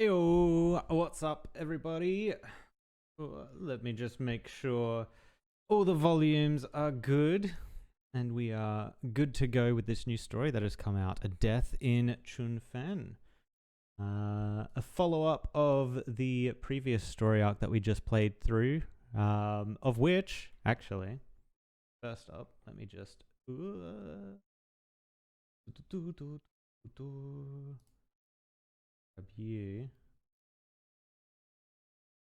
Yo, what's up, everybody? Let me just make sure all the volumes are good, and we are good to go with this new story that has come out: A Death in Chunfen. A follow-up of the previous story arc that we just played through, of which, actually, first up, let me just... grab you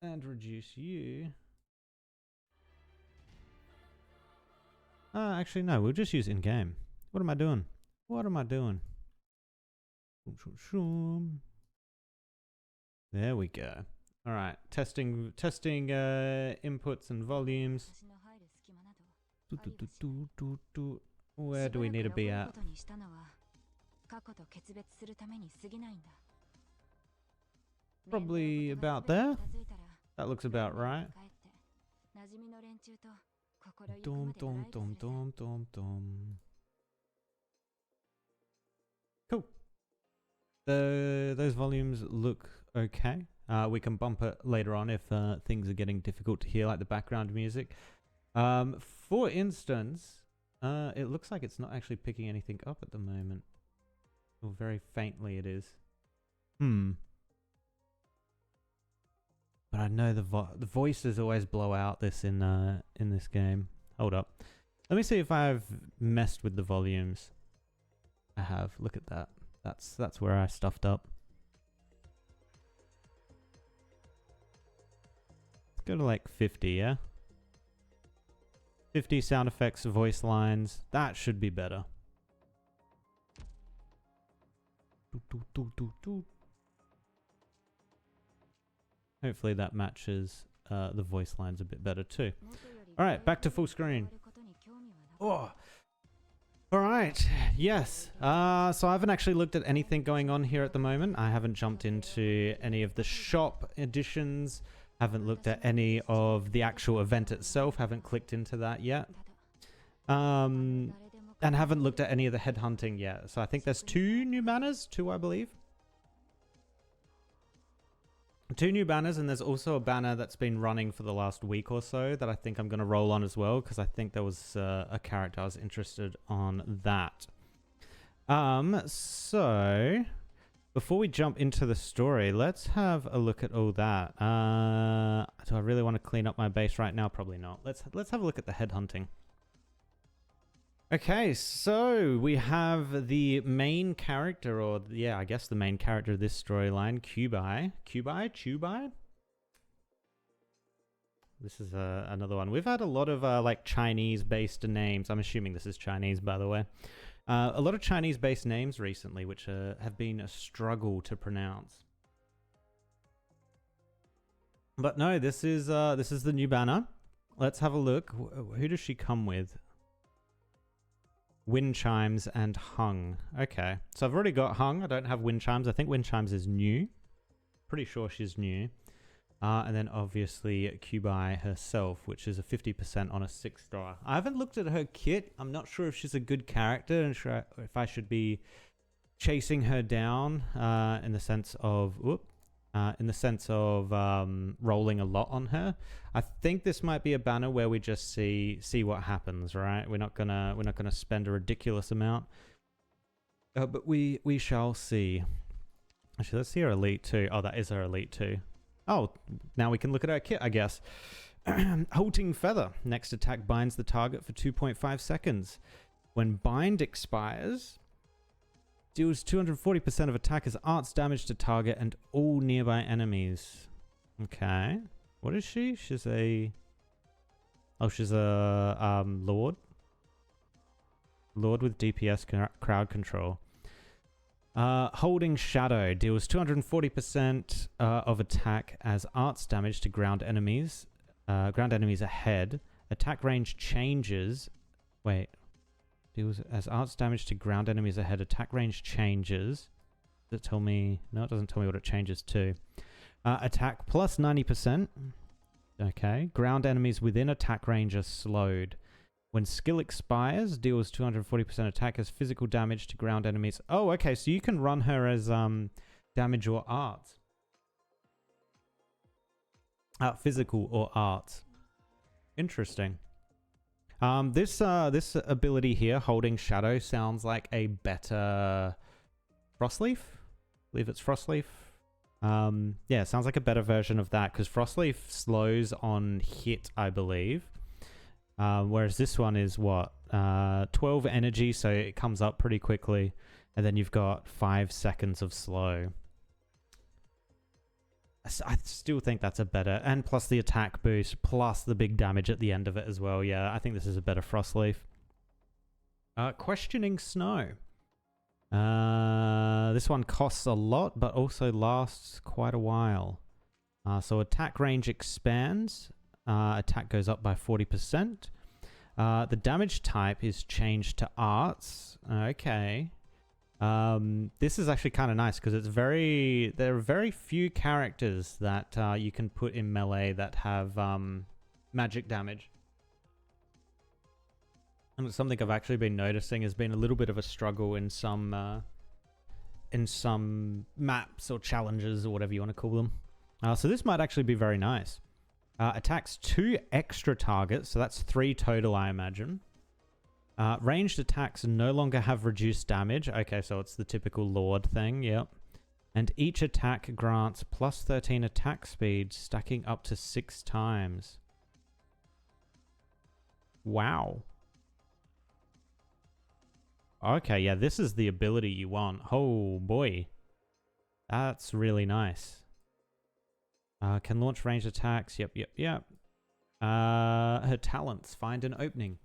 and reduce you. Actually, no, we'll just use in-game. What am I doing? There we go. All right, testing inputs and volumes. Where do we need to be at? Probably about there. That looks about right. Dum dum dum dum dum dum. Cool. Those volumes look okay. We can bump it later on if things are getting difficult to hear, like the background music. For instance, it looks like it's not actually picking anything up at the moment. Or very faintly it is. But I know the voices always blow out this in this game. Hold up. Let me see if I've messed with the volumes. I have. Look at that. That's where I stuffed up. Let's go to like 50, yeah? 50 sound effects, voice lines. That should be better. Hopefully that matches the voice lines a bit better too. Alright, back to full screen. Oh. Alright, yes. So I haven't actually looked at anything going on here at the moment. I haven't jumped into any of the shop editions. Haven't looked at any of the actual event itself. Haven't clicked into that yet. And haven't looked at any of the headhunting yet. So I think there's 2 new banners. 2, I believe. 2 new banners, and there's also a banner that's been running for the last week or so that I think I'm going to roll on as well, because I think there was a character I was interested on that. So before we jump into the story, let's have a look at all that. Do I really want to clean up my base right now? Probably not. Let's have a look at the headhunting. Okay, so we have the main character, or yeah, I guess the main character of this storyline, Quebai. Quibei? This is another one. We've had a lot of like Chinese-based names. I'm assuming this is Chinese, by the way. A lot of Chinese-based names recently, which have been a struggle to pronounce. But no, this is the new banner. Let's have a look. Who does she come with? Wind chimes and hung. Okay, so I've already got hung. I don't have wind chimes. I think wind chimes is new. Pretty sure she's new. And then obviously Quebai herself, which is a 50% on a 6-star. I haven't looked at her kit. I'm not sure if she's a good character and if I should be chasing her down in the sense of rolling a lot on her. I think this might be a banner where we just see what happens, right? We're not gonna spend a ridiculous amount, but we shall see. Actually, let's see her elite 2. Oh, that is her elite 2. Oh, now we can look at her kit, I guess. Halting Feather. Next attack binds the target for 2.5 seconds. When bind expires, deals 240% of attack as arts damage to target and all nearby enemies. Okay. What is she? She's a... Oh, she's a Lord. Lord with DPS crowd control. Holding Shadow. Deals 240% of attack as arts damage to ground enemies. Ground enemies ahead. Attack range changes... Wait. Deals as arts damage to ground enemies ahead. Attack range changes. Does it tell me? No, it doesn't tell me what it changes to. Attack plus 90%. Okay. Ground enemies within attack range are slowed. When skill expires, deals 240% attack as physical damage to ground enemies. Oh, okay. So you can run her as damage or art. Physical or art. Interesting. This ability here, holding shadow, sounds like a better Frostleaf. I believe it's Frostleaf. Yeah, sounds like a better version of that because Frostleaf slows on hit, I believe. Whereas this one is what? 12 energy, so it comes up pretty quickly. And then you've got 5 seconds of slow. I still think that's a better, and plus the attack boost, plus the big damage at the end of it as well. Yeah, I think this is a better Frostleaf. Questioning Snow. This one costs a lot, but also lasts quite a while. So attack range expands. Attack goes up by 40%. The damage type is changed to arts. Okay. This is actually kind of nice because there are very few characters that you can put in melee that have magic damage. And it's something I've actually been noticing has been a little bit of a struggle in some maps or challenges or whatever you want to call them. So this might actually be very nice. Attacks 2 extra targets, so that's 3 total, I imagine. Ranged attacks no longer have reduced damage. Okay, so it's the typical Lord thing, yep. And each attack grants plus 13 attack speed, stacking up to 6 times. Wow. Okay, yeah, this is the ability you want. Oh, boy. That's really nice. Can launch ranged attacks. Yep. Her talents. Find an opening.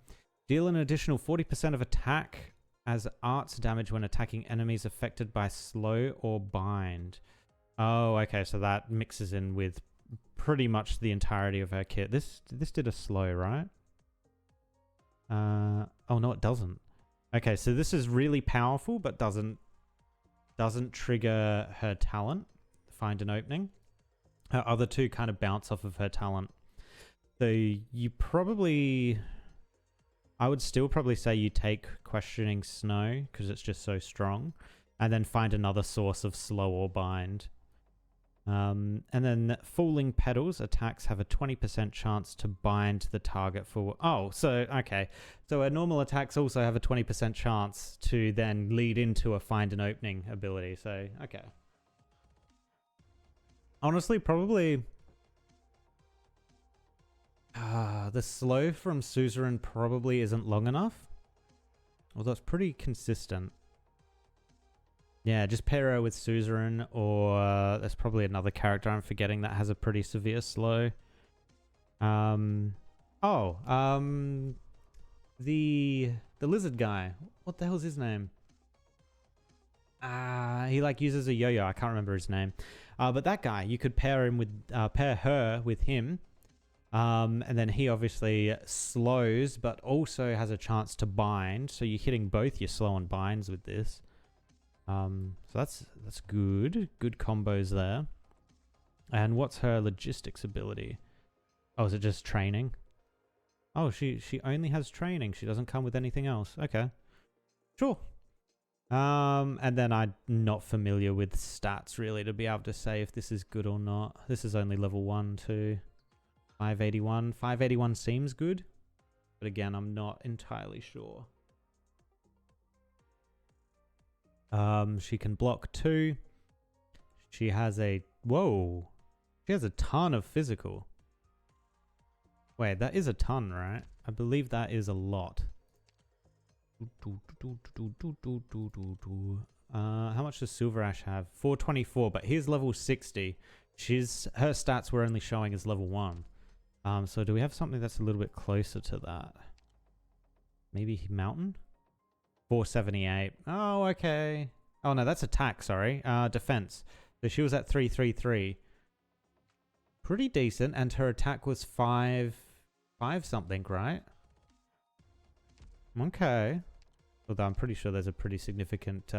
Deal an additional 40% of attack as arts damage when attacking enemies affected by slow or bind. Oh, okay, so that mixes in with pretty much the entirety of her kit. This did a slow, right? Oh no, it doesn't. Okay, so this is really powerful, but doesn't trigger her talent. Find an opening. Her other two kind of bounce off of her talent. So you probably... I would still probably say you take Questioning Snow because it's just so strong, and then find another source of slow or bind. And then Falling Petals attacks have a 20% chance to bind the target for... Oh, so, okay. So our normal attacks also have a 20% chance to then lead into a Find an Opening ability. So, okay. Honestly, probably... the slow from Suzerain probably isn't long enough. Although it's pretty consistent. Yeah, just pair her with Suzerain, or there's probably another character I'm forgetting that has a pretty severe slow. The lizard guy. What the hell's his name? He like uses a yo-yo. I can't remember his name. But that guy, you could pair him with pair her with him. And then he obviously slows, but also has a chance to bind. So you're hitting both your slow and binds with this. So that's good. Good combos there. And what's her logistics ability? Oh, is it just training? Oh, she only has training. She doesn't come with anything else. Okay. Sure. And then I'm not familiar with stats really to be able to say if this is good or not. This is only level 1, 2, 581. 581 seems good. But again, I'm not entirely sure. She can block 2. She has a... Whoa. She has a ton of physical. Wait, that is a ton, right? I believe that is a lot. How much does Silver Ash have? 424, but he's level 60. Her stats were only showing as level 1. So do we have something that's a little bit closer to that? Maybe Mountain? 478. Oh, okay. Oh, no, that's attack, sorry. Defense. So she was at 333. Pretty decent, and her attack was 5 something, right? Okay. Although I'm pretty sure there's a pretty significant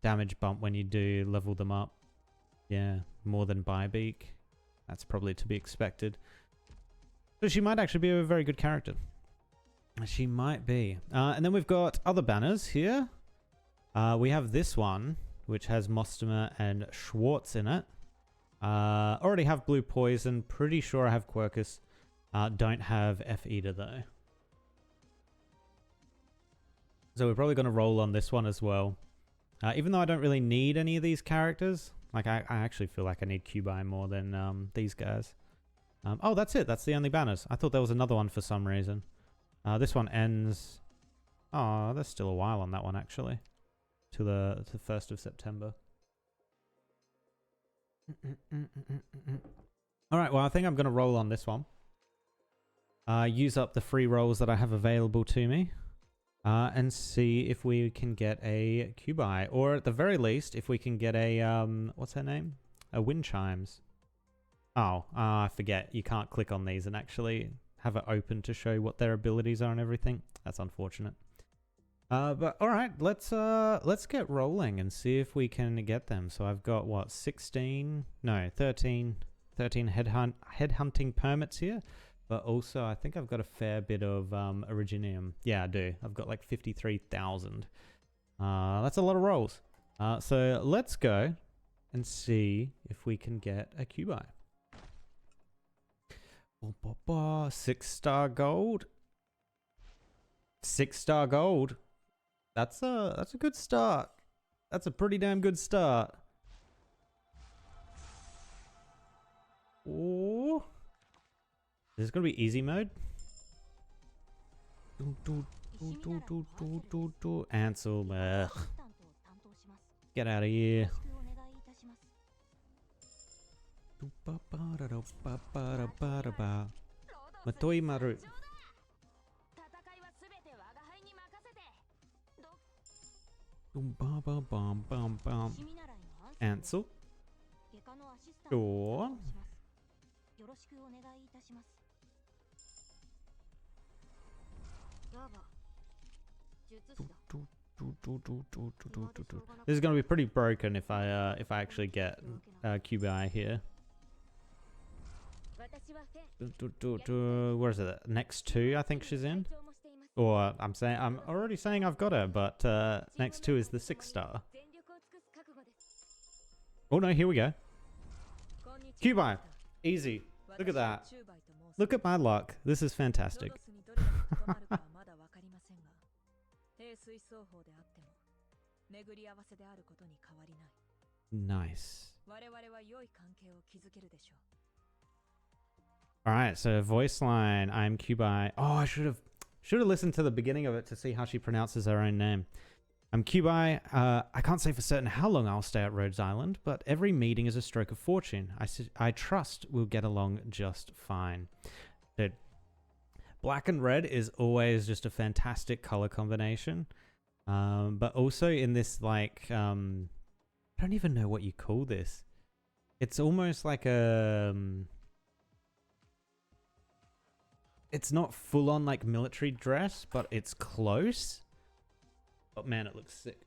damage bump when you do level them up. Yeah, more than Bybeak. That's probably to be expected. So she might actually be a very good character. She might be. And then we've got other banners here. We have this one, which has Mostomer and Schwartz in it. Already have Blue Poison. Pretty sure I have Quercus. Don't have F Eater though. So we're probably going to roll on this one as well. Even though I don't really need any of these characters. Like, I actually feel like I need Quebai more than these guys. Oh, that's it. That's the only banners. I thought there was another one for some reason. This one ends... Oh, there's still a while on that one, actually. To the 1st of September. Alright, well, I think I'm going to roll on this one. Use up the free rolls that I have available to me. And see if we can get a Quebai. Or at the very least, if we can get a... what's her name? A Wind Chimes. Oh, I forget. You can't click on these and actually have it open to show what their abilities are and everything. That's unfortunate. But alright, let's get rolling and see if we can get them. So I've got, what, 13 headhunting permits here. But also, I think I've got a fair bit of Originium. Yeah, I do. I've got like 53,000. That's a lot of rolls. So let's go and see if we can get a Quebai. 6-star gold. 6-star gold. That's a good start. That's a pretty damn good start. Oh. Is this gonna be easy mode? Ansel, get out of here. Matoi Maru. Ansel. Sure. This is going to be pretty broken if I actually get Quebai here. Where is it? Next 2, I think she's in. Or I'm already saying I've got her, but next 2 is the 6-star. Oh no, here we go. Quebai, easy. Look at that. Look at my luck. This is fantastic. Nice. Alright, so voice line. I'm Quebai. Oh, I should have listened to the beginning of it to see how she pronounces her own name. I'm Quebai. I can't say for certain how long I'll stay at Rhodes Island, but every meeting is a stroke of fortune. I trust we'll get along just fine. Dude, black and red is always just a fantastic color combination. But also in this, like, I don't even know what you call this. It's almost like a... it's not full on like military dress, but it's close. But man, it looks sick.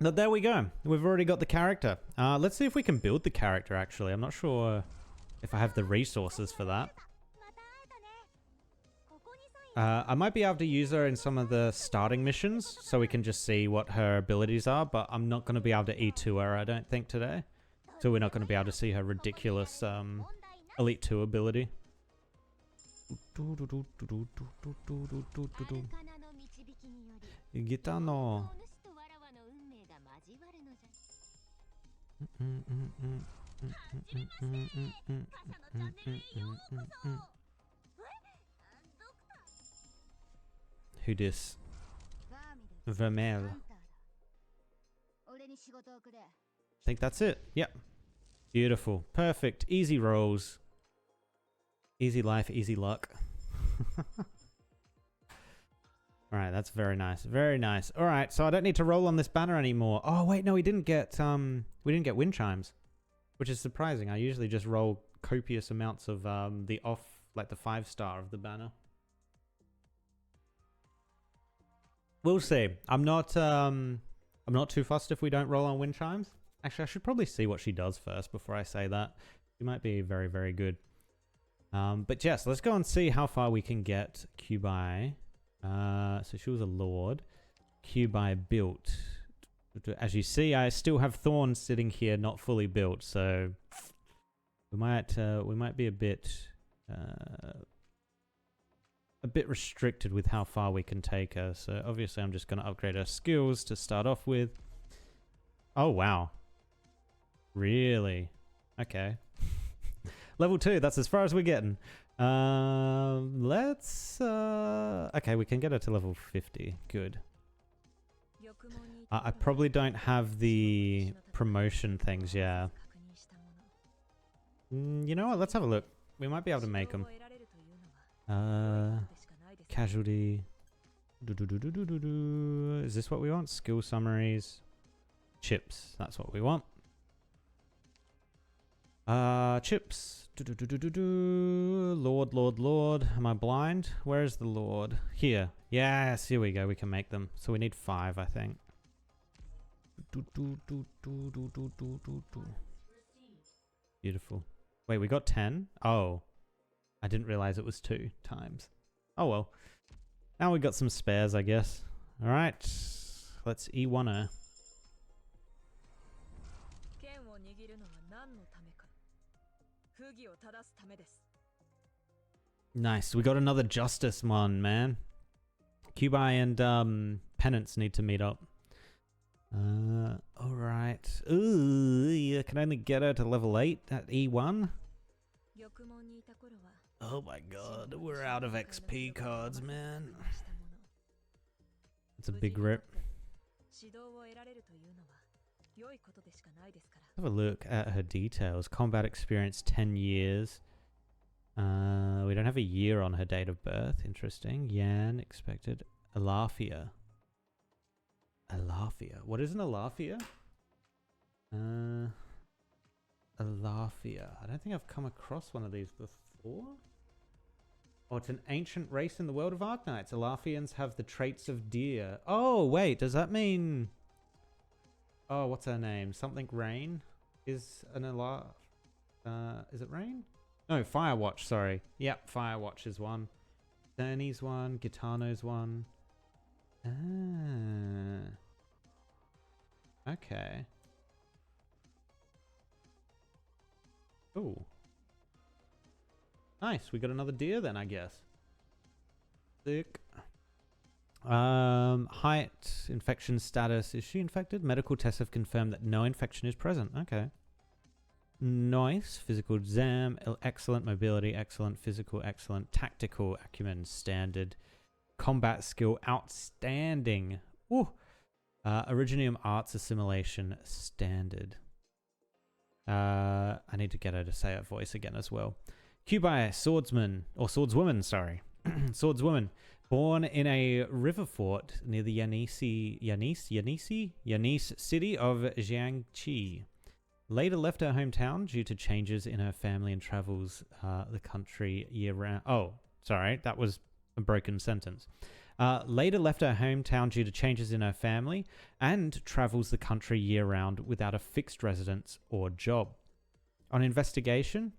But there we go. We've already got the character. Let's see if we can build the character, actually. I'm not sure if I have the resources for that. I might be able to use her in some of the starting missions, so we can just see what her abilities are, but I'm not going to be able to E2 her, I don't think, today. So we're not going to be able to see her ridiculous Elite 2 ability. Gitano. Who dis? Vermeil. I think that's it. Yep. Beautiful. Perfect. Easy rolls. Easy life, easy luck. Alright, that's very nice. Very nice. Alright, so I don't need to roll on this banner anymore. Oh wait, no, we didn't get wind chimes. Which is surprising. I usually just roll copious amounts of the 5-star of the banner. We'll see. I'm not too fussed if we don't roll on wind chimes. Actually, I should probably see what she does first before I say that. She might be very, very good. But yes, let's go and see how far we can get Quebai. So she was a lord. Quebai built. As you see, I still have thorns sitting here, not fully built, so we might be a bit restricted with how far we can take her. So obviously, I'm just going to upgrade her skills to start off with. Oh wow, really? Okay. Level 2. That's as far as we're getting. Let's. Okay, we can get her to level 50. Good. I probably don't have the promotion things, yeah. You know what? Let's have a look. We might be able to make them. Casualty. Is this what we want? Skill summaries. Chips. That's what we want. Chips. Lord, Lord, Lord. Am I blind? Where is the Lord? Here. Yes, here we go. We can make them. So we need 5, I think. Beautiful. Wait, we got 10? Oh. I didn't realize it was 2 times. Oh well. Now we got some spares, I guess. Alright. Let's E1 her. Nice. We got another justice one, man. Quebai and Penance need to meet up. Alright. Ooh, I can only get her to level 8 at E1. Oh my god, we're out of XP cards, man. It's a big rip. Have a look at her details. Combat experience 10 years. We don't have a year on her date of birth. Interesting. Yan expected. Alafia. Alafia. What is an Alafia? Alafia. I don't think I've come across one of these before. Oh, it's an ancient race in the world of Arknights. Alafians have the traits of deer. Oh, wait. Does that mean... Oh, what's her name? Something Rain? Is an Alaf... is it Rain? No, Firewatch, sorry. Yep, Firewatch is one. Cerny's one. Gitano's one. Ah. Okay. Oh. Nice, we got another deer then, I guess. Sick. Height, infection status. Is she infected? Medical tests have confirmed that no infection is present. Okay. Nice. Physical exam, excellent. Mobility, excellent. Physical, excellent. Tactical acumen, standard. Combat skill, outstanding. Ooh. Originium arts assimilation, standard. I need to get her to say her voice again as well. Quibei, swordsman, or swordswoman, sorry. Swordswoman. Born in a river fort near the Yanis city of Jiangxi. Later left her hometown due to changes in her family and travels the country year-round. Oh, sorry, that was a broken sentence. Later left her hometown due to changes in her family and travels the country year-round without a fixed residence or job. On investigation,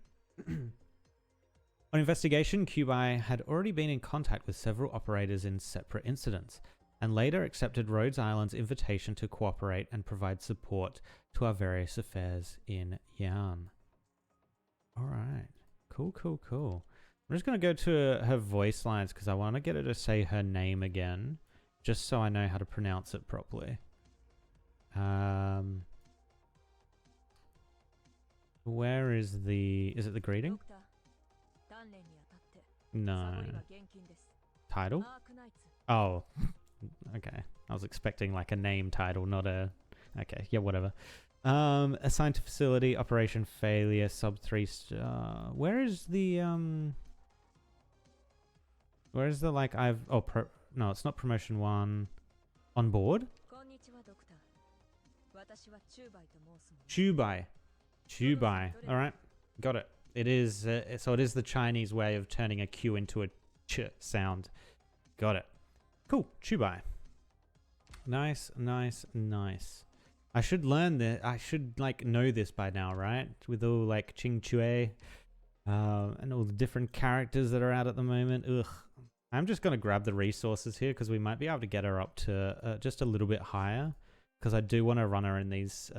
Quebai had already been in contact with several operators in separate incidents, and later accepted Rhode Island's invitation to cooperate and provide support to our various affairs in Yan. Alright. Cool, cool, cool. I'm just going to go to her voice lines because I want to get her to say her name again, just so I know how to pronounce it properly. Where is the... Is it the greeting? No. Title? Oh. Okay. I was expecting like a name title, not a... Okay, yeah, whatever. Assigned to facility, operation failure, sub 3 star... Where is the... Where is the like I've... Oh, no, it's not promotion 1. On board? Quibei. Quibei. Alright. Got it. It is... so it is the Chinese way of turning a Q into a ch sound. Got it. Cool. Quibei. Nice, nice, nice. I should learn this. I should like know this by now, right? With all like Ching Chue and all the different characters that are out at the moment. Ugh. I'm just going to grab the resources here because we might be able to get her up to just a little bit higher. because I do want to run her in these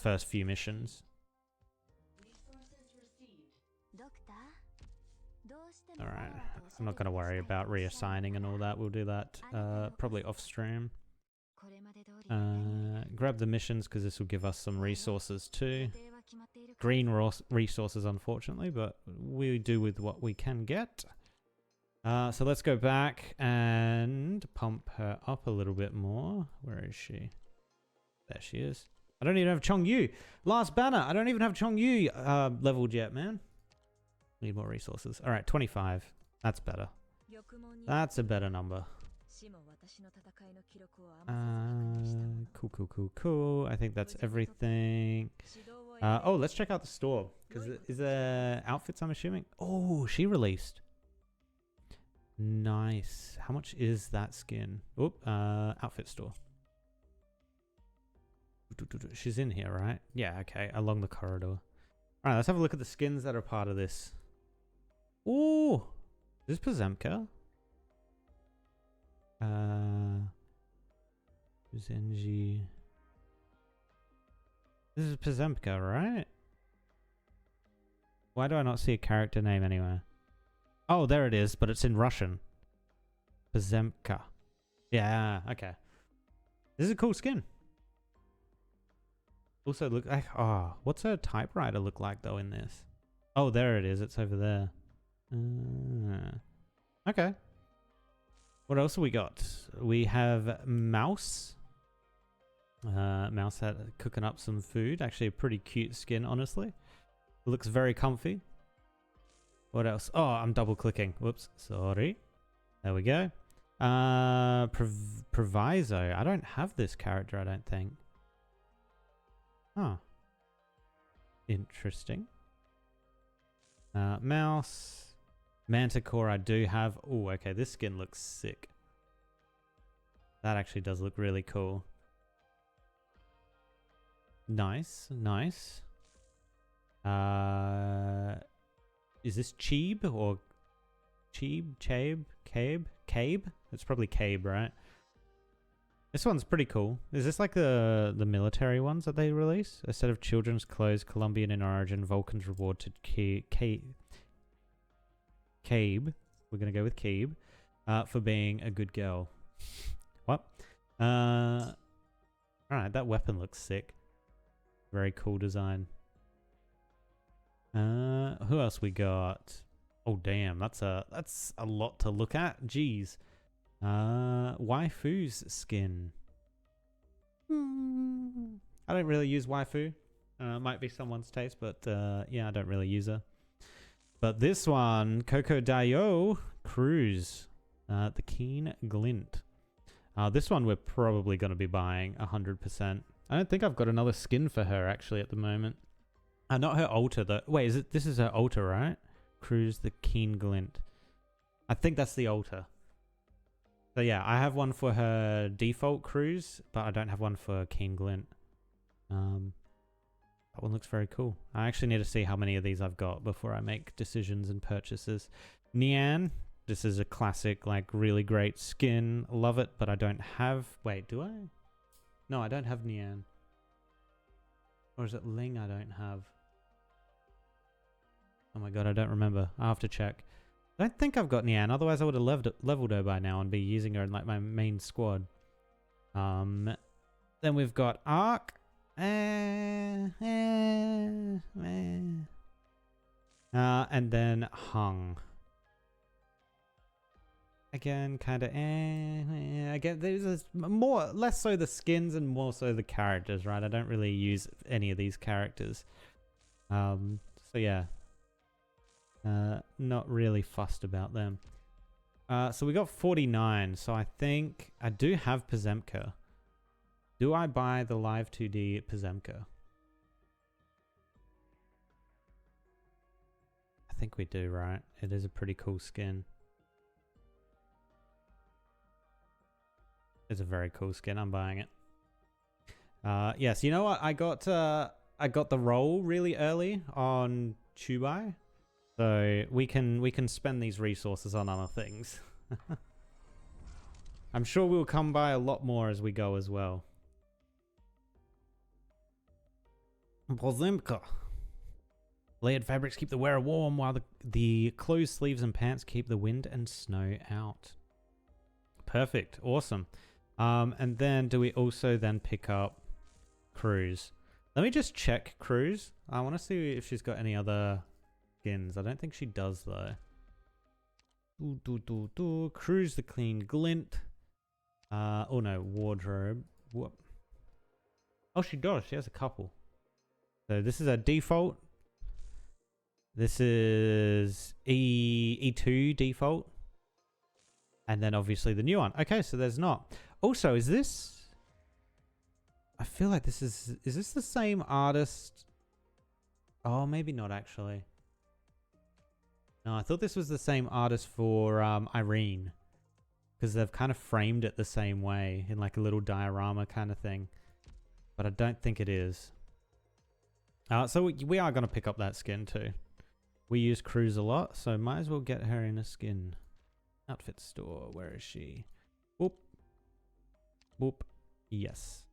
first few missions. All right, I'm not going to worry about reassigning and all that. We'll do that probably off stream. Grab the missions because this will give us some resources too. Green resources, unfortunately, but we do with what we can get. So let's go back and pump her up a little bit more. Where is she? There she is. I don't even have Chong Yu. Last banner. I don't even have Chong Yu leveled yet, man. Need more resources. All right, 25. That's better. That's a better number. Cool. I think that's everything. Oh, let's check out the store. Because is there outfits, I'm assuming? Oh, she released. Nice. How much is that skin? Oop, outfit store. She's in here, right? Yeah, okay. Along the corridor. All right, let's have a look at the skins that are part of this. Ooh, is this Pazemka? Zenji. This is Pazemka, right? Why do I not see a character name anywhere? Oh, there it is, but it's in Russian. Pazemka. Yeah, okay. This is a cool skin. Also, look like, oh, what's her typewriter look like though in this? Oh, there it is. It's over there. Okay. What else have we got? We have Mouse. Mouse had cooking up some food. Actually, a pretty cute skin, honestly. Looks very comfy. What else? Oh, I'm double clicking. Whoops, sorry. There we go. Proviso. I don't have this character, I don't think. Huh. Interesting. Mouse. Manticore I do have. Oh, okay. This skin looks sick. That actually does look really cool. Nice. Nice. Is this Cheeb or Cheeb? Chabe? Cabe? Cabe? It's probably Cabe, right? This one's pretty cool. Is this like the military ones that they release? A set of children's clothes, Colombian in origin, Vulcan's reward to Cabe. We're going to go with Cabe. For being a good girl. What? Alright, that weapon looks sick. Very cool design. Who else we got? Oh damn, that's a lot to look at. Jeez. Waifu's skin. I don't really use waifu. Might be someone's taste, but yeah, I don't really use her. But this one, Coco Dayo Cruise, the Keen Glint. This one we're probably going to be buying 100%. I don't think I've got another skin for her actually at the moment. Not her altar though. Wait, this is her altar, right? Cruise the Keen Glint. I think that's the altar. So yeah, I have one for her default cruise, but I don't have one for Keen Glint. That one looks very cool. I actually need to see how many of these I've got before I make decisions and purchases. Nian, this is a classic, like really great skin. Love it, but I don't have... Wait, do I? No, I don't have Nian. Or is it Ling I don't have? Oh my god, I don't remember. I'll have to check. I don't think I've got Nian, otherwise I would have leveled her by now and be using her in like my main squad. Then we've got Ark. And then Hung. Again, kind of again, there's less so the skins and more so the characters, right? I don't really use any of these characters. So yeah. Not really fussed about them. So we got 49. So I think I do have Pazemka. Do I buy the Live 2D Pazemka? I think we do, right? It is a pretty cool skin. It's a very cool skin. I'm buying it. Yes, you know what? I got the roll really early on Quebai. So we can spend these resources on other things. I'm sure we'll come by a lot more as we go as well. Pozimka. Layered fabrics keep the wearer warm, while the closed sleeves and pants keep the wind and snow out. Perfect. Awesome. And then do we also then pick up Cruz? Let me just check Cruz. I want to see if she's got any other skins. I don't think she does, though. Cruz the clean glint. Oh no, wardrobe. What? Oh, she does. She has a couple. So this is a default. This is E2 default. And then obviously the new one. Okay, so there's not. Also, is this... I feel like this is this the same artist? Oh, maybe not actually. No, I thought this was the same artist for Irene. Because they've kind of framed it the same way in like a little diorama kind of thing. But I don't think it is. So we are going to pick up that skin too. We use Cruz a lot, so might as well get her in a skin. Outfit store, where is she? Boop. Boop. Yes.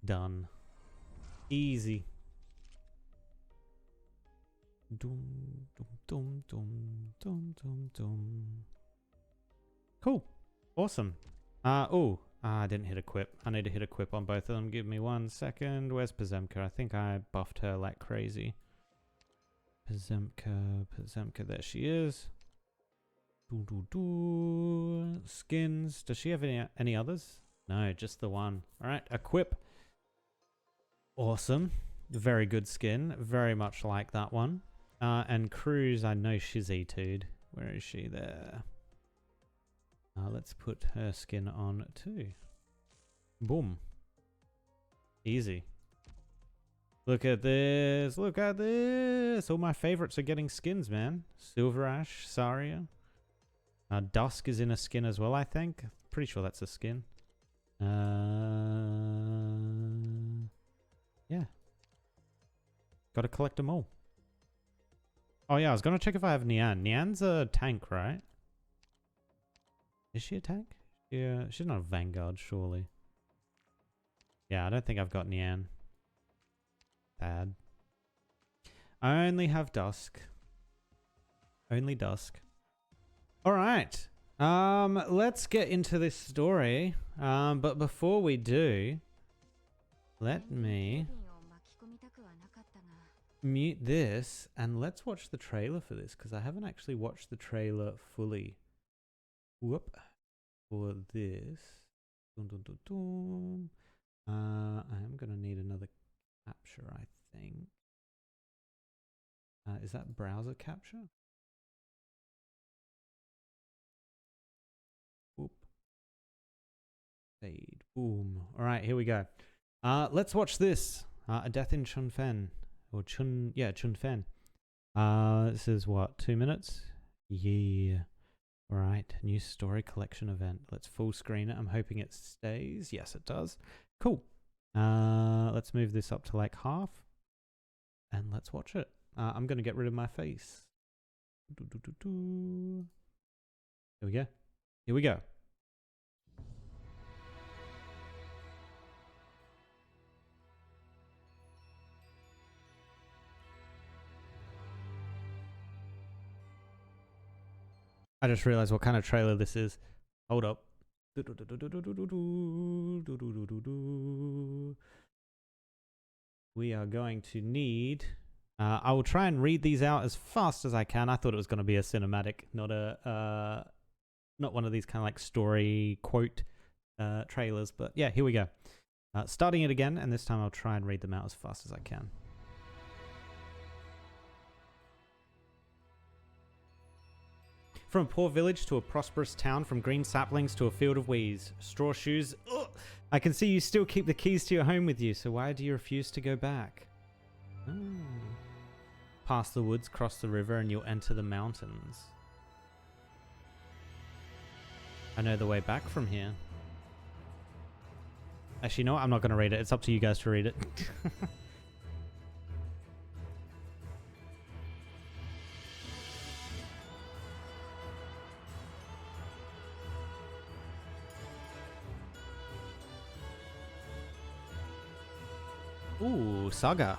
Done. Easy. Dum, dum, dum, dum, dum, dum, dum. Cool. Awesome. I didn't hit equip. I need to hit equip on both of them. Give me 1 second. Where's Pazemka? I think I buffed her like crazy. Pazemka, there she is. Skins. Does she have any others? No, just the one. All right, equip. Awesome. Very good skin. Very much like that one. And Cruz, I know she's E2'd. Where is she? There. Let's put her skin on too. Boom. Easy. Look at this. Look at this. All my favorites are getting skins, man. Silver Ash, Saria. Dusk is in a skin as well, I think. Pretty sure that's a skin. Yeah. Gotta collect them all. Oh yeah, I was gonna check if I have Nian. Nian's a tank, right? Is she a tank? Yeah, she's not a Vanguard, surely. Yeah, I don't think I've got Nian. Bad. I only have Dusk. Only Dusk. Alright. Let's get into this story. But before we do, let me mute this and let's watch the trailer for this, because I haven't actually watched the trailer fully. Whoop. For this. Dun, dun, dun, dun. I am going to need another capture, I think. Is that browser capture? Whoop. Fade. Boom. All right, here we go. Let's watch this. A Death in Chunfen. Or Chunfen. This is what, 2 minutes? Yeah. All right, new story collection event. Let's full screen it. I'm hoping it stays. Yes, it does. Cool. Let's move this up to like half. And let's watch it. I'm going to get rid of my face. Here we go. Here we go. I just realized what kind of trailer this is. Hold up. We are going to need... I will try and read these out as fast as I can. I thought it was going to be a cinematic, not one of these kind of like story quote trailers. But yeah, here we go. Starting it again, and this time I'll try and read them out as fast as I can. From a poor village to a prosperous town, from green saplings to a field of weeds, straw shoes. Ugh, I can see you still keep the keys to your home with you, so why do you refuse to go back? Oh. Past the woods, cross the river, and you'll enter the mountains. I know the way back from here. Actually, you know what? I'm not going to read it. It's up to you guys to read it. Ooh, Saga.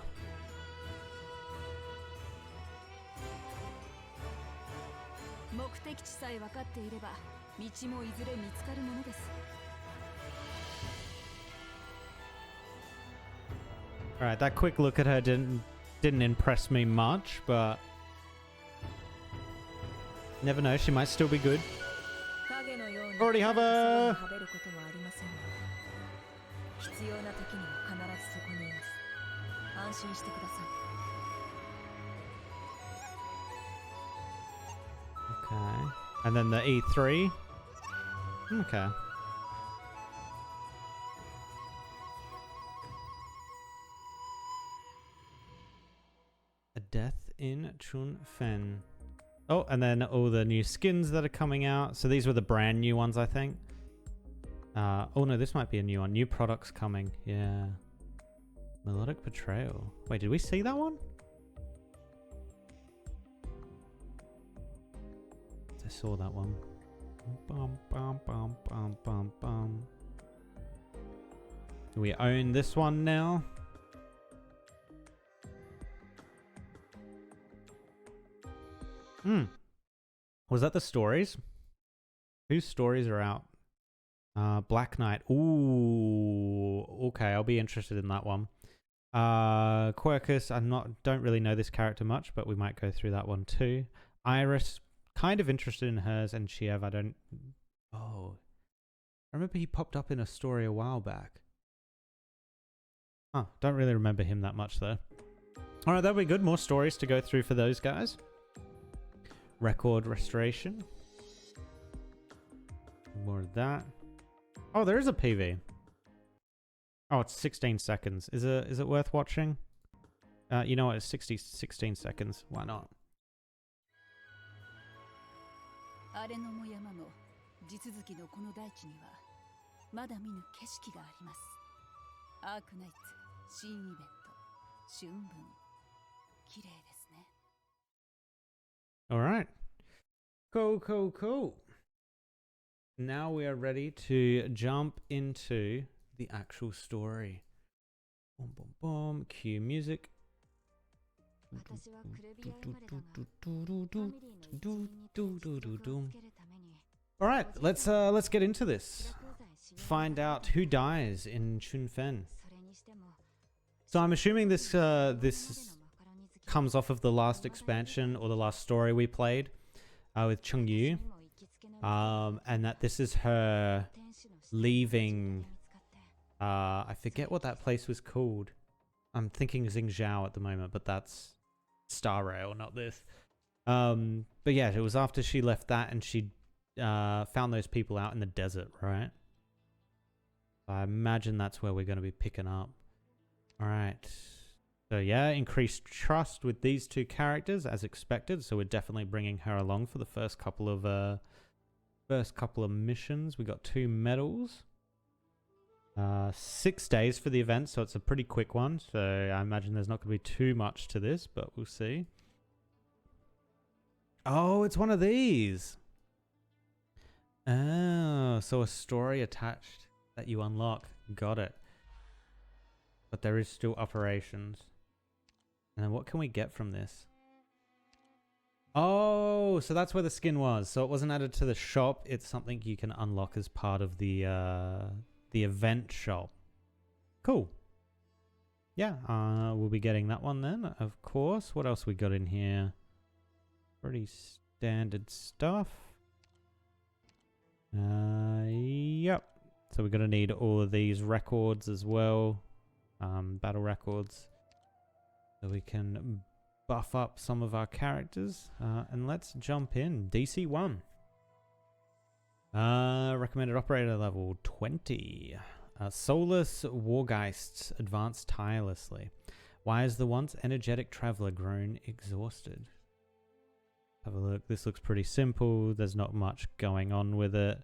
Alright, that quick look at her didn't impress me much, but never know, she might still be good. Already have a... Okay. And then the E3. Okay. A death in Chunfen. Oh, and then all the new skins that are coming out. So these were the brand new ones, I think. Oh no, this might be a new one. New products coming. Yeah. Melodic Betrayal. Wait, did we see that one? I saw that one. Bum, bum, bum, bum, bum, bum. We own this one now. Was that the stories? Whose stories are out? Black Knight. Ooh. Okay, I'll be interested in that one. Quercus, don't really know this character much, but we might go through that one too. Iris, kind of interested in hers, and Chiev, I remember he popped up in a story a while back. Don't really remember him that much though. Alright, that'll be good. More stories to go through for those guys. Record restoration. More of that. Oh, there is a PV. Oh, it's 16 seconds. Is it worth watching? You know what? It's 16 seconds. Why not? All right. Cool. Now we are ready to jump into the actual story. Boom, boom, boom. Cue music. All right, let's get into this. Find out who dies in Chunfen. So I'm assuming this comes off of the last expansion or the last story we played with Chung Yu, and that this is her leaving. I forget what that place was called. I'm thinking Xingzhou at the moment, but that's Star Rail, not this. But yeah, it was after she left that and she found those people out in the desert, right? I imagine that's where we're going to be picking up. All right. So yeah, increased trust with these two characters as expected. So we're definitely bringing her along for the first couple of missions. We got 2 medals. 6 days for the event, so it's a pretty quick one. So I imagine there's not going to be too much to this, but we'll see. Oh, it's one of these. Oh, so a story attached that you unlock. Got it. But there is still operations. And then what can we get from this? Oh, so that's where the skin was. So it wasn't added to the shop. It's something you can unlock as part of the event shop. Cool. Yeah, we'll be getting that one then, of course. What else we got in here? Pretty standard stuff. Yep. So we're going to need all of these records as well. Battle records. So we can buff up some of our characters. And let's jump in. DC 1. Recommended operator level 20. Soulless Wargeists advance tirelessly. Why is the once energetic traveler grown exhausted? Have a look. This looks pretty simple. There's not much going on with it.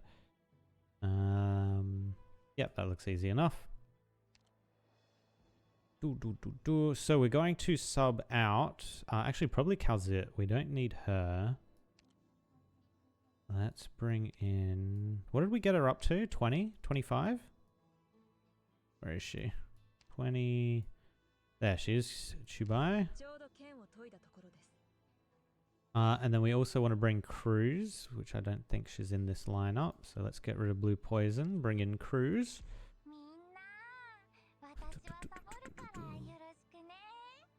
Yep, that looks easy enough. So we're going to sub out. Actually, probably Kalzit. We don't need her. Let's bring in... What did we get her up to? 20? 25? Where is she? 20... There she is, Quebai. And then we also want to bring Cruz, which I don't think she's in this lineup. So let's get rid of Blue Poison, bring in Cruz.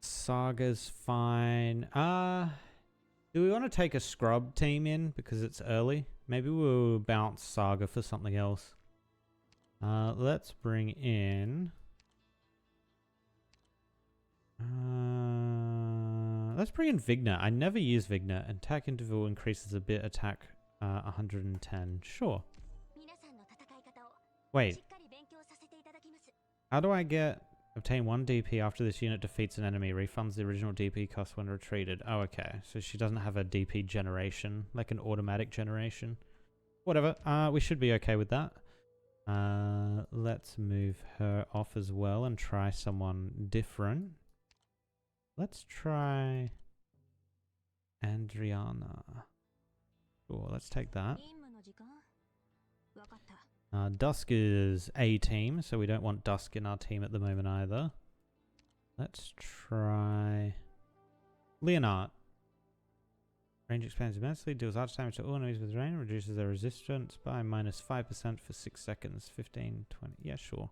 Saga's fine. Do we want to take a scrub team in because it's early? Maybe we'll bounce Saga for something else. Let's bring in... let's bring in Vigna. I never use Vigna. Attack interval increases a bit. Attack 110. Sure. Wait. How do I get... Obtain 1 DP after this unit defeats an enemy. Refunds the original DP cost when retreated. Oh, okay. So she doesn't have a DP generation. Like an automatic generation. Whatever. We should be okay with that. Let's move her off as well and try someone different. Let's try Andriana. Cool, let's take that. Dusk is a team, so we don't want Dusk in our team at the moment either. Let's try Leonard. Range expands immensely, deals arch damage to all enemies with range, reduces their resistance by -5% for 6 seconds, 15, 20. Yeah, sure.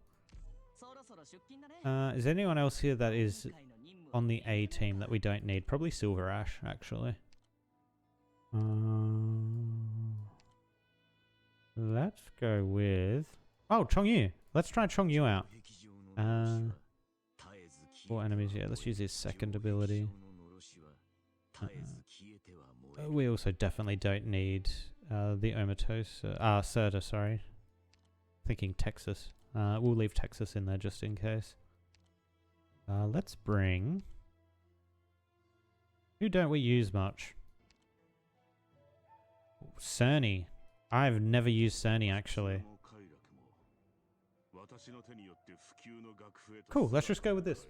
Is anyone else here that is on the A team that we don't need? Probably Silver Ash, actually. Let's go with... Oh, Chongyu. Let's try Chongyu out. 4 enemies, yeah. Let's use his second ability. We also definitely don't need the Omatos. Serta, sorry. Thinking Texas. We'll leave Texas in there just in case. Let's bring... Who don't we use much? Cerny. I've never used Cerny, actually. Cool, let's just go with this.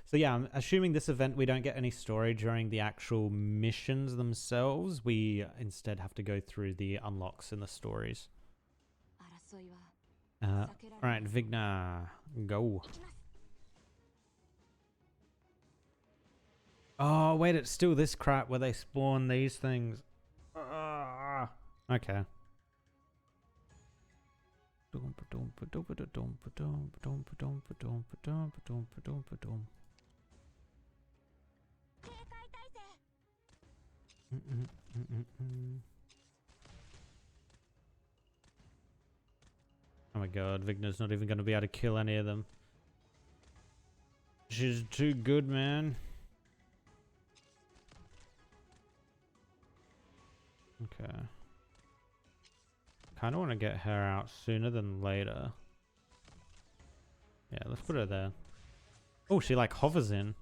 So yeah, I'm assuming this event we don't get any story during the actual missions themselves. We instead have to go through the unlocks in the stories. Alright, Vigna, go. Oh wait, it's still this crap where they spawn these things. Okay. Oh my god, Vigna's not even going to be able to kill any of them. She's too good, man. Okay. Kind of want to get her out sooner than later. Yeah, let's put her there. Oh, she like hovers in.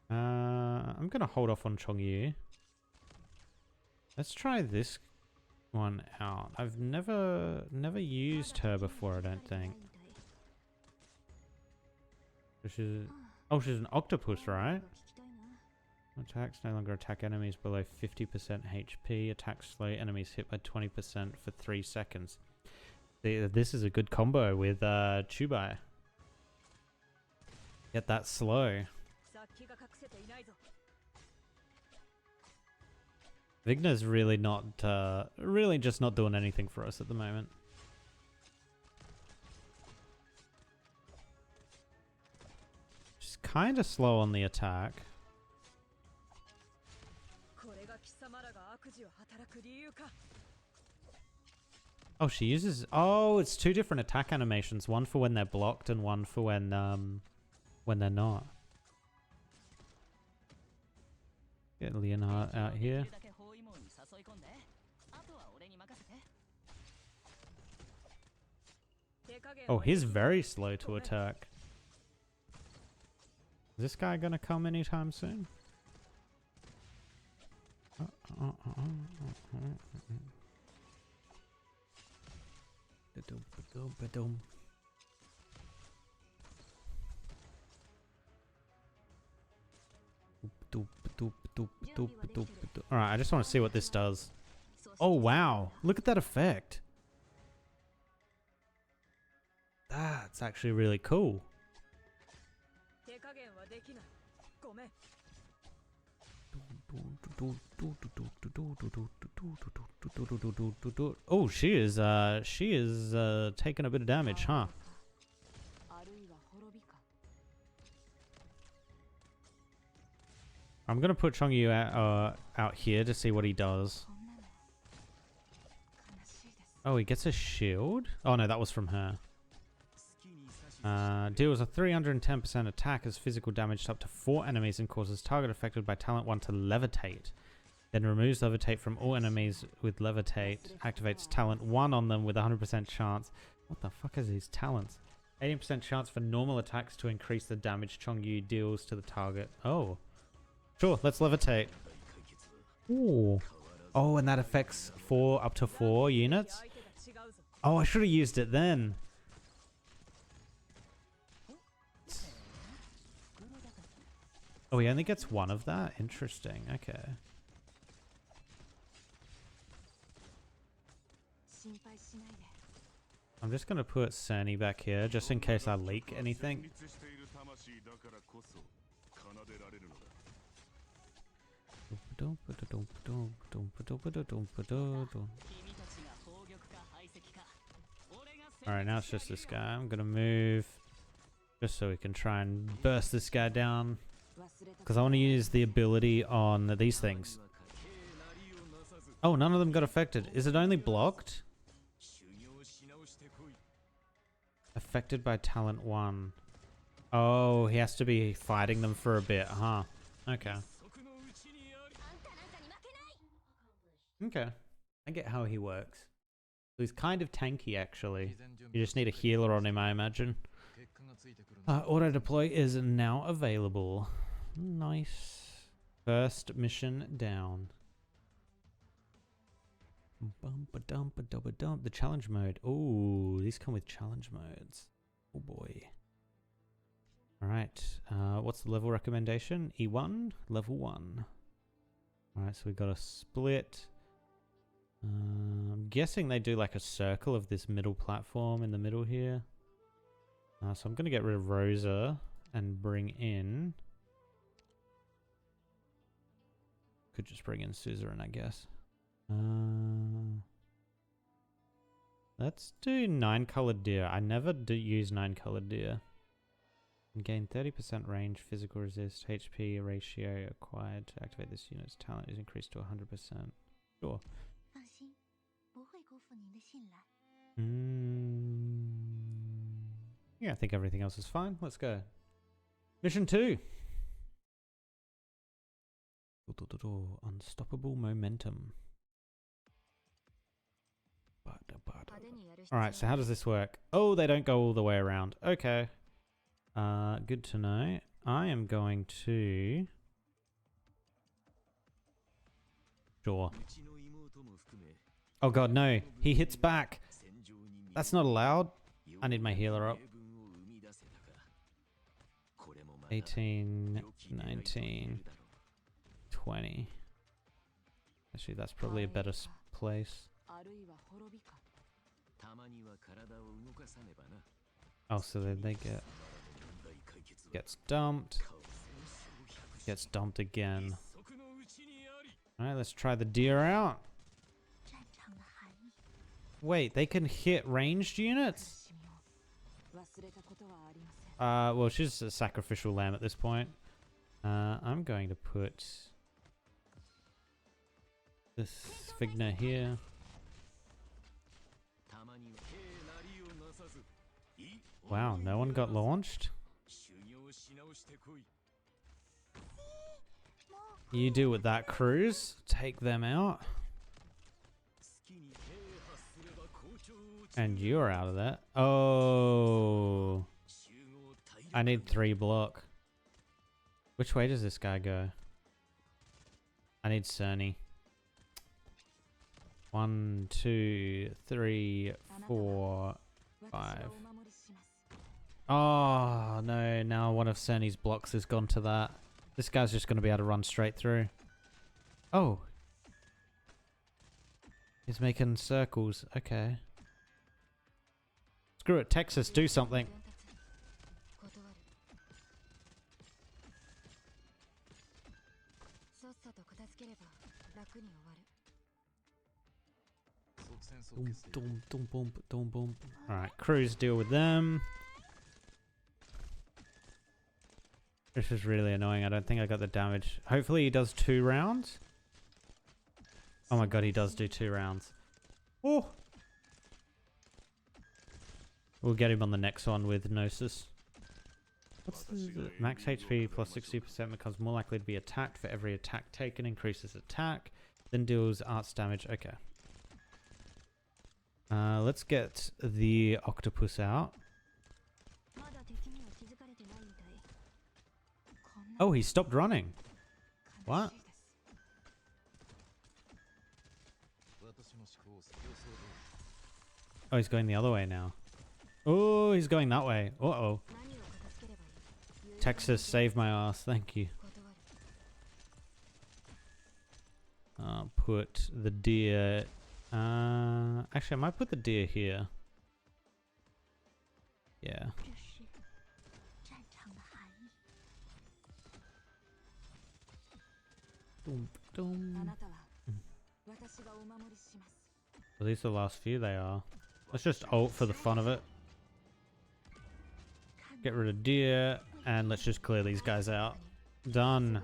I'm gonna hold off on Chongyu. Let's try this one out. I've never used her before, I don't think. She's an octopus, right? Attacks no longer attack enemies below 50% HP. Attacks slow enemies hit by 20% for 3 seconds. This is a good combo with Quibei. Get that slow. Vigna's really not, really just not doing anything for us at the moment. She's kind of slow on the attack. Oh, she uses... Oh, it's 2 different attack animations. One for when they're blocked and one for when they're not. Get Leonard out here. Oh, he's very slow to attack. Is this guy gonna come anytime soon? Alright, I just want to see what this does. Oh wow, look at that effect. That's actually really cool. Oh, she is taking a bit of damage, huh? I'm gonna put Chongyu out here to see what he does. Oh, he gets a shield? Oh no, that was from her. Deals a 310% attack as physical damage to up to 4 enemies and causes target affected by talent 1 to levitate. Then removes levitate from all enemies with levitate. Activates talent 1 on them with 100% chance. What the fuck is these talents? 80% chance for normal attacks to increase the damage Chongyu deals to the target. Oh. Sure, let's levitate. Ooh. Oh, and that affects up to 4 units? Oh, I should have used it then. Oh, he only gets 1 of that? Interesting, okay. I'm just going to put Cerny back here, just in case I leak anything. Alright, now it's just this guy. I'm going to move just so we can try and burst this guy down. Because I want to use the ability on these things. Oh, none of them got affected. Is it only blocked? Affected by talent 1. Oh, he has to be fighting them for a bit, huh? Okay. Okay. I get how he works. So he's kind of tanky, actually. You just need a healer on him, I imagine. Auto deploy is now available. Nice. First mission down. The challenge mode. Oh, these come with challenge modes. Oh boy. Alright. What's the level recommendation? E1? Level 1. Alright, so we got a split. I'm guessing they do like a circle of this middle platform in the middle here. So I'm going to get rid of Rosa and bring in... Could just bring in Suzerain, I guess. Let's do 9-colored deer. I never do use 9-colored deer. And gain 30% range, physical resist, HP ratio acquired to activate this unit's talent is increased to 100%. Sure. Yeah, I think everything else is fine. Let's go. Mission 2. Unstoppable momentum. Alright, so how does this work? Oh, they don't go all the way around. Okay. Good to know. I am going to... Sure. Oh god, no. He hits back. That's not allowed. I need my healer up. 18, 19, 20. Actually, that's probably a better place. Oh, so then they gets dumped. Gets dumped again. Alright, let's try the deer out. Wait, they can hit ranged units? Well, she's a sacrificial lamb at this point. I'm going to put this Figna here. Wow, no one got launched? You do with that, cruise. Take them out. And you're out of that. Oh. I need 3 block. Which way does this guy go? I need Cerny. 1, 2, 3, 4, 5. Oh, no. Now one of Cerny's blocks has gone to that. This guy's just going to be able to run straight through. Oh. He's making circles. Okay. Screw it, Texas, do something. Alright, crews deal with them. This is really annoying. I don't think I got the damage. Hopefully he does 2 rounds. Oh my god, he does do 2 rounds. Oh! We'll get him on the next one with Gnosis. What's the max HP plus 60% becomes more likely to be attacked for every attack taken, increases attack, then deals arts damage. Okay. Let's get the octopus out. Oh, he stopped running. What? Oh, he's going the other way now. Oh, he's going that way. Uh-oh. Texas, save my ass. Thank you. Put the deer... actually, I might put the deer here. Yeah. At least the last few they are. Let's just ult for the fun of it. Get rid of deer, and let's just clear these guys out. Done.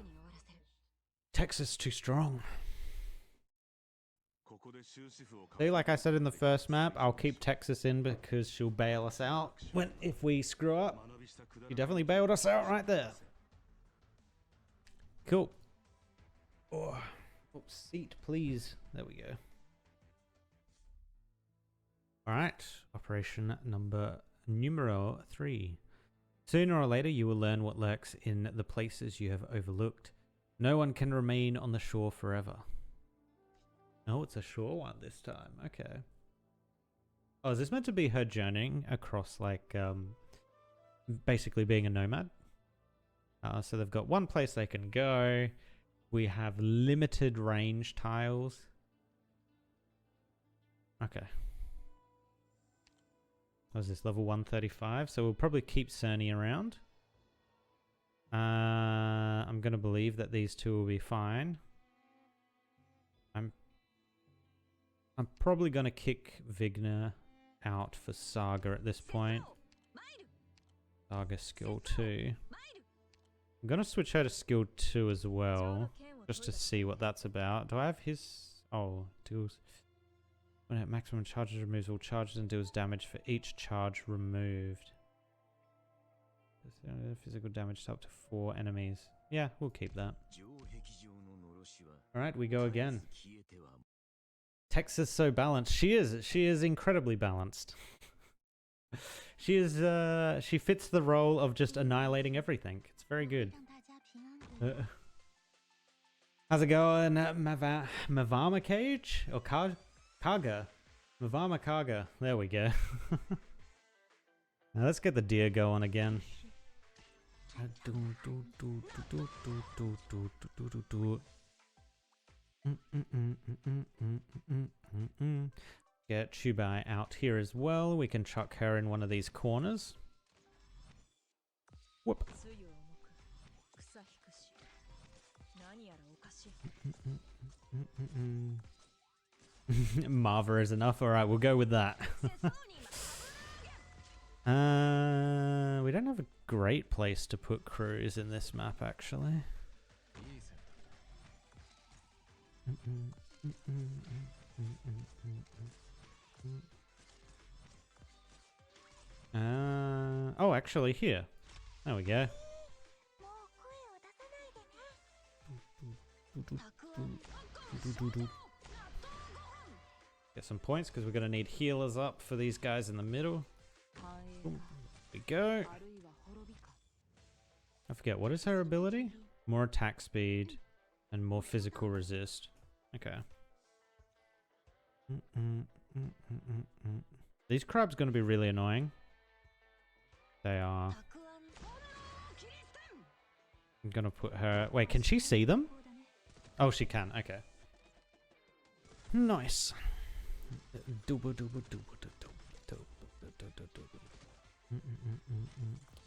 Texas too strong. See, like I said in the first map, I'll keep Texas in because she'll bail us out if we screw up. She definitely bailed us out right there. Cool. Oh, seat, please. There we go. Alright, operation numero 3. Sooner or later you will learn what lurks in the places you have overlooked. No one can remain on the shore forever. Oh, it's a shore one this time. Okay. Oh, is this meant to be her journeying across, like, basically being a nomad? So they've got one place they can go. We have limited range tiles. Okay. What is this, level 135? So we'll probably keep Cerny around. I'm going to believe that these two will be fine. I'm probably going to kick Vigna out for Saga at this point. Saga skill 2. I'm going to switch her to skill 2 as well, just to see what that's about. Do I have his... Oh, deals... When at maximum charges, removes all charges and deals damage for each charge removed. Physical damage to up to 4 enemies. Yeah, we'll keep that. Alright, we go again. Texas so balanced. She is incredibly balanced. She is she fits the role of just annihilating everything. It's very good. How's it going, Mavama Cage? Or Kaga? Mavama Kaga. There we go. Now let's get the deer going again. Get Quibei out here as well. We can chuck her in one of these corners. Whoop. Marva is enough. Alright, we'll go with that. We don't have a great place to put crews in this map, actually. Oh, actually here. There we go. Get some points because we're going to need healers up for these guys in the middle. There we go. I forget, what is her ability? More attack speed and more physical resist. Okay. These crabs going to be really annoying. They are. I'm going to put her... Wait, can she see them? Oh, she can. Okay. Nice.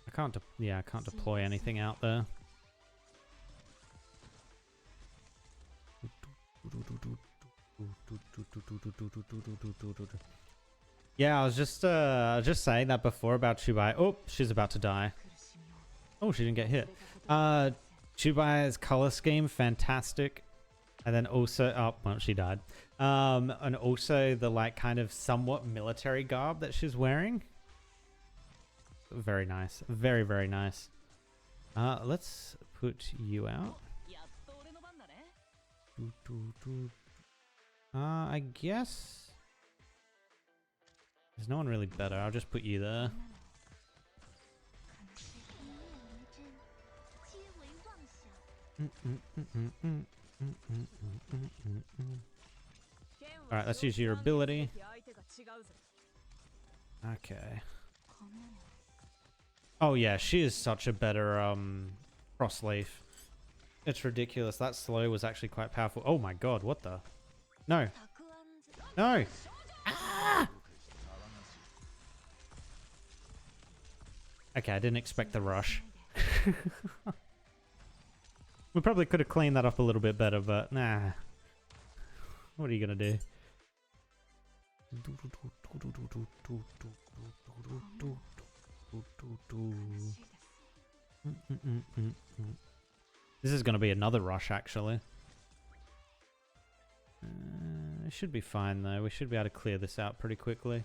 I can't I can't deploy anything out there. Yeah, I was just saying that before about Quebai. Oh, she's about to die. Oh, she didn't get hit. Quebei's color scheme, fantastic. And then also, oh, well, she died. And also the like kind of somewhat military garb that she's wearing. Very nice. Very, very nice. Let's put you out. I guess there's no one really better. I'll just put you there. Alright, let's use your ability. Okay. Oh yeah, she is such a better cross leaf. It's ridiculous. That slow was actually quite powerful. Oh my god, what the? No. No! Ah! Okay, I didn't expect the rush. We probably could have cleaned that up a little bit better, but nah. What are you gonna do? This is gonna be another rush, actually. It should be fine, though. We should be able to clear this out pretty quickly.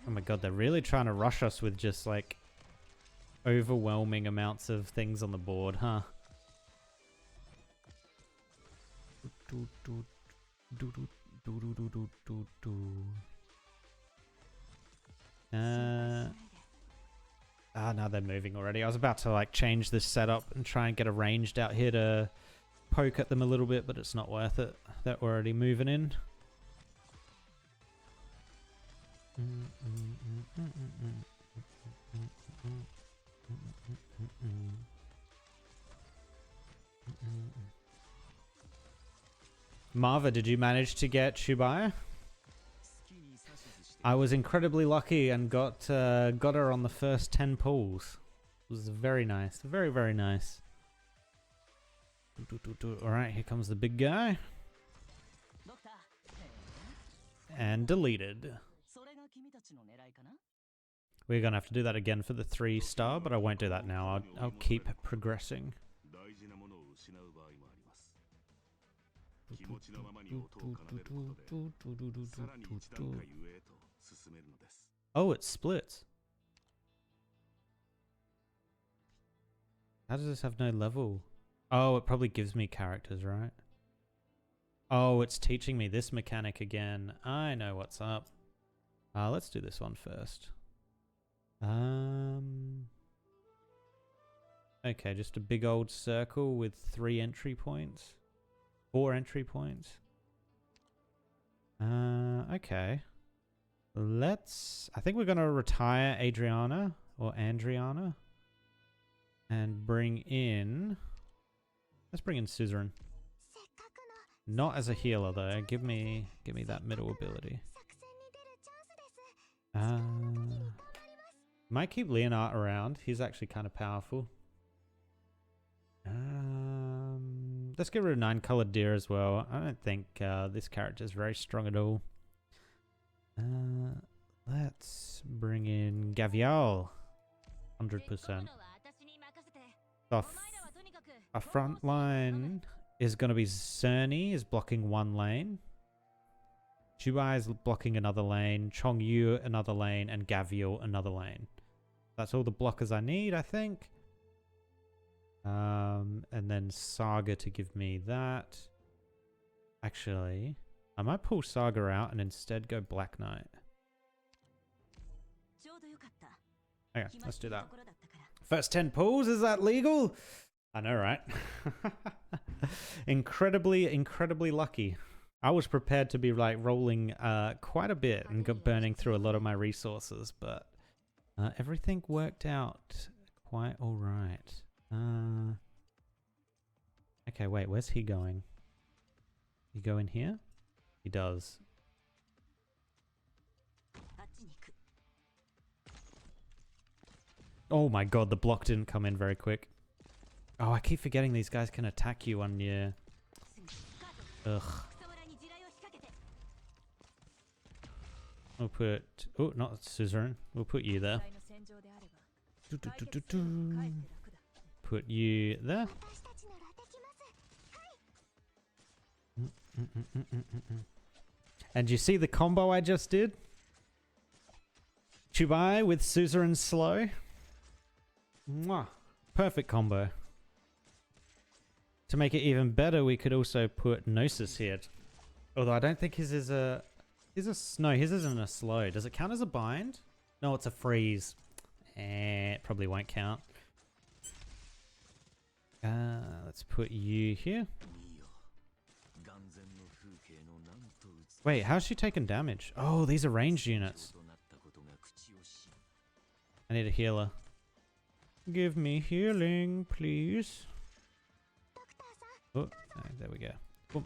Oh my god, they're really trying to rush us with just like overwhelming amounts of things on the board, huh? Now they're moving already. I was about to like change this setup and try and get a ranged out here to poke at them a little bit, but it's not worth it. They're already moving in. Marva, did you manage to get Quebai? I was incredibly lucky and got her on the first 10 pulls. It was very nice. Very, very nice. Alright, here comes the big guy. And deleted. We're going to have to do that again for the 3-star, but I won't do that now. I'll keep progressing. Oh, it splits. How does this have no level? Oh, it probably gives me characters, right? Oh, it's teaching me this mechanic again. I know what's up. Let's do this one first. Okay, just a big old circle with 3 entry points. 4 entry points. Okay. I think we're gonna retire Adriana or Andriana and bring in. Let's bring in Suzerain. Not as a healer though. Give me that middle ability. Might keep Leonard around. He's actually kind of powerful. Let's get rid of 9-colored deer as well. I don't think this character is very strong at all. Let's bring in Gavial. 100%. Our front line is going to be Cerny is blocking 1 lane. Quebai is blocking another lane. Chongyu another lane. And Gavial another lane. That's all the blockers I need, I think. And then Saga to give me that. Actually, I might pull Saga out and instead go Black Knight. Okay, let's do that. First 10 pulls, is that legal? I know, right? incredibly lucky. I was prepared to be like rolling quite a bit and burning through a lot of my resources, but everything worked out quite all right. Okay, wait, where's he going? He go in here? He does. Oh my god, the block didn't come in very quick. Oh, I keep forgetting these guys can attack you on your... Ugh. We'll put... Oh, not Suzerain. We'll put you there. Put you there. And you see the combo I just did? Quebai with Suzerain slow. Mwah. Perfect combo. To make it even better, we could also put Gnosis here. Although I don't think his is a... No, his isn't a slow. Does it count as a bind? No, it's a freeze. It probably won't count. Let's put you here. Wait, how's she taking damage? Oh, these are ranged units. I need a healer. Give me healing, please. Oh, there we go. Boom.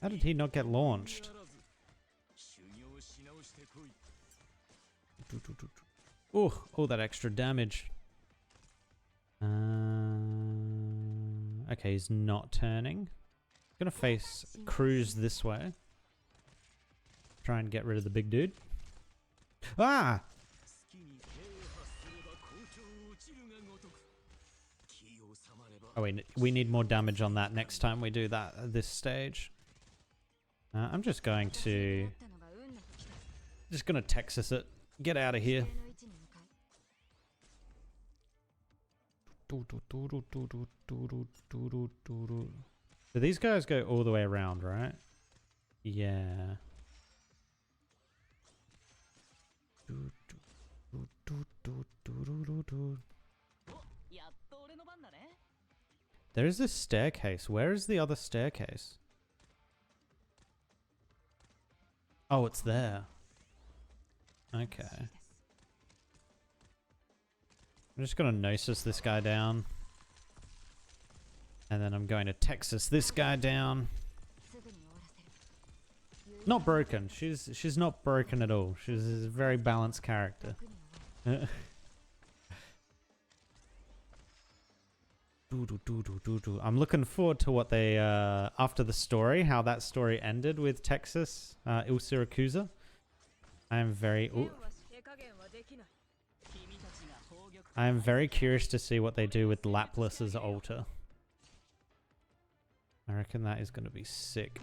How did he not get launched? Oh, that extra damage. Okay, he's not turning. Gonna face cruise this way. Try and get rid of the big dude. Ah! Oh wait, we need more damage on that next time we do that at this stage. I'm just going to... Just gonna Texas it. Get out of here. Do these guys go all the way around, right? Yeah. There is this staircase. Where is the other staircase? Oh, it's there. Okay. I'm just gonna Gnosis this guy down. And then I'm going to Texas this guy down. Not broken. She's not broken at all. She's a very balanced character. I'm looking forward to what they after the story, how that story ended with Texas, Il Siracusa. I am very curious to see what they do with Laplace's altar. I reckon that is going to be sick.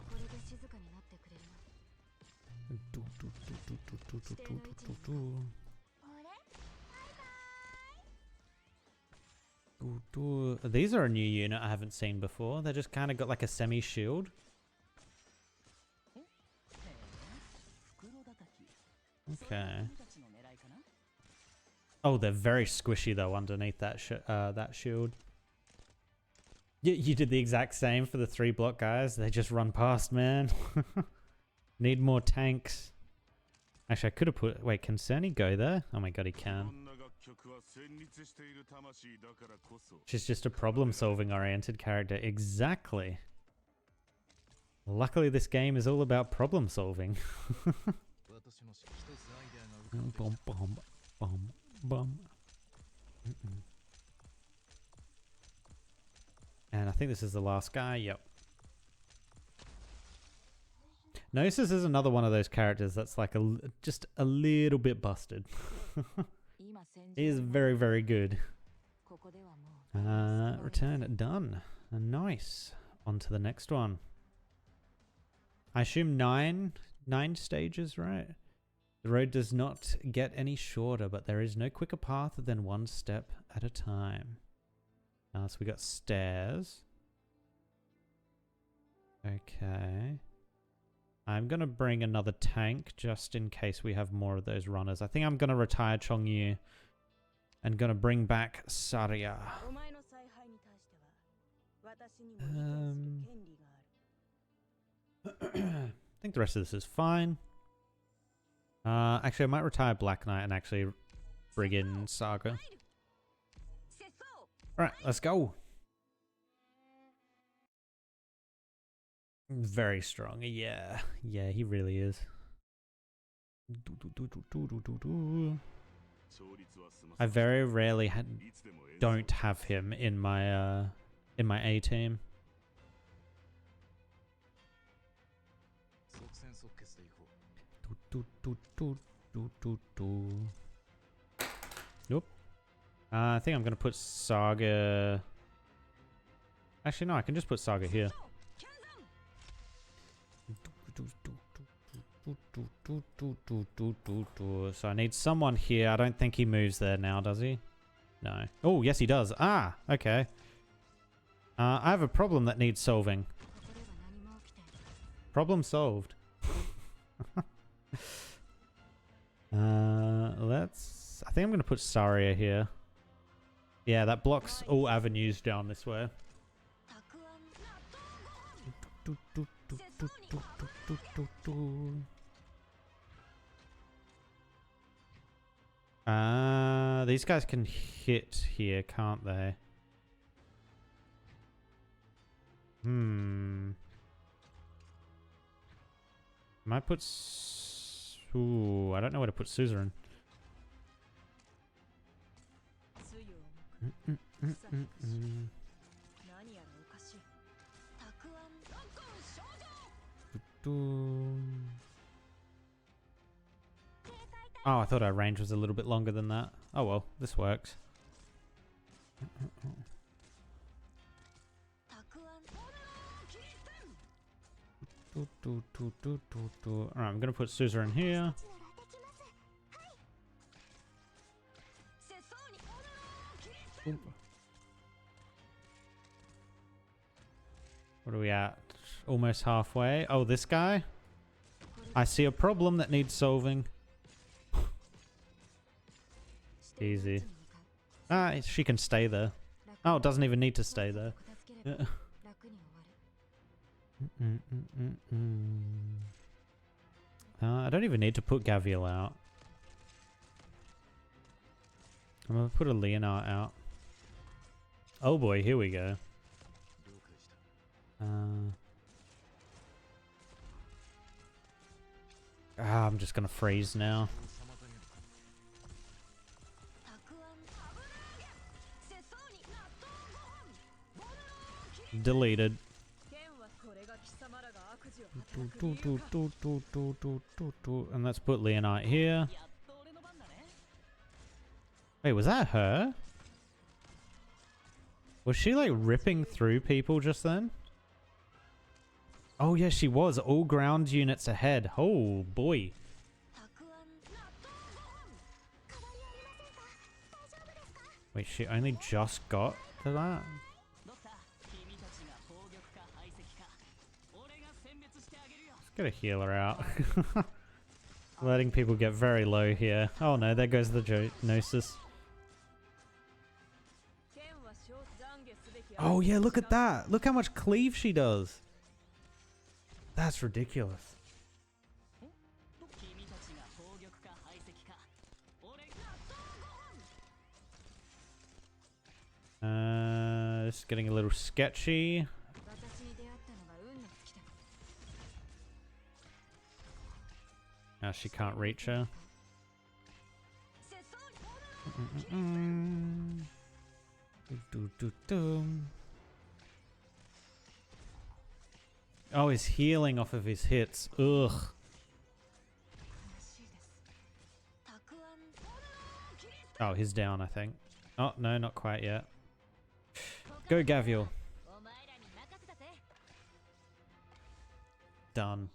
These are a new unit I haven't seen before. They just kind of got like a semi-shield. Okay. Oh, they're very squishy though underneath that that shield. You did the exact same for the 3 block guys. They just run past, man. Need more tanks. Actually, I could have put... Wait, can Cerny go there? Oh my god, he can. She's just a problem-solving oriented character. Exactly. Luckily, this game is all about problem-solving. Bum, bum, bum, bum. And I think this is the last guy. Yep. Gnosis is another one of those characters that's like just a little bit busted. He is very, very good. Return done. Nice. On to the next one. I assume 9 stages, right? The road does not get any shorter, but there is no quicker path than 1 step at a time. So we got stairs. Okay. I'm going to bring another tank just in case we have more of those runners. I think I'm going to retire Chongyu and going to bring back Saria. I think the rest of this is fine. Actually, I might retire Black Knight and actually bring in Saga. Alright, let's go. Very strong. Yeah. Yeah, he really is. I very rarely don't have him in my A team. Nope. I think I'm gonna put Saga. Actually, no, I can just put Saga here. So I need someone here. I don't think he moves there now, does he? No. Oh, yes, he does. Ah, okay. I have a problem that needs solving. Problem solved. I think I'm going to put Saria here. Yeah, that blocks all avenues down this way. These guys can hit here, can't they? Might put... Ooh, I don't know where to put Suzerain. Oh, I thought our range was a little bit longer than that. Oh well, this works. Alright, I'm gonna put Suzerain here. What are we at? Almost halfway. Oh, this guy? I see a problem that needs solving. Easy. Ah, she can stay there. Oh, it doesn't even need to stay there. I don't even need to put Gavial out. I'm gonna put a Leonard out. Oh boy, here we go. I'm just gonna freeze now. Deleted. And let's put Leonite here. Wait, was that her? Was she like ripping through people just then? Oh yeah, she was. All ground units ahead. Oh boy. Wait, she only just got to that? Let's get a healer out. Letting people get very low here. Oh no, there goes the Gnosis. Oh yeah, look at that. Look how much cleave she does. That's ridiculous. It's getting a little sketchy. Now she can't reach her. Oh, he's healing off of his hits. Ugh. Oh, he's down, I think. Oh, no, not quite yet. Go, Gavial. Done.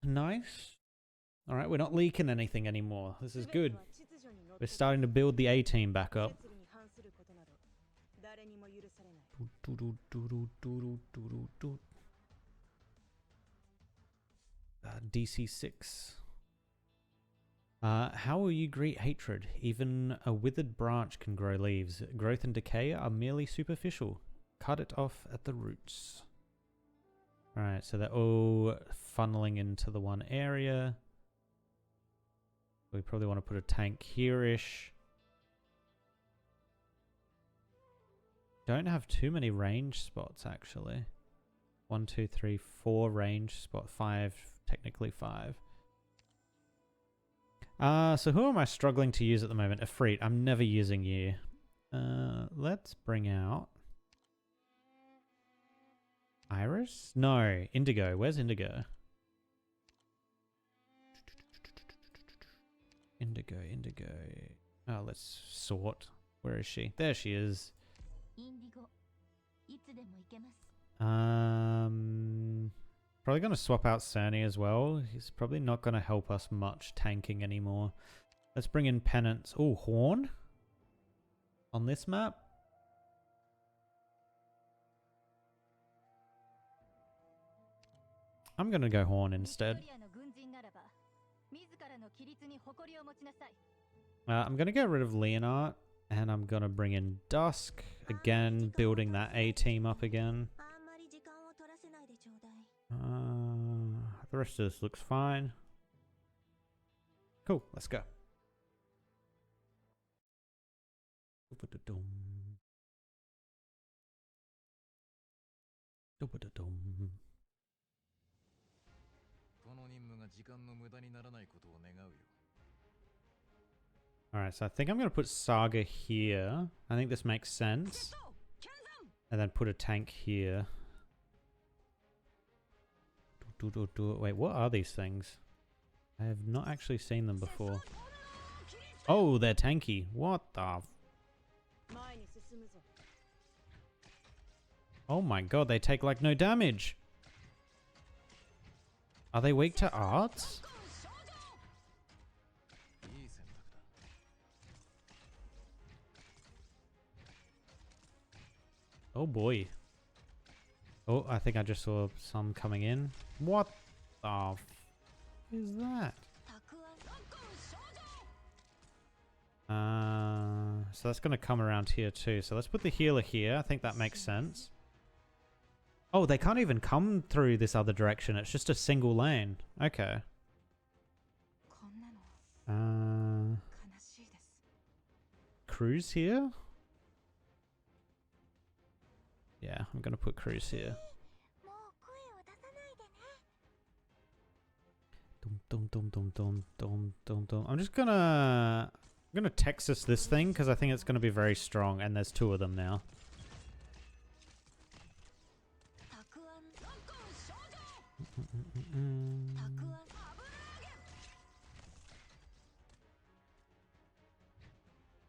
Nice. Alright, we're not leaking anything anymore. This is good. We're starting to build the A team back up. DC6. How will you greet hatred? Even a withered branch can grow leaves. Growth and decay are merely superficial. Cut it off at the roots. Alright, so they're all funneling into the one area. We probably want to put a tank here-ish. Don't have too many range spots, actually. 1, 2, 3, 4 range spot. 5, technically 5. So who am I struggling to use at the moment? Efreet. I'm never using you. Let's bring out Iris? No, Indigo. Where's Indigo? Indigo. Oh, let's sort. Where is she? There she is. Probably going to swap out Cerny as well. He's probably not going to help us much tanking anymore. Let's bring in Penance. Oh, Horn? On this map? I'm going to go Horn instead. I'm going to get rid of Leonard. And I'm going to bring in Dusk. Again, building that A-team up again. The rest of this looks fine. Cool, let's go. Alright, so I think I'm going to put Saga here. I think this makes sense. And then put a tank here. Wait, what are these things? I have not actually seen them before. Oh, they're tanky. What the... Oh my god, they take like no damage. Are they weak to arts? Oh boy. Oh, I think I just saw some coming in. What the f is that? So that's going to come around here too. So let's put the healer here. I think that makes sense. Oh, they can't even come through this other direction. It's just a single lane. Okay. Cruise here? Yeah, I'm going to put Cruise here. I'm just gonna... I'm gonna Texas this thing because I think it's gonna be very strong, and there's 2 of them now.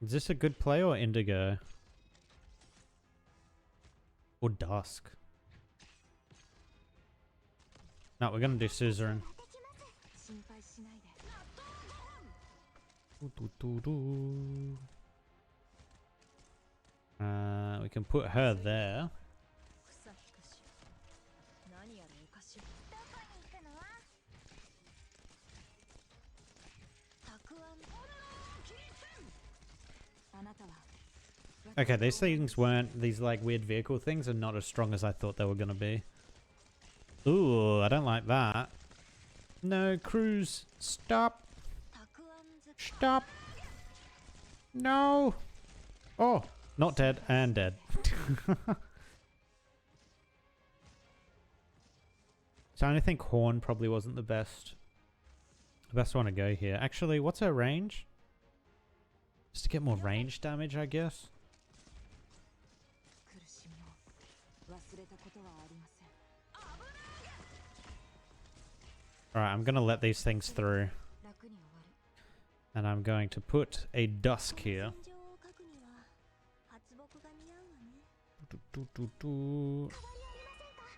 Is this a good play or Indigo? Or Dusk? No, we're gonna do Suzerain. We can put her there. Okay, these things weren't, these like weird vehicle things are not as strong as I thought they were gonna be. Ooh, I don't like that. No, Cruise, stop. Stop. No. Oh, not dead and dead. So I think Horn probably wasn't the best one to go here. Actually, what's her range? Just to get more range damage, I guess. Alright, I'm going to let these things through. And I'm going to put a Dusk here.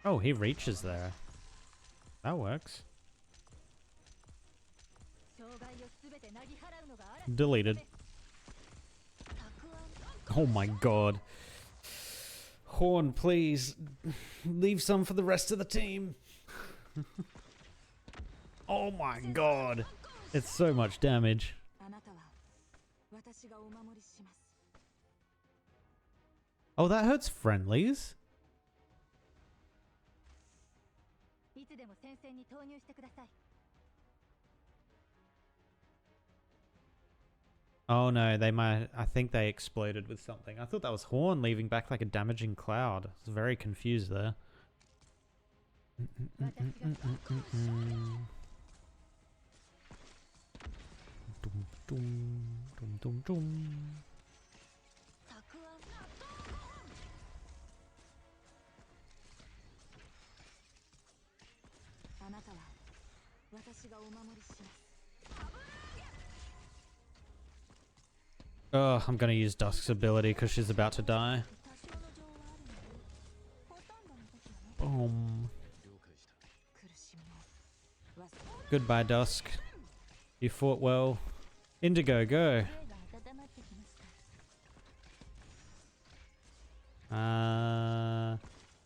Oh, he reaches there. That works. Deleted. Oh my god. Horn, please. Leave some for the rest of the team. Oh my god. It's so much damage. Oh, that hurts friendlies? Oh no, they might... I think they exploded with something. I thought that was Horn leaving back like a damaging cloud. I was very confused there. Oh, I'm gonna use Dusk's ability because she's about to die. Boom. Goodbye, Dusk. You fought well. Indigo, go.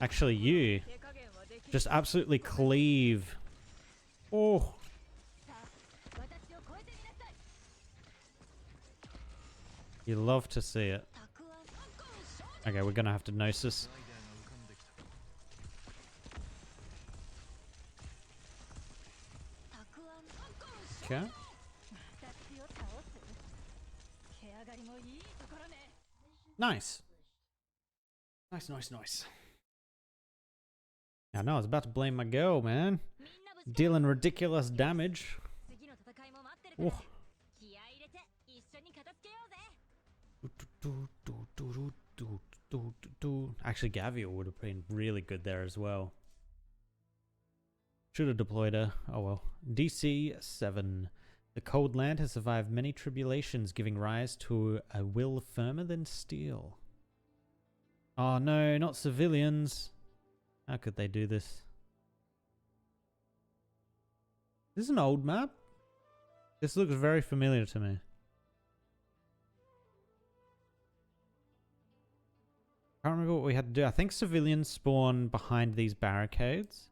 Actually, you. Just absolutely cleave. Oh. You love to see it. Okay, we're gonna have to Gnosis. Okay. Nice. Nice. I know, I was about to blame my girl, man. Dealing ridiculous damage. Oh. Actually, Gavial would have been really good there as well. Should have deployed her. Oh well. DC 7. The cold land has survived many tribulations, giving rise to a will firmer than steel. Oh no, not civilians. How could they do this? This is an old map. This looks very familiar to me. I can't remember what we had to do. I think civilians spawn behind these barricades.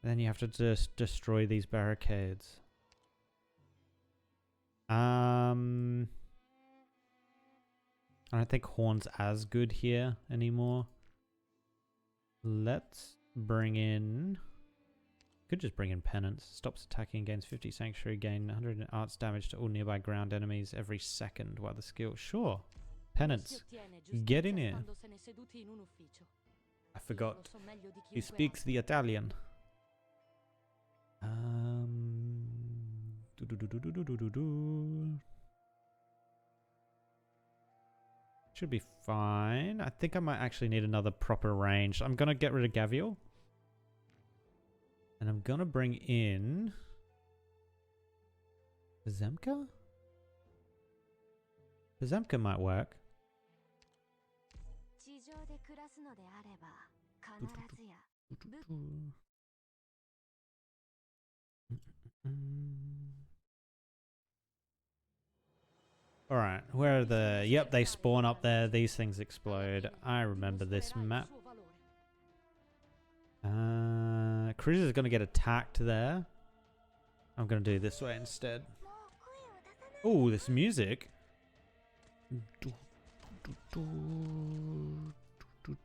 And then you have to just destroy these barricades. I don't think Horn's as good here anymore. Let's bring in... Could just bring in Penance. Stops attacking, gains 50 Sanctuary, gain 100 arts damage to all nearby ground enemies every second while the skill... Sure. Penance. Get in here. I forgot. He speaks the Italian. Should be fine. I think I might actually need another proper range. I'm gonna get rid of Gavial. And I'm gonna bring in... Zemka? Zemka might work. Alright, where are the... Yep, they spawn up there. These things explode. I remember this map. Cruiser's gonna get attacked there. I'm gonna do it this way instead. Oh, this music.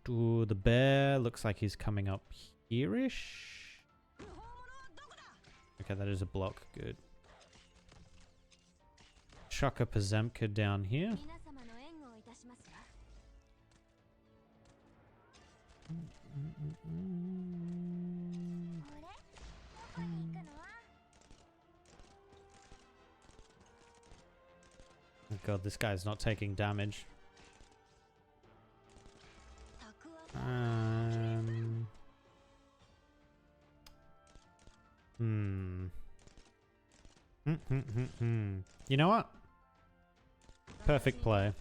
The bear looks like he's coming up here-ish. Okay, that is a block. Good. Chuck a Pazemka down here. Oh god, this guy's not taking damage. You know what? Perfect play.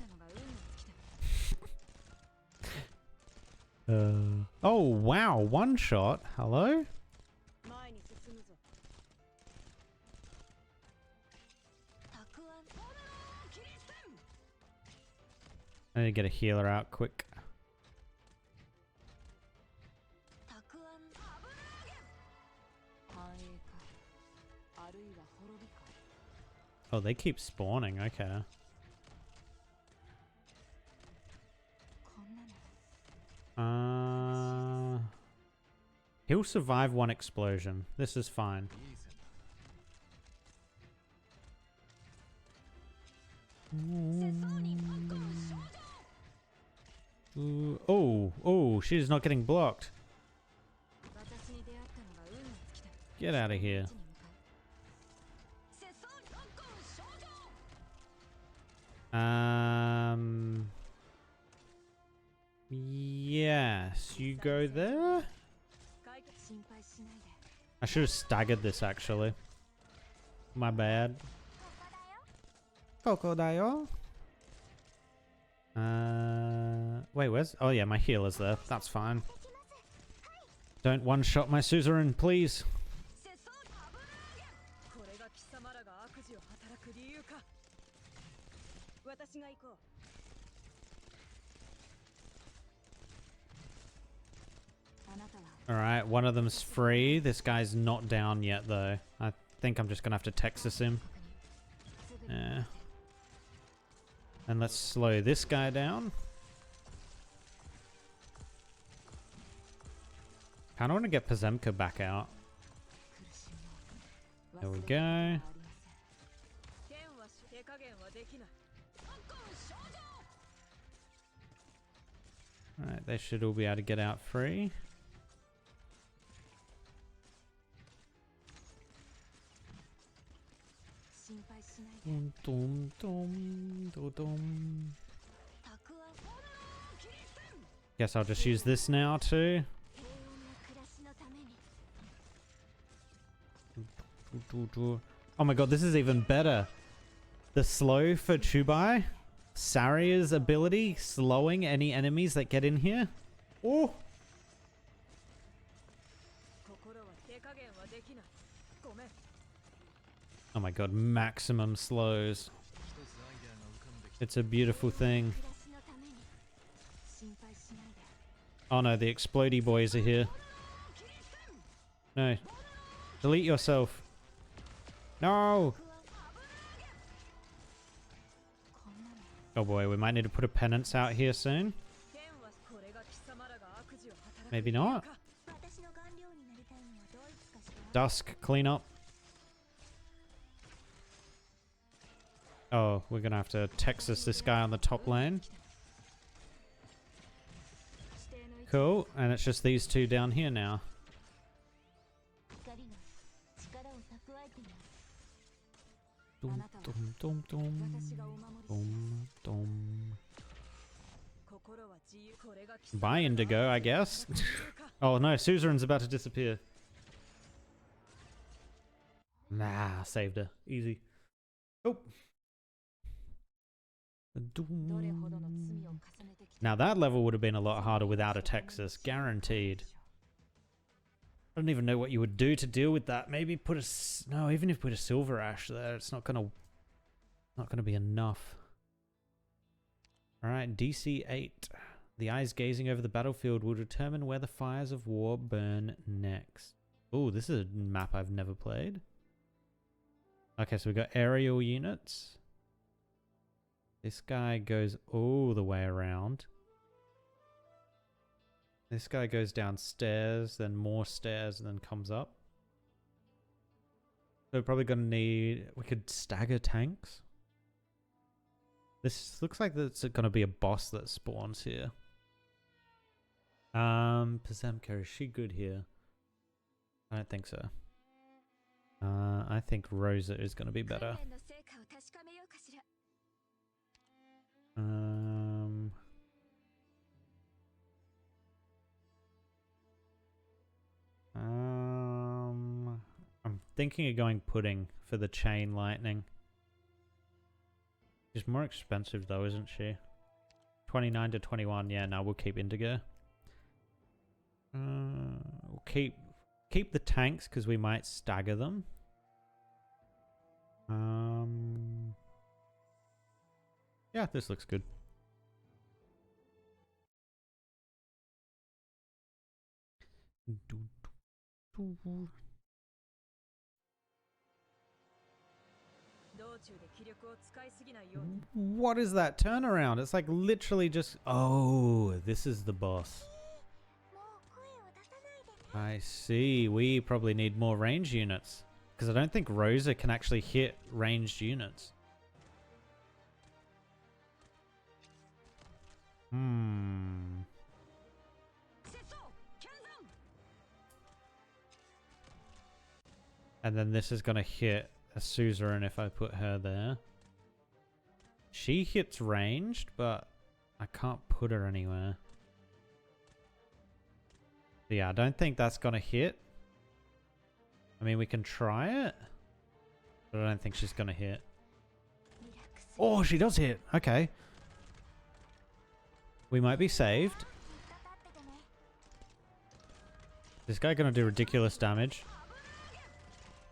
Oh wow, one shot. Hello? I need to get a healer out quick. Oh, they keep spawning. Okay. He'll survive one explosion. This is fine. Ooh, oh, she's not getting blocked. Get out of here. Yes, you go there. I should have staggered this actually. My bad. Crocodile. Wait, where's... Oh yeah, my healer's there. That's fine. Don't one-shot my suzerain, please. Alright, one of them's free. This guy's not down yet, though. I think I'm just gonna have to Texas him. Yeah. And let's slow this guy down. Kinda wanna get Pazemka back out. There we go. Alright, they should all be able to get out free. Dum, dum, dum, dum. Guess I'll just use this now too. Oh my god, this is even better. The slow for Quebai. Saria's ability, slowing any enemies that get in here. Oh! Oh my god, maximum slows. It's a beautiful thing. Oh no, the explodey boys are here. No. Delete yourself. No! Oh boy, we might need to put a penance out here soon. Maybe not. Dusk, clean up. Oh, we're gonna have to Texas this guy on the top lane. Cool, and it's just these two down here now. Dum, dum, dum, dum, dum, dum. Bye, Indigo, I guess. Oh no, suzerain's about to disappear. Nah, saved her. Easy. Oh. Now that level would have been a lot harder without a Texas, guaranteed. I don't even know what you would do to deal with that. Maybe put a... No, even if you put a Silver Ash there, it's not gonna be enough. Alright, DC 8. The eyes gazing over the battlefield will determine where the fires of war burn next. Oh, this is a map I've never played. Okay, so we got aerial units. This guy goes all the way around. This guy goes downstairs, then more stairs, and then comes up. So we're probably gonna need... We could stagger tanks. This looks like it's gonna be a boss that spawns here. Pazemka, is she good here? I don't think so. I think Rosa is gonna be better. I'm thinking of going Pudding for the chain lightning. She's more expensive though, isn't she? 29 to 21. Yeah, no, we'll keep Indigo. We'll keep the tanks because we might stagger them. Yeah, this looks good. What is that turnaround? It's like literally just... Oh, this is the boss. I see. We probably need more range units. Because I don't think Rosa can actually hit ranged units. Hmm. And then this is going to hit a suzerain if I put her there. She hits ranged, but I can't put her anywhere. Yeah, I don't think that's going to hit. I mean, we can try it, but I don't think she's going to hit. Oh, she does hit. Okay. We might be saved. This guy going to do ridiculous damage.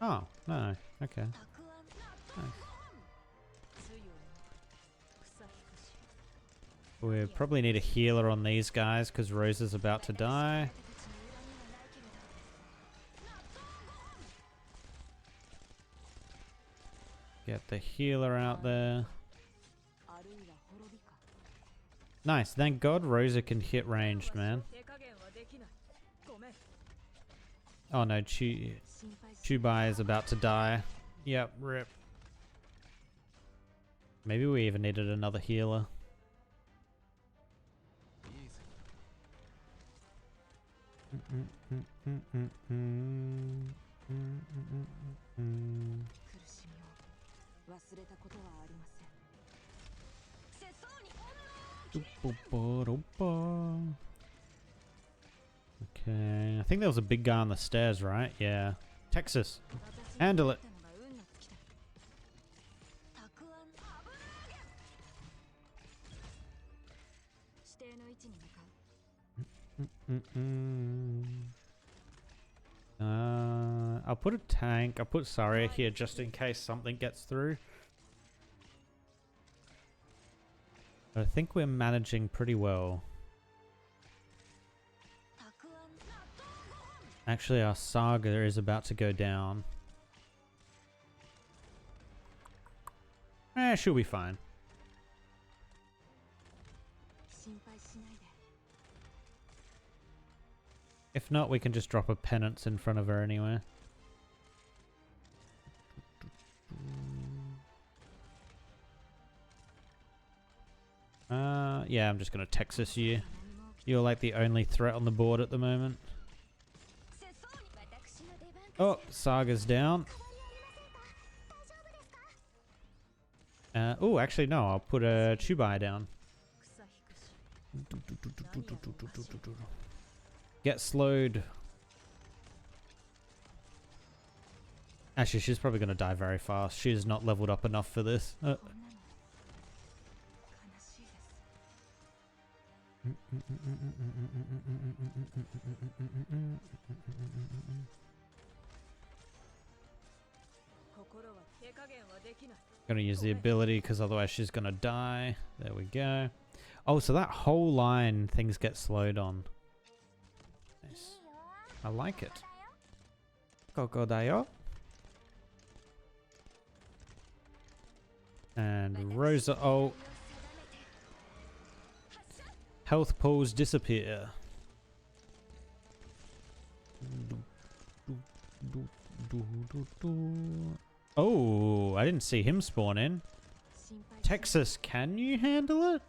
Oh, no. Okay. Nice. We probably need a healer on these guys because Rosa's about to die. Get the healer out there. Nice. Thank God Rosa can hit ranged, man. Oh no, Quebai is about to die. Yep, rip. Maybe we even needed another healer. Okay, I think there was a big guy on the stairs, right? Yeah. Texas, handle it. I'll put a tank. I'll put Saria here just in case something gets through. But I think we're managing pretty well. Actually, our Saga is about to go down. She'll be fine. If not, we can just drop a penance in front of her anyway. Yeah, I'm just gonna Texas you. You're like the only threat on the board at the moment. Oh, Saga's down. Oh, actually no, I'll put a Quibei down. Get slowed. Actually, she's probably going to die very fast. She is not leveled up enough for this. Gonna use the ability because otherwise she's gonna die. There we go. Oh, so that whole line things get slowed on. Nice. I like it. Kokodayo. And Rosa. Oh. Health pools disappear. Oh, I didn't see him spawn in. Texas, can you handle it?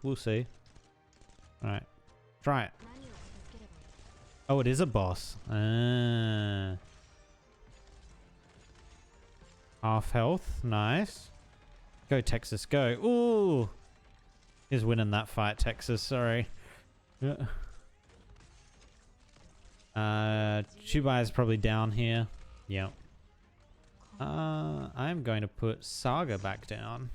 We'll see. Alright. Try it. Oh, it is a boss. Half health. Nice. Go, Texas, go. Ooh. He's winning that fight, Texas. Sorry. Quibei is probably down here. Yep. I'm going to put Saga back down.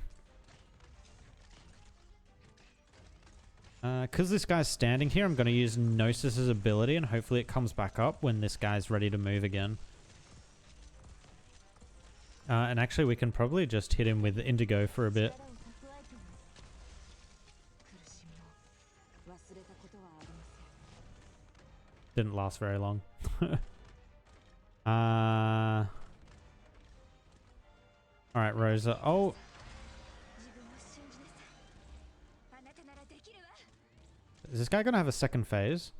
Because this guy's standing here, I'm going to use Gnosis' ability and hopefully it comes back up when this guy's ready to move again. And actually we can probably just hit him with Indigo for a bit. Didn't last very long. All right, Rosa. Oh. Is this guy going to have a second phase?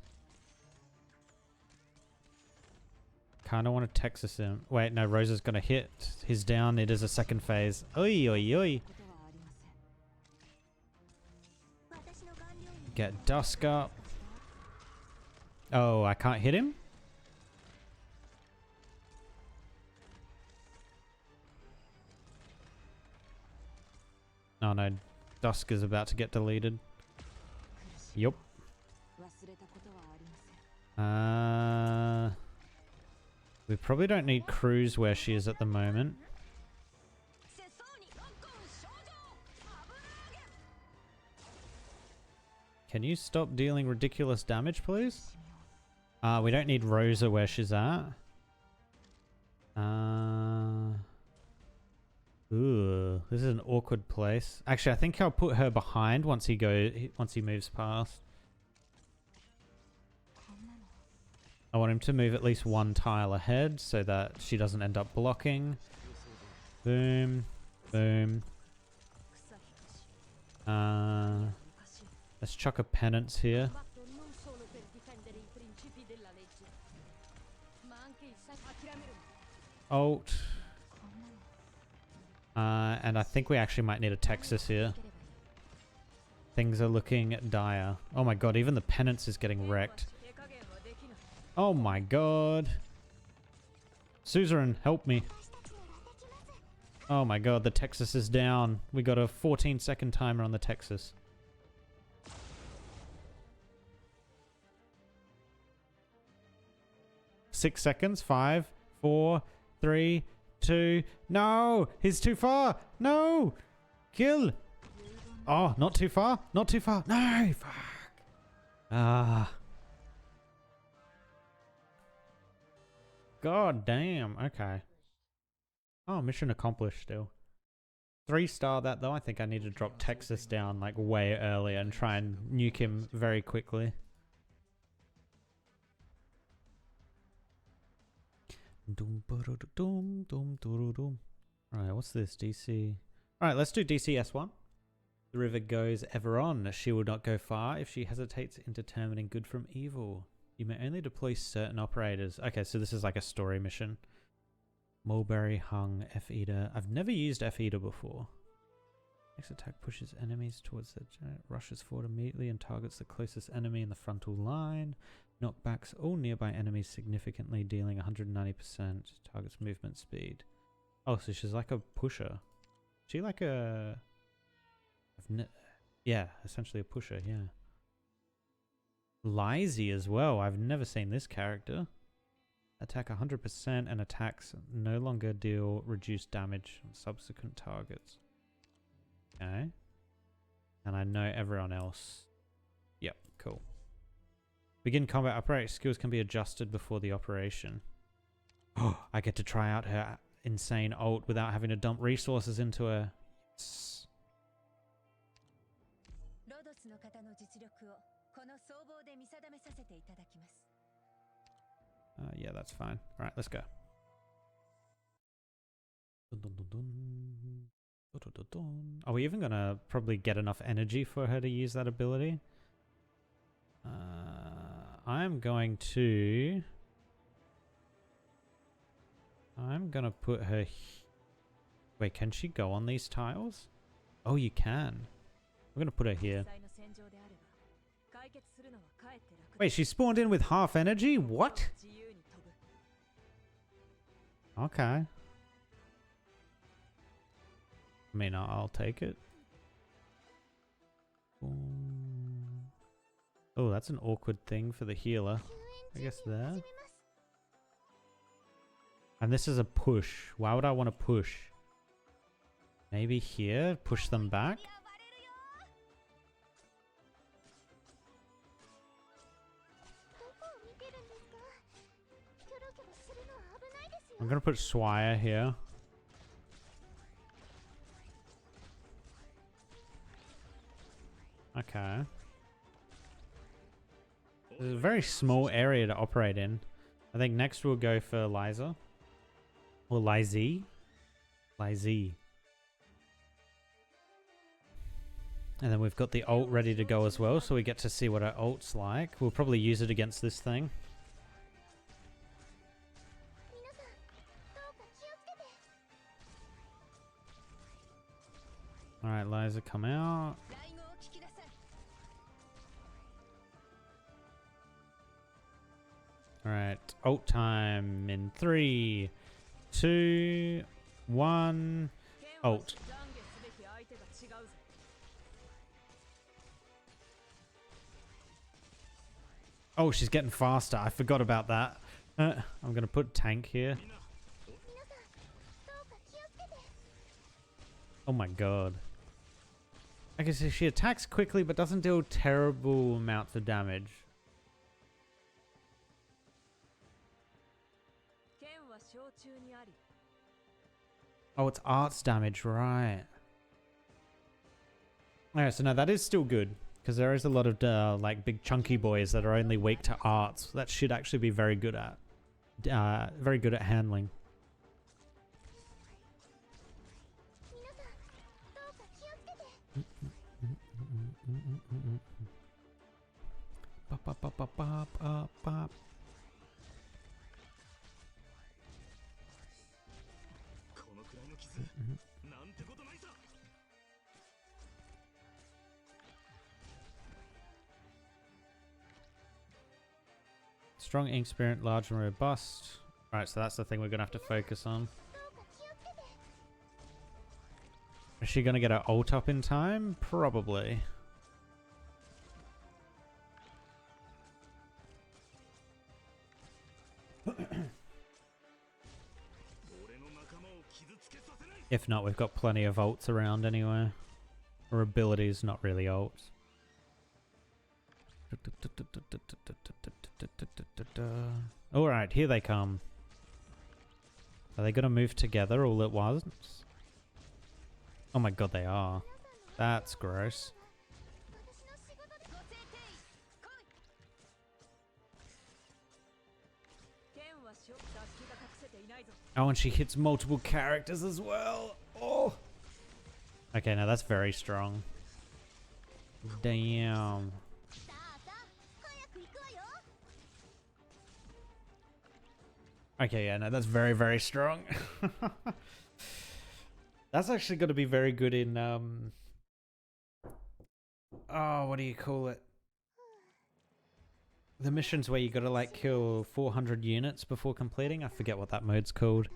Kind of want to Texas him. Wait, no, Rosa's going to hit. He's down. It is a second phase. Oi, oi, oi. Get Dusk up. Oh, I can't hit him? Oh no, Dusk is about to get deleted. Yup. We probably don't need Cruise where she is at the moment. Can you stop dealing ridiculous damage, please? We don't need Rosa where she's at. Ooh, this is an awkward place. Actually, I think I'll put her behind once he moves past. I want him to move at least one tile ahead so that she doesn't end up blocking. Boom, boom. Let's chuck a penance here. Alt. And I think we actually might need a Texas here. Things are looking dire. Oh my god, even the penance is getting wrecked. Oh my god. Suzerain, help me. Oh my god, the Texas is down. We got a 14-second timer on the Texas. Six seconds. 5, 4, 3, 2. No! He's too far! No! Kill! Oh, not too far? Not too far. No! Fuck. Ah. God damn. Okay. Oh, mission accomplished still. 3-star that though. I think I need to drop Texas down like way earlier and try and nuke him very quickly. Alright, what's this? DC. Alright, let's do DC S1. The river goes ever on. She will not go far if she hesitates in determining good from evil. You may only deploy certain operators. Okay, so this is like a story mission. Mulberry hung F-Eater. I've never used F-Eater before. Next attack pushes enemies towards the giant, rushes forward immediately and targets the closest enemy in the frontal line. Knockbacks all nearby enemies significantly, dealing 190%. Targets movement speed. Oh, so she's like a pusher. She like a... yeah, essentially a pusher, yeah. Lizzie as well. I've never seen this character. Attack 100% and attacks no longer deal reduced damage on subsequent targets. Okay. And I know everyone else. Yep, cool. Begin combat. Operator skills can be adjusted before the operation. Oh, I get to try out her insane ult without having to dump resources into her. Yes. Yeah, that's fine. Alright, let's go. Are we even gonna probably get enough energy for her to use that ability? I'm gonna put her... Wait, can she go on these tiles? Oh, you can. We're gonna put her here. Wait, she spawned in with half energy? What? Okay. I mean, I'll take it. Oh, that's an awkward thing for the healer. I guess there. And this is a push. Why would I want to push? Maybe here? Push them back? I'm gonna put Swire here. Okay. There's a very small area to operate in. I think next we'll go for Liza. Or Lizzie. Lizzie. And then we've got the ult ready to go as well, so we get to see what our ult's like. We'll probably use it against this thing. Alright, Liza, come out. Alright, ult time in 3, 2, 1, ult. Oh, she's getting faster. I forgot about that. I'm going to put tank here. Oh my god. I guess she attacks quickly but doesn't deal terrible amounts of damage. Oh, it's arts damage, right. Alright, so no, that is still good. Because there is a lot of like big chunky boys that are only weak to arts. That should actually be very good at handling. Strong, ink spirit, large and robust. Alright, so that's the thing we're going to have to focus on. Is she going to get her ult up in time? Probably. If not, we've got plenty of ults around anyway. Or abilities, not really ults. Alright, here they come. Are they going to move together all at once? Oh my god, they are. That's gross. Oh, and she hits multiple characters as well. Oh. Okay, now that's very strong. Damn. Okay, yeah, no, that's very, very strong. That's actually going to be very good in, oh, what do you call it? The missions where you got to, like, kill 400 units before completing. I forget what that mode's called.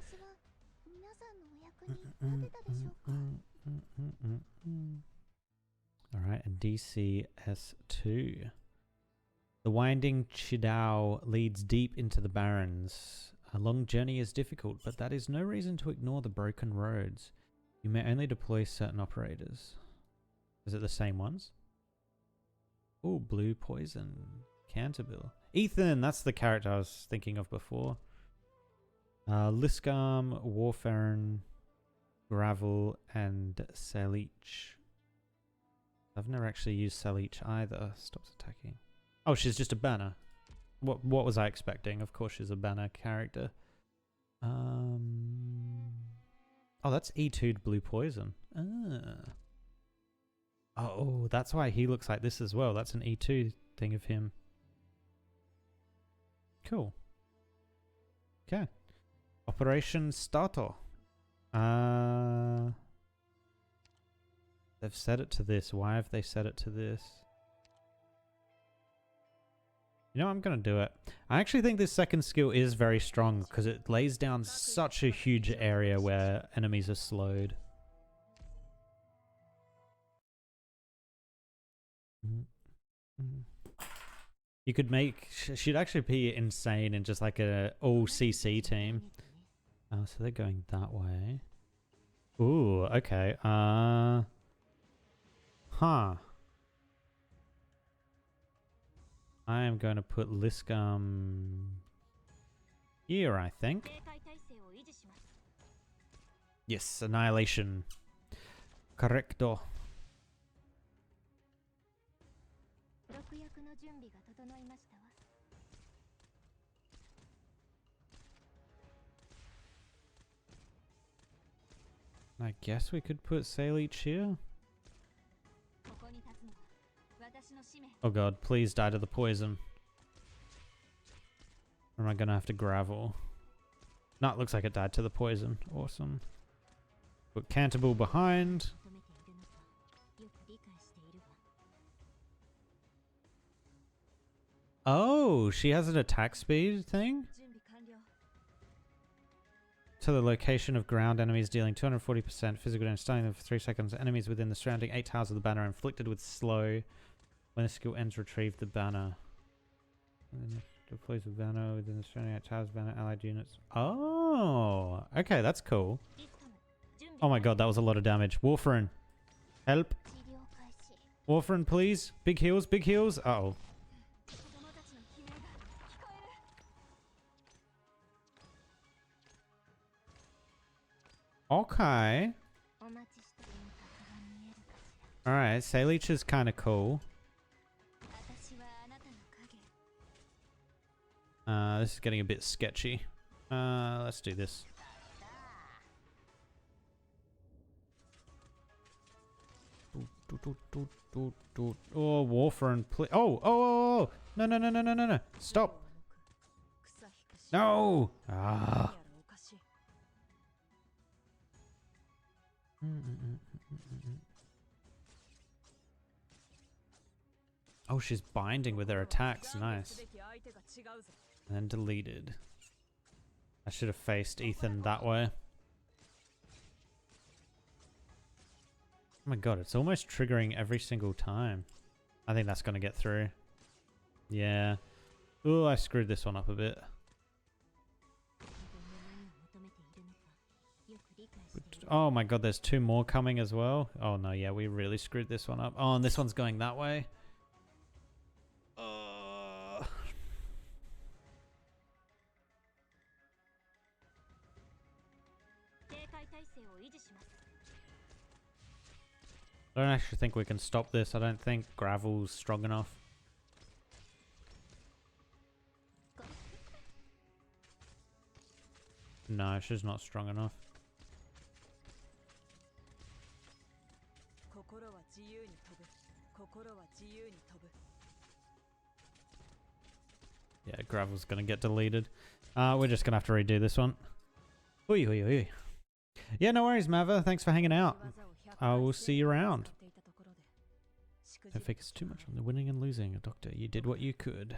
Alright, and DCS2. The winding Chidao leads deep into the Barrens. A long journey is difficult, but that is no reason to ignore the broken roads. You may only deploy certain operators. Is it the same ones? Oh, blue poison. Canterville. Ethan, that's the character I was thinking of before. Liskarm, Warfarin, Gravel, and Salich. I've never actually used Salich either. Stops attacking. Oh, she's just a banner. What was I expecting? Of course she's a banner character. Oh, that's E2'd blue poison. Oh, that's why he looks like this as well. That's an E2 thing of him. Cool. Okay. Operation Starter. They've set it to this. Why have they set it to this? You know, I'm going to do it. I actually think this second skill is very strong because it lays down such a huge area where enemies are slowed. You could make... She'd actually be insane in just like a all CC team. Oh, so they're going that way. Ooh, okay. Huh. I am going to put Liskarm here, I think. Yes, Annihilation. Correcto. I guess we could put Salich here. Oh god, please die to the poison. Or am I gonna have to gravel? No, it looks like it died to the poison. Awesome. Put Canterbull behind. Oh, she has an attack speed thing? To the location of ground enemies dealing 240% physical damage, stunning them for 3 seconds. Enemies within the surrounding 8 tiles of the banner are inflicted with slow. When the skill ends, retrieve the banner. Deploys the banner within the surrounding 8 tiles of the banner, allied units. Oh, okay, that's cool. Oh my god, that was a lot of damage. Warfarin, help. Warfarin, please. Big heals, big heals. Uh-oh. Okay. Alright, Sayleech is kind of cool. This is getting a bit sketchy. Let's do this. Oh, Warfarin, please. Oh. No. Stop. No. Ah. Oh, she's binding with her attacks. Nice. And then deleted. I should have faced Ethan that way. Oh my god, it's almost triggering every single time. I think that's going to get through. Yeah. Oh, I screwed this one up a bit. Oh my god, there's 2 more coming as well. Oh no, yeah, we really screwed this one up. Oh, and this one's going that way. I don't actually think we can stop this. I don't think gravel's strong enough. No, she's not strong enough. Yeah, gravel's gonna get deleted. We're just gonna have to redo this one. Oy. Yeah, no worries, Mava. Thanks for hanging out. I will see you around. Don't focus too much on the winning and losing. Doctor, you did what you could.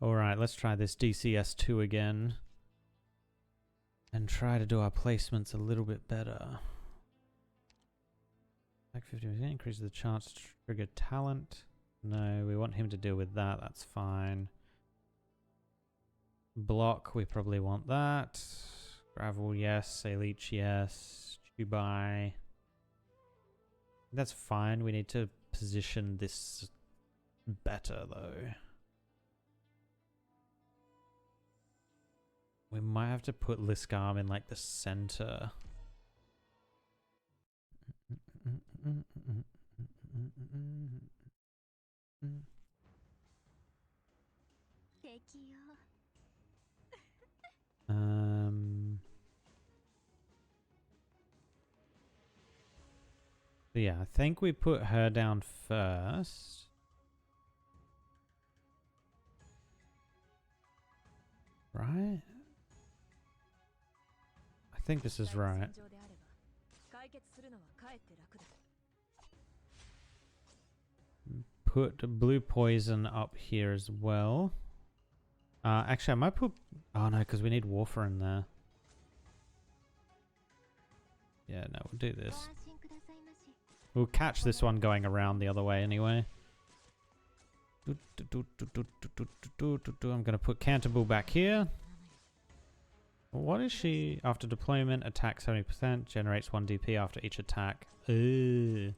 Alright, let's try this DCS2 again. And try to do our placements a little bit better. Like 50% increases the chance to trigger talent. No, we want him to deal with that. That's fine. Block, we probably want that. Gravel, yes. Sayleech, yes. Quebai. That's fine. We need to position this better, though. We might have to put Liskarm in, like, the center. So yeah, I think we put her down first. Right? I think this is right. Put blue poison up here as well. Actually, I might put... Oh no, because we need Warfarin there. Yeah, no, we'll do this. We'll catch this one going around the other way anyway. I'm going to put Canterbull back here. What is she? After deployment, attack 70%, generates 1 DP after each attack. Ooh.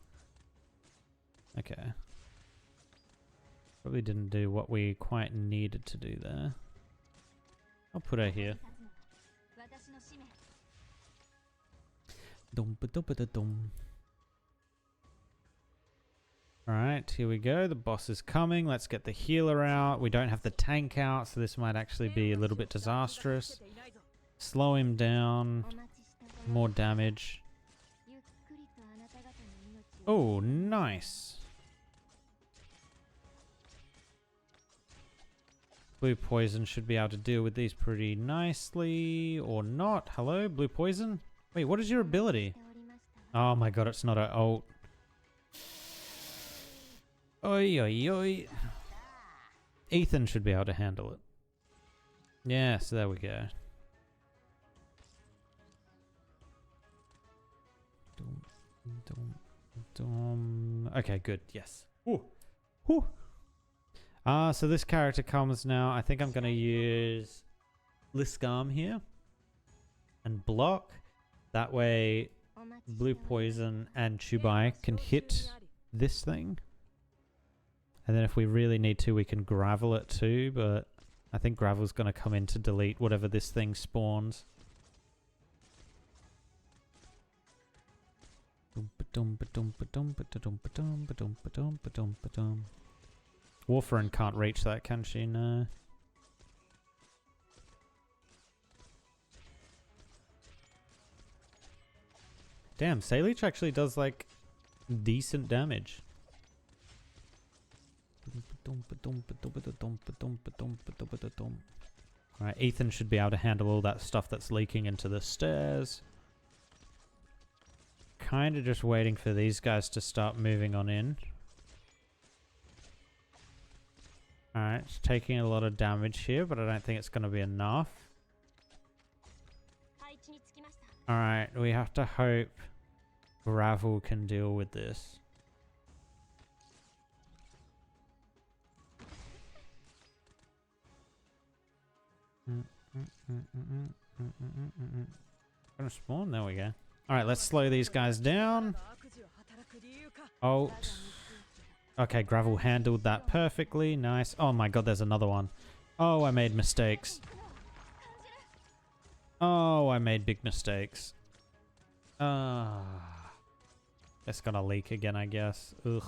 Okay. Probably didn't do what we quite needed to do there. I'll put her here. Alright, here we go. The boss is coming. Let's get the healer out. We don't have the tank out, so this might actually be a little bit disastrous. Slow him down. More damage. Oh, nice. Blue poison should be able to deal with these pretty nicely, or not. Hello, blue poison? Wait, what is your ability? Oh my god, it's not an ult. Oi, oi, oi. Ethan should be able to handle it. Yes, there we go. Okay, good. Yes. Ooh. Whew. So this character comes now. I think I'm going to use Liskarm here and block. That way, blue poison and Quebai can hit this thing. And then if we really need to, we can gravel it too. But I think gravel's going to come in to delete whatever this thing spawns. Warfarin can't reach that, can she? No. Damn, Saleech actually does like decent damage. Alright, Ethan should be able to handle all that stuff that's leaking into the stairs. Kind of just waiting for these guys to start moving on in. Alright, it's taking a lot of damage here, but I don't think it's going to be enough. Alright, we have to hope gravel can deal with this. Gonna spawn? There we go. Alright, let's slow these guys down. Alt. Okay, gravel handled that perfectly. Nice. Oh my god, there's another one. Oh, I made mistakes. Oh, I made big mistakes. It's gonna leak again, I guess. Ugh.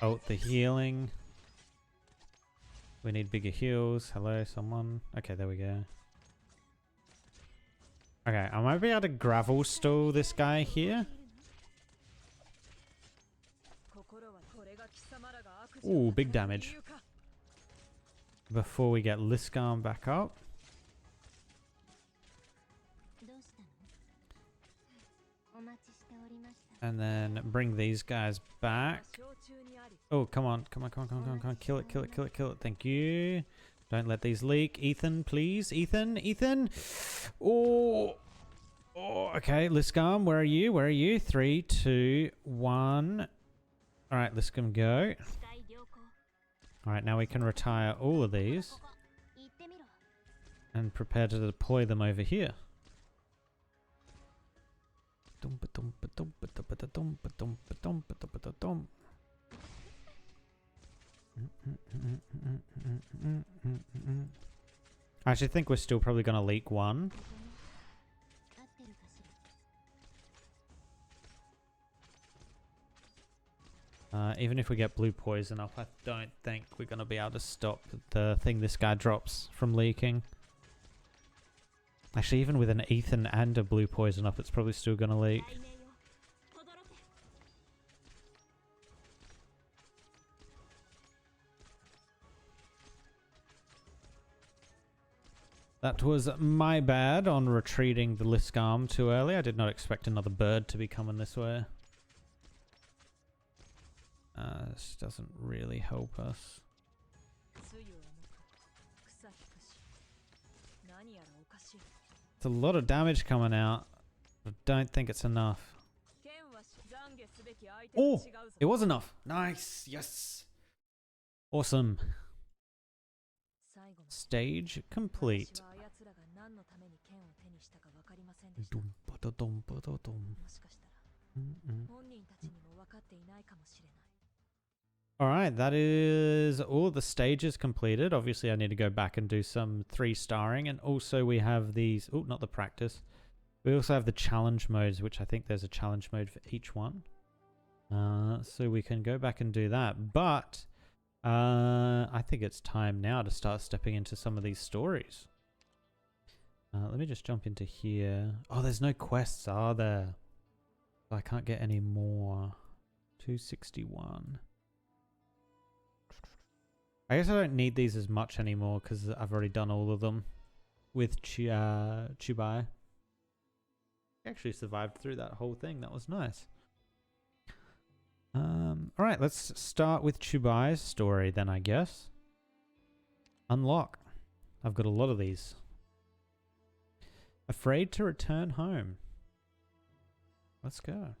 Oh, the healing. We need bigger heals. Hello, someone. Okay, there we go. Okay, I might be able to gravel stall this guy here. Ooh, big damage. Before we get Liskarm back up. And then bring these guys back. Oh, come on. Come on, come on, come on, come on, come on. Kill it, kill it, kill it, kill it. Thank you. Don't let these leak. Ethan, please. Ethan, Ethan. Oh. Oh, okay. Liskarm, where are you? Where are you? 3, 2, 1. All right, Liskarm, go. All right, now we can retire all of these. And prepare to deploy them over here. I actually think we're still probably going to leak one. Even if we get blue poison up, I don't think we're going to be able to stop the thing this guy drops from leaking. Actually, even with an Ethan and a blue poison up, it's probably still going to leak. That was my bad on retreating the Liskarm too early. I did not expect another bird to be coming this way. This doesn't really help us. It's a lot of damage coming out. I don't think it's enough. Oh, it was enough. Nice. Yes. Awesome. Stage complete. Alright, that is all the stages completed. Obviously, I need to go back and do some 3-starring. And also we have these... Oh, not the practice. We also have the challenge modes, which I think there's a challenge mode for each one. So we can go back and do that. But I think it's time now to start stepping into some of these stories. Let me just jump into here. Oh, there's no quests, are there? I can't get any more. 261. I guess I don't need these as much anymore because I've already done all of them with Quebai. I actually survived through that whole thing. That was nice. Alright, let's start with Quebai's story then, I guess. Unlock. I've got a lot of these. Afraid to return home. Let's go.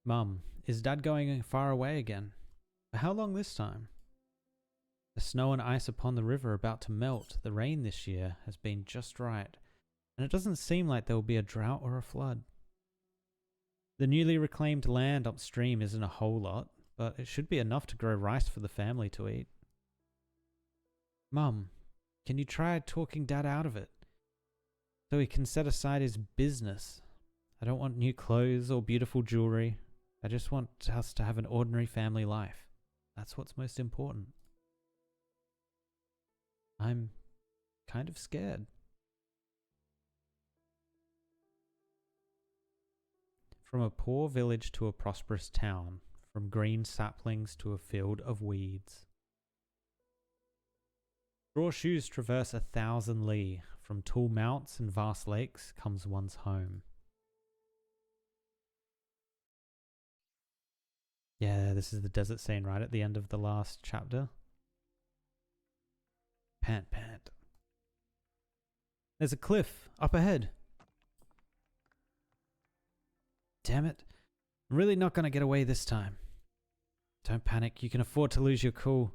Mum, is Dad going far away again? For how long this time? The snow and ice upon the river are about to melt. The rain this year has been just right, and it doesn't seem like there will be a drought or a flood. The newly reclaimed land upstream isn't a whole lot, but it should be enough to grow rice for the family to eat. Mum, can you try talking Dad out of it? So he can set aside his business. I don't want new clothes or beautiful jewelry. I just want us to have an ordinary family life. That's what's most important. I'm kind of scared. From a poor village to a prosperous town, from green saplings to a field of weeds. Straw shoes traverse 1,000 li. From tall mounts and vast lakes comes one's home. Yeah, this is the desert scene right at the end of the last chapter. Pant, pant. There's a cliff up ahead. Damn it. I'm really not going to get away this time. Don't panic. You can afford to lose your cool.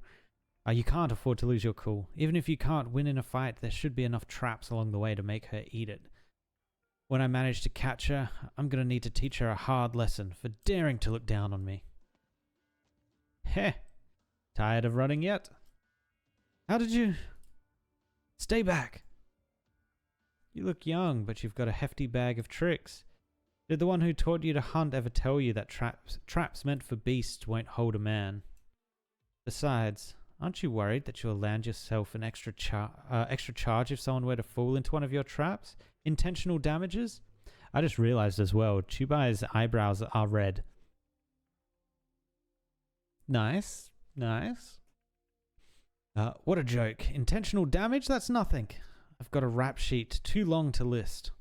You can't afford to lose your cool. Even if you can't win in a fight, there should be enough traps along the way to make her eat it. When I manage to catch her, I'm going to need to teach her a hard lesson for daring to look down on me. Heh. Tired of running yet? How did you... Stay back. You look young, but you've got a hefty bag of tricks. Did the one who taught you to hunt ever tell you that traps meant for beasts won't hold a man? Besides, aren't you worried that you'll land yourself an extra charge if someone were to fall into one of your traps? Intentional damages? I just realized as well, Quebai's eyebrows are red. Nice, nice. What a joke. Intentional damage? That's nothing. I've got a rap sheet too long to list.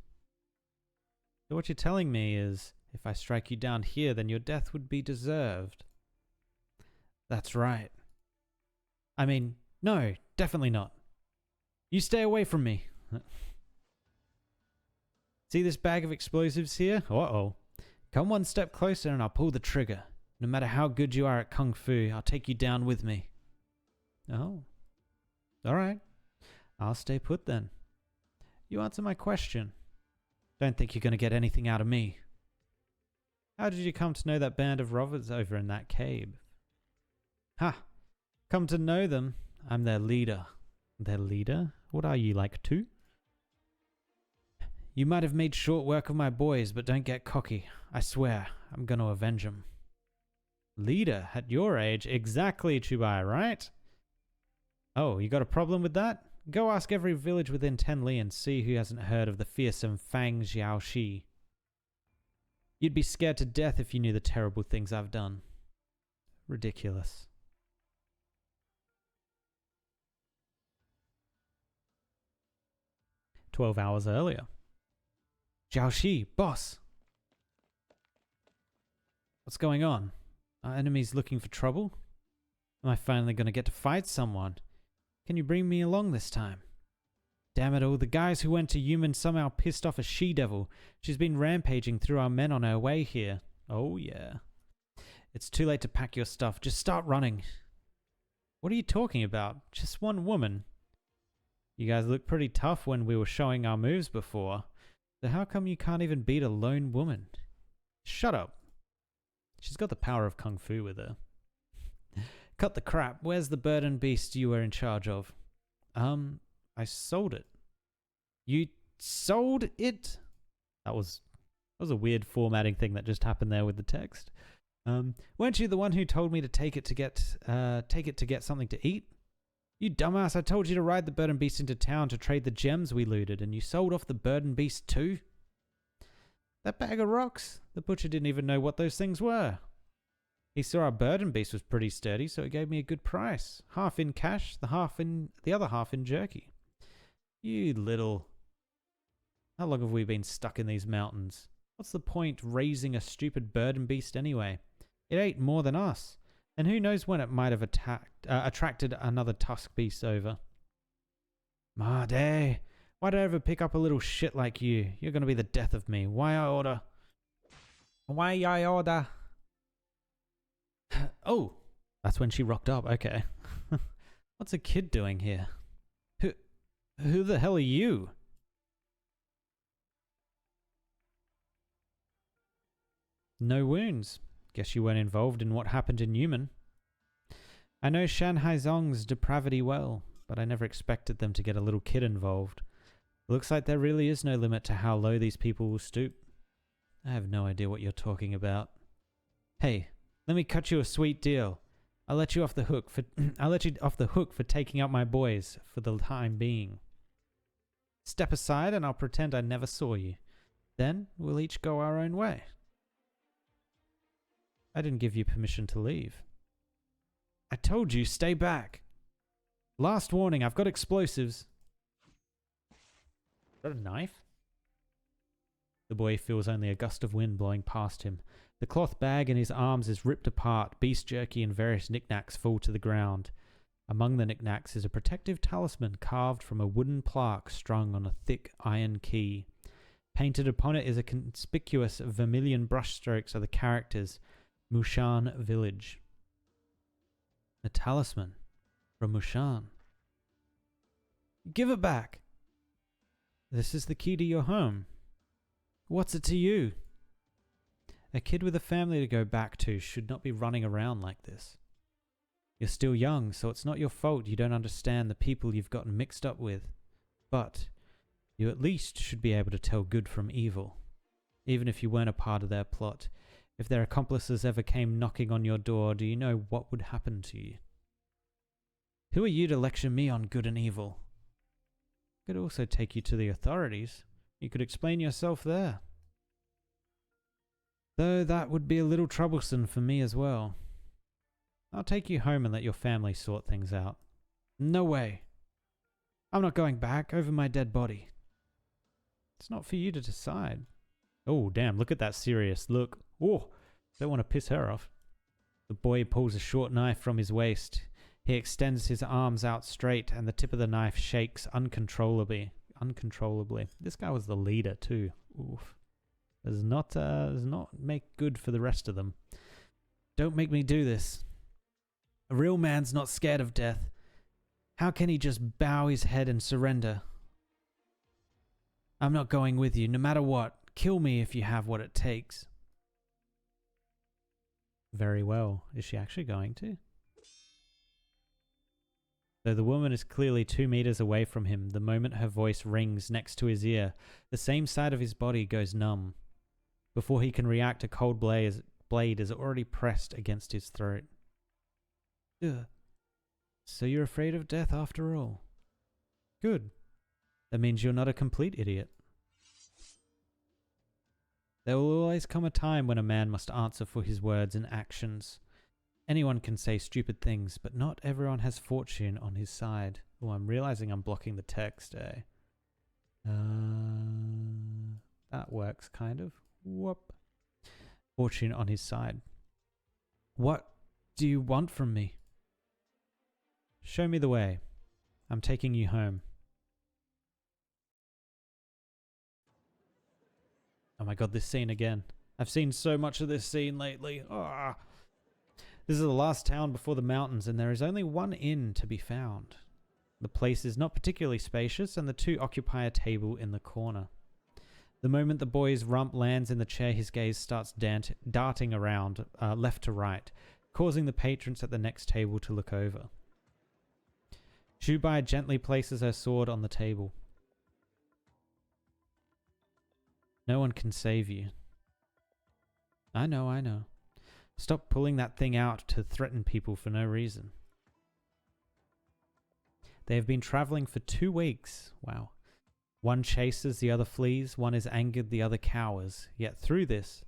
So what you're telling me is, if I strike you down here, then your death would be deserved. That's right. I mean, no, definitely not. You stay away from me. See this bag of explosives here? Uh-oh. Come one step closer and I'll pull the trigger. No matter how good you are at Kung Fu, I'll take you down with me. Oh. Alright. I'll stay put then. You answer my question. Don't think you're going to get anything out of me. How did you come to know that band of robbers over in that cave? Ha! Come to know them, I'm their leader. Their leader? What are you, like 2? You might have made short work of my boys, but don't get cocky. I swear, I'm going to avenge them. Leader? At your age? Exactly, Quebai, right? Oh, you got a problem with that? Go ask every village within 10 li and see who hasn't heard of the fearsome Fang Xiaoxi. You'd be scared to death if you knew the terrible things I've done. Ridiculous. "12 hours earlier. Xiaoxi, boss! What's going on? Are enemies looking for trouble? Am I finally going to get to fight someone? Can you bring me along this time? Damn it all, the guys who went to Human somehow pissed off a she-devil. She's been rampaging through our men on her way here. Oh yeah. It's too late to pack your stuff. Just start running. What are you talking about? Just one woman. You guys looked pretty tough when we were showing our moves before. So how come you can't even beat a lone woman? Shut up. She's got the power of Kung Fu with her. Cut the crap. Where's the bird and beast you were in charge of? I sold it. You sold it? That was a weird formatting thing that just happened there with the text. Weren't you the one who told me to take it to get something to eat? You dumbass, I told you to ride the bird and beast into town to trade the gems we looted, and you sold off the bird and beast too? That bag of rocks? The butcher didn't even know what those things were. He saw our bird and beast was pretty sturdy, so he gave me a good price. Half in cash, the other half in jerky. You little... How long have we been stuck in these mountains? What's the point raising a stupid bird and beast anyway? It ate more than us. And who knows when it might have attracted another tusk beast over. Marday, why'd I ever pick up a little shit like you? You're gonna be the death of me. Why I order? Oh, that's when she rocked up. Okay. What's a kid doing here? Who the hell are you? No wounds. Guess you weren't involved in what happened in Newman. I know Shanhai Zong's depravity well, but I never expected them to get a little kid involved. Looks like there really is no limit to how low these people will stoop. I have no idea what you're talking about. Hey, let me cut you a sweet deal. I'll let you off the hook for taking out my boys for the time being. Step aside and I'll pretend I never saw you. Then we'll each go our own way. I didn't give you permission to leave. I told you, stay back. Last warning, I've got explosives. Is that a knife? The boy feels only a gust of wind blowing past him. The cloth bag in his arms is ripped apart, beast jerky and various knickknacks fall to the ground. Among the knickknacks is a protective talisman carved from a wooden plaque strung on a thick iron key. Painted upon it is a conspicuous vermilion brushstrokes of the characters Mushan Village. A talisman from Mushan. Give it back. This is the key to your home. What's it to you? A kid with a family to go back to should not be running around like this. You're still young, so it's not your fault you don't understand the people you've gotten mixed up with. But you at least should be able to tell good from evil. Even if you weren't a part of their plot. If their accomplices ever came knocking on your door, do you know what would happen to you? Who are you to lecture me on good and evil? I could also take you to the authorities. You could explain yourself there. Though that would be a little troublesome for me as well. I'll take you home and let your family sort things out. No way. I'm not going back over my dead body. It's not for you to decide. Oh, damn, look at that serious look. Oh, don't want to piss her off. The boy pulls a short knife from his waist. He extends his arms out straight and the tip of the knife shakes uncontrollably. This guy was the leader too. Oof. Does not make good for the rest of them. Don't make me do this. A real man's not scared of death. How can he just bow his head and surrender? I'm not going with you, no matter what. Kill me if you have what it takes. Very well. Is she actually going to? Though the woman is clearly 2 meters away from him, the moment her voice rings next to his ear, the same side of his body goes numb. Before he can react, a cold blade is already pressed against his throat. Ugh. So you're afraid of death after all? Good. That means you're not a complete idiot. There will always come a time when a man must answer for his words and actions. Anyone can say stupid things, but not everyone has fortune on his side. Oh, I'm realizing I'm blocking the text, eh? That works, kind of. Whoop. Fortune on his side. What do you want from me? Show me the way. I'm taking you home. Oh my god, this scene again. I've seen so much of this scene lately. Ah. This is the last town before the mountains, and there is only one inn to be found. The place is not particularly spacious, and the two occupy a table in the corner. The moment the boy's rump lands in the chair, his gaze starts darting around left to right, causing the patrons at the next table to look over. Quebai gently places her sword on the table. No one can save you. I know. Stop pulling that thing out to threaten people for no reason. They have been traveling for 2 weeks. Wow. One chases, the other flees. One is angered, the other cowers. Yet through this,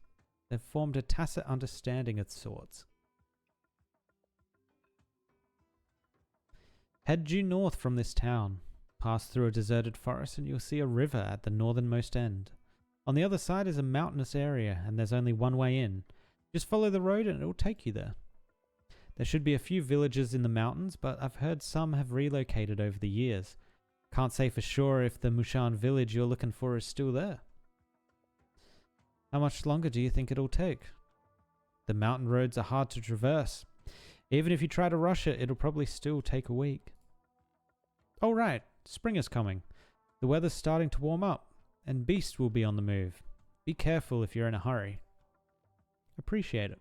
they've formed a tacit understanding of sorts. Head due north from this town. Pass through a deserted forest and you'll see a river at the northernmost end. On the other side is a mountainous area and there's only one way in. Just follow the road and it will take you there. There should be a few villages in the mountains, but I've heard some have relocated over the years. Can't say for sure if the Mushan village you're looking for is still there. How much longer do you think it'll take? The mountain roads are hard to traverse. Even if you try to rush it, it'll probably still take a week. Oh right, spring is coming. The weather's starting to warm up, and beasts will be on the move. Be careful if you're in a hurry. Appreciate it.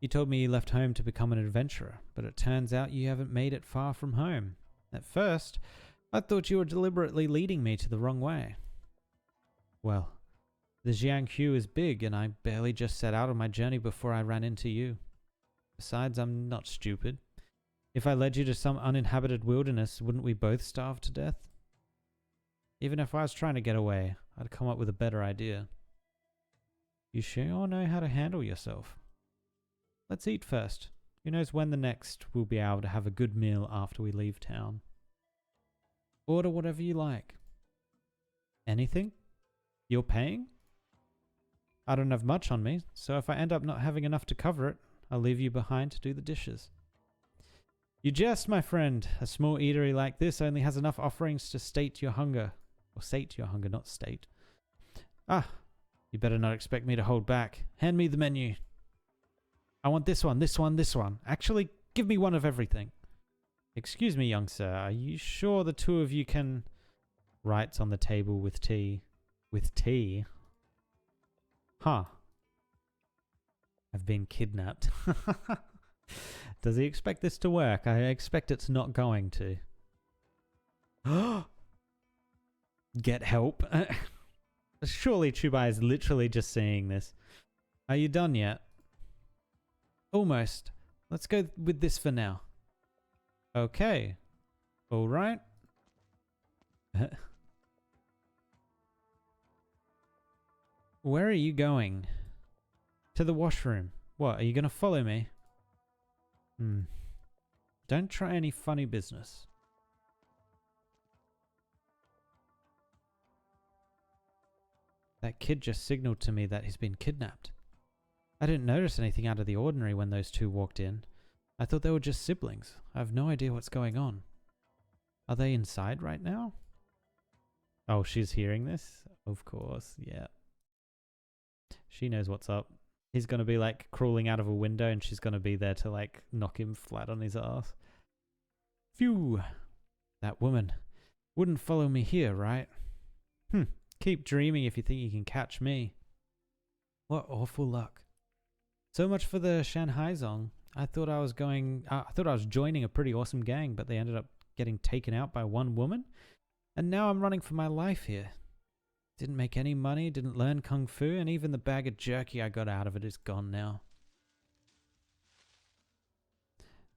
You told me you left home to become an adventurer, but it turns out you haven't made it far from home. At first, I thought you were deliberately leading me to the wrong way. Well, the Jianghu is big, and I barely just set out on my journey before I ran into you. Besides, I'm not stupid. If I led you to some uninhabited wilderness, wouldn't we both starve to death? Even if I was trying to get away, I'd come up with a better idea. You sure know how to handle yourself. Let's eat first. Who knows when the next we'll be able to have a good meal after we leave town. Order whatever you like. Anything? You're paying? I don't have much on me, so if I end up not having enough to cover it, I'll leave you behind to do the dishes. You jest, my friend. A small eatery like this only has enough offerings to sate your hunger. Or sate your hunger, not state. Ah, you better not expect me to hold back. Hand me the menu. I want this one, this one, this one. Actually, give me one of everything. Excuse me, young sir. Are you sure the two of you can... Writes on the table with tea. With tea? Huh. I've been kidnapped. Does he expect this to work? I expect it's not going to. Get help. Surely Quebai is literally just saying this. Are you done yet? Almost. Let's go with this for now. Okay. All right. Where are you going? To the washroom. What, are you going to follow me? Don't try any funny business. That kid just signaled to me that he's been kidnapped. I didn't notice anything out of the ordinary when those two walked in. I thought they were just siblings. I have no idea what's going on. Are they inside right now? Oh, she's hearing this? Of course, yeah. She knows what's up. He's going to be like crawling out of a window and she's going to be there to like knock him flat on his ass. Phew. That woman wouldn't follow me here, right? Keep dreaming if you think you can catch me. What awful luck. So much for the Shanghai Zong. I thought I was joining a pretty awesome gang, but they ended up getting taken out by one woman. And now I'm running for my life here. Didn't make any money, didn't learn kung fu, and even the bag of jerky I got out of it is gone now.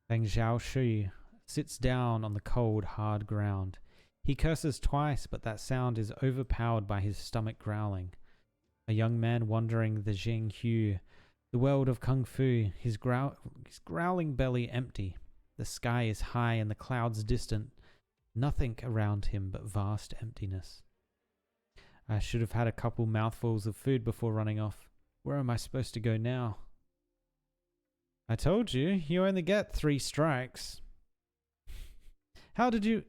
Feng Zhaoshui sits down on the cold, hard ground. He curses twice, but that sound is overpowered by his stomach growling. A young man wandering the Jianghu, the world of kung fu, his growling belly empty. The sky is high and the clouds distant. Nothing around him but vast emptiness. I should have had a couple mouthfuls of food before running off. Where am I supposed to go now? I told you, you only get 3 strikes. How did you...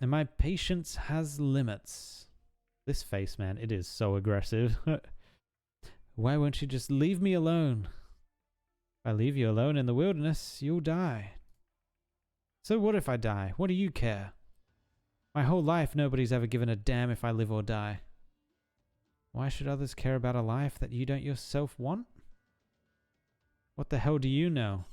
And my patience has limits. This face, man, it is so aggressive. Why won't you just leave me alone? If I leave you alone in the wilderness, you'll die. So what if I die? What do you care? My whole life, nobody's ever given a damn if I live or die. Why should others care about a life that you don't yourself want? What the hell do you know?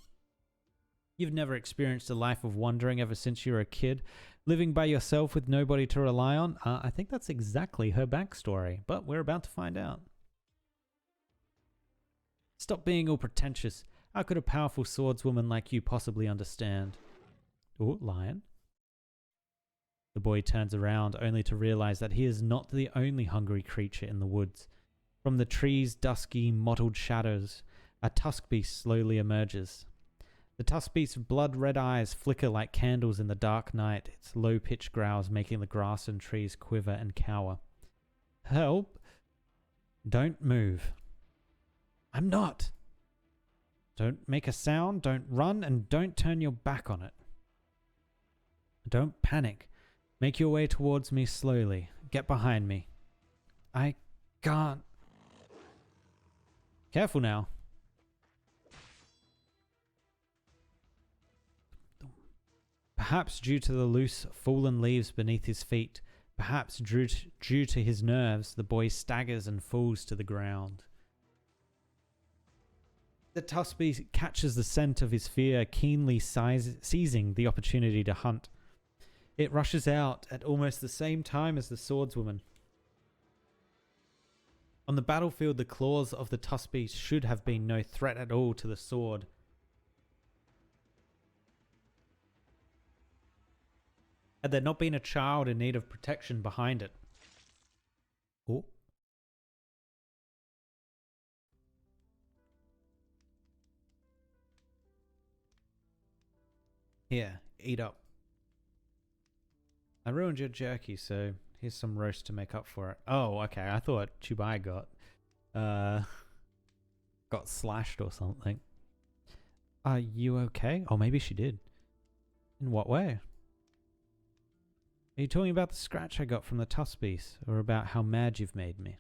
You've never experienced a life of wandering ever since you were a kid. Living by yourself with nobody to rely on? I think that's exactly her backstory, but we're about to find out. Stop being all pretentious. How could a powerful swordswoman like you possibly understand? Ooh, lion. The boy turns around only to realize that he is not the only hungry creature in the woods. From the trees' dusky, mottled shadows, a tusk beast slowly emerges. The tusk beast's blood-red eyes flicker like candles in the dark night, its low-pitched growls making the grass and trees quiver and cower. Help! Don't move. I'm not. Don't make a sound, don't run, and don't turn your back on it. Don't panic. Make your way towards me slowly. Get behind me. I can't. Careful now. Perhaps due to the loose, fallen leaves beneath his feet, perhaps due to his nerves, the boy staggers and falls to the ground. The tuskbeast catches the scent of his fear, keenly seizing the opportunity to hunt. It rushes out at almost the same time as the swordswoman. On the battlefield, the claws of the tuskbeast should have been no threat at all to the sword. Had there not been a child in need of protection behind it. Oh. Here, eat up. I ruined your jerky, so here's some roast to make up for it. Oh, okay. I thought Quebai got slashed or something. Are you okay? Oh, maybe she did. In what way? Are you talking about the scratch I got from the tusk beast, or about how mad you've made me?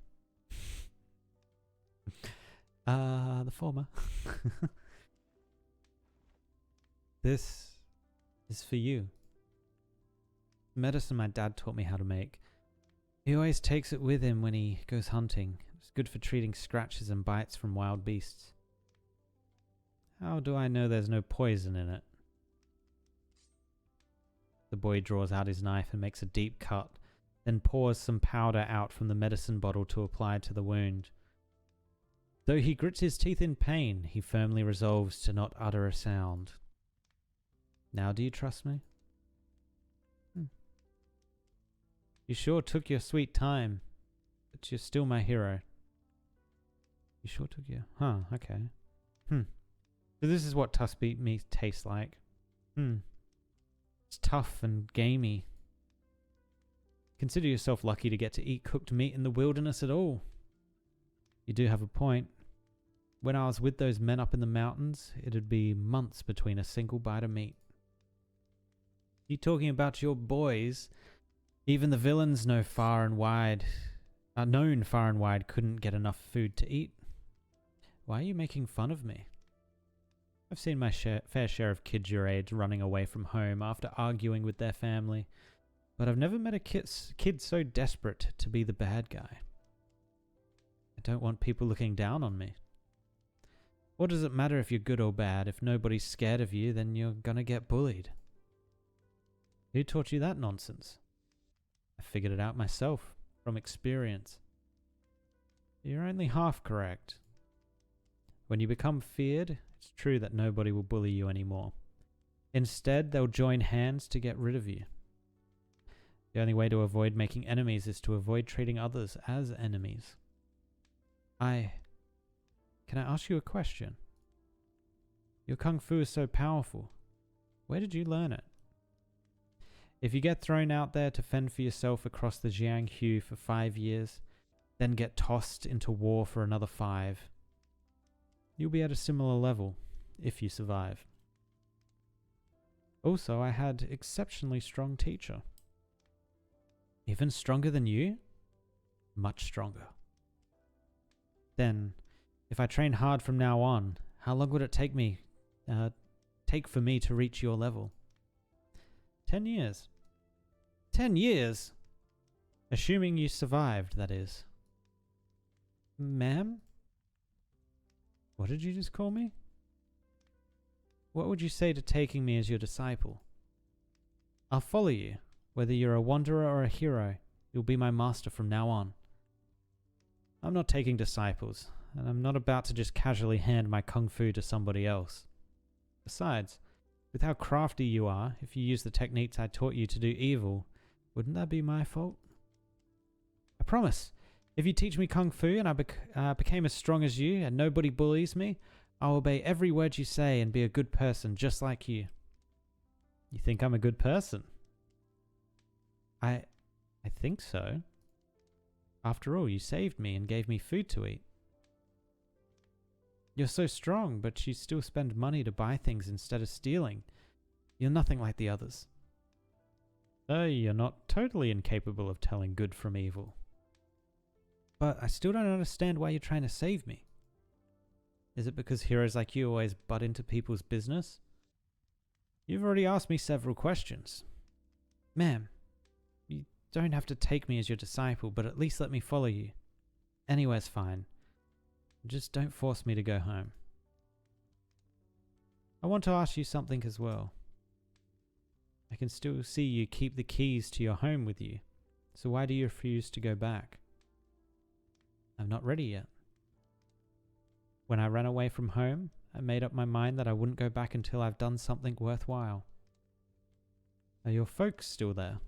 The former. This is for you. Medicine my dad taught me how to make. He always takes it with him when he goes hunting. It's good for treating scratches and bites from wild beasts. How do I know there's no poison in it? The boy draws out his knife and makes a deep cut, then pours some powder out from the medicine bottle to apply to the wound. Though he grits his teeth in pain, he firmly resolves to not utter a sound. Now do you trust me? You sure took your sweet time, but you're still my hero. You sure took your... Huh, okay. So this is what tusk meat tastes like. It's tough and gamey. Consider yourself lucky to get to eat cooked meat in the wilderness at all. You do have a point. When I was with those men up in the mountains, it'd be months between a single bite of meat. You talking about your boys? Even the villains known far and wide couldn't get enough food to eat. Why are you making fun of me? I've seen my fair share of kids your age running away from home after arguing with their family, but I've never met a kid so desperate to be the bad guy. I don't want people looking down on me. What does it matter if you're good or bad? If nobody's scared of you, then you're gonna get bullied. Who taught you that nonsense? I figured it out myself, from experience. You're only half correct. When you become feared, it's true that nobody will bully you anymore. Instead, they'll join hands to get rid of you. The only way to avoid making enemies is to avoid treating others as enemies. Can I ask you a question? Your kung fu is so powerful. Where did you learn it? If you get thrown out there to fend for yourself across the Jianghu for 5 years, then get tossed into war for another 5, you'll be at a similar level, if you survive. Also, I had exceptionally strong teacher. Even stronger than you? Much stronger. Then, if I train hard from now on, how long would it take for me to reach your level? 10 years. 10 years? Assuming you survived, that is. Ma'am? What did you just call me? What would you say to taking me as your disciple? I'll follow you, Whether you're a wanderer or a hero, you'll be my master from now on. I'm not taking disciples, and I'm not about to just casually hand my kung fu to somebody else. Besides, with how crafty you are, if you use the techniques I taught you to do evil, wouldn't that be my fault? I promise, if you teach me kung fu and I became as strong as you and nobody bullies me, I'll obey every word you say and be a good person just like you. You think I'm a good person? I think so. After all, you saved me and gave me food to eat. You're so strong, but you still spend money to buy things instead of stealing. You're nothing like the others. So you're not totally incapable of telling good from evil. But I still don't understand why you're trying to save me. Is it because heroes like you always butt into people's business? You've already asked me several questions. Ma'am, you don't have to take me as your disciple, but at least let me follow you. Anywhere's fine. Just don't force me to go home. I want to ask you something as well. I can still see you keep the keys to your home with you, so why do you refuse to go back? I'm not ready yet. When I ran away from home, I made up my mind that I wouldn't go back until I've done something worthwhile. Are your folks still there?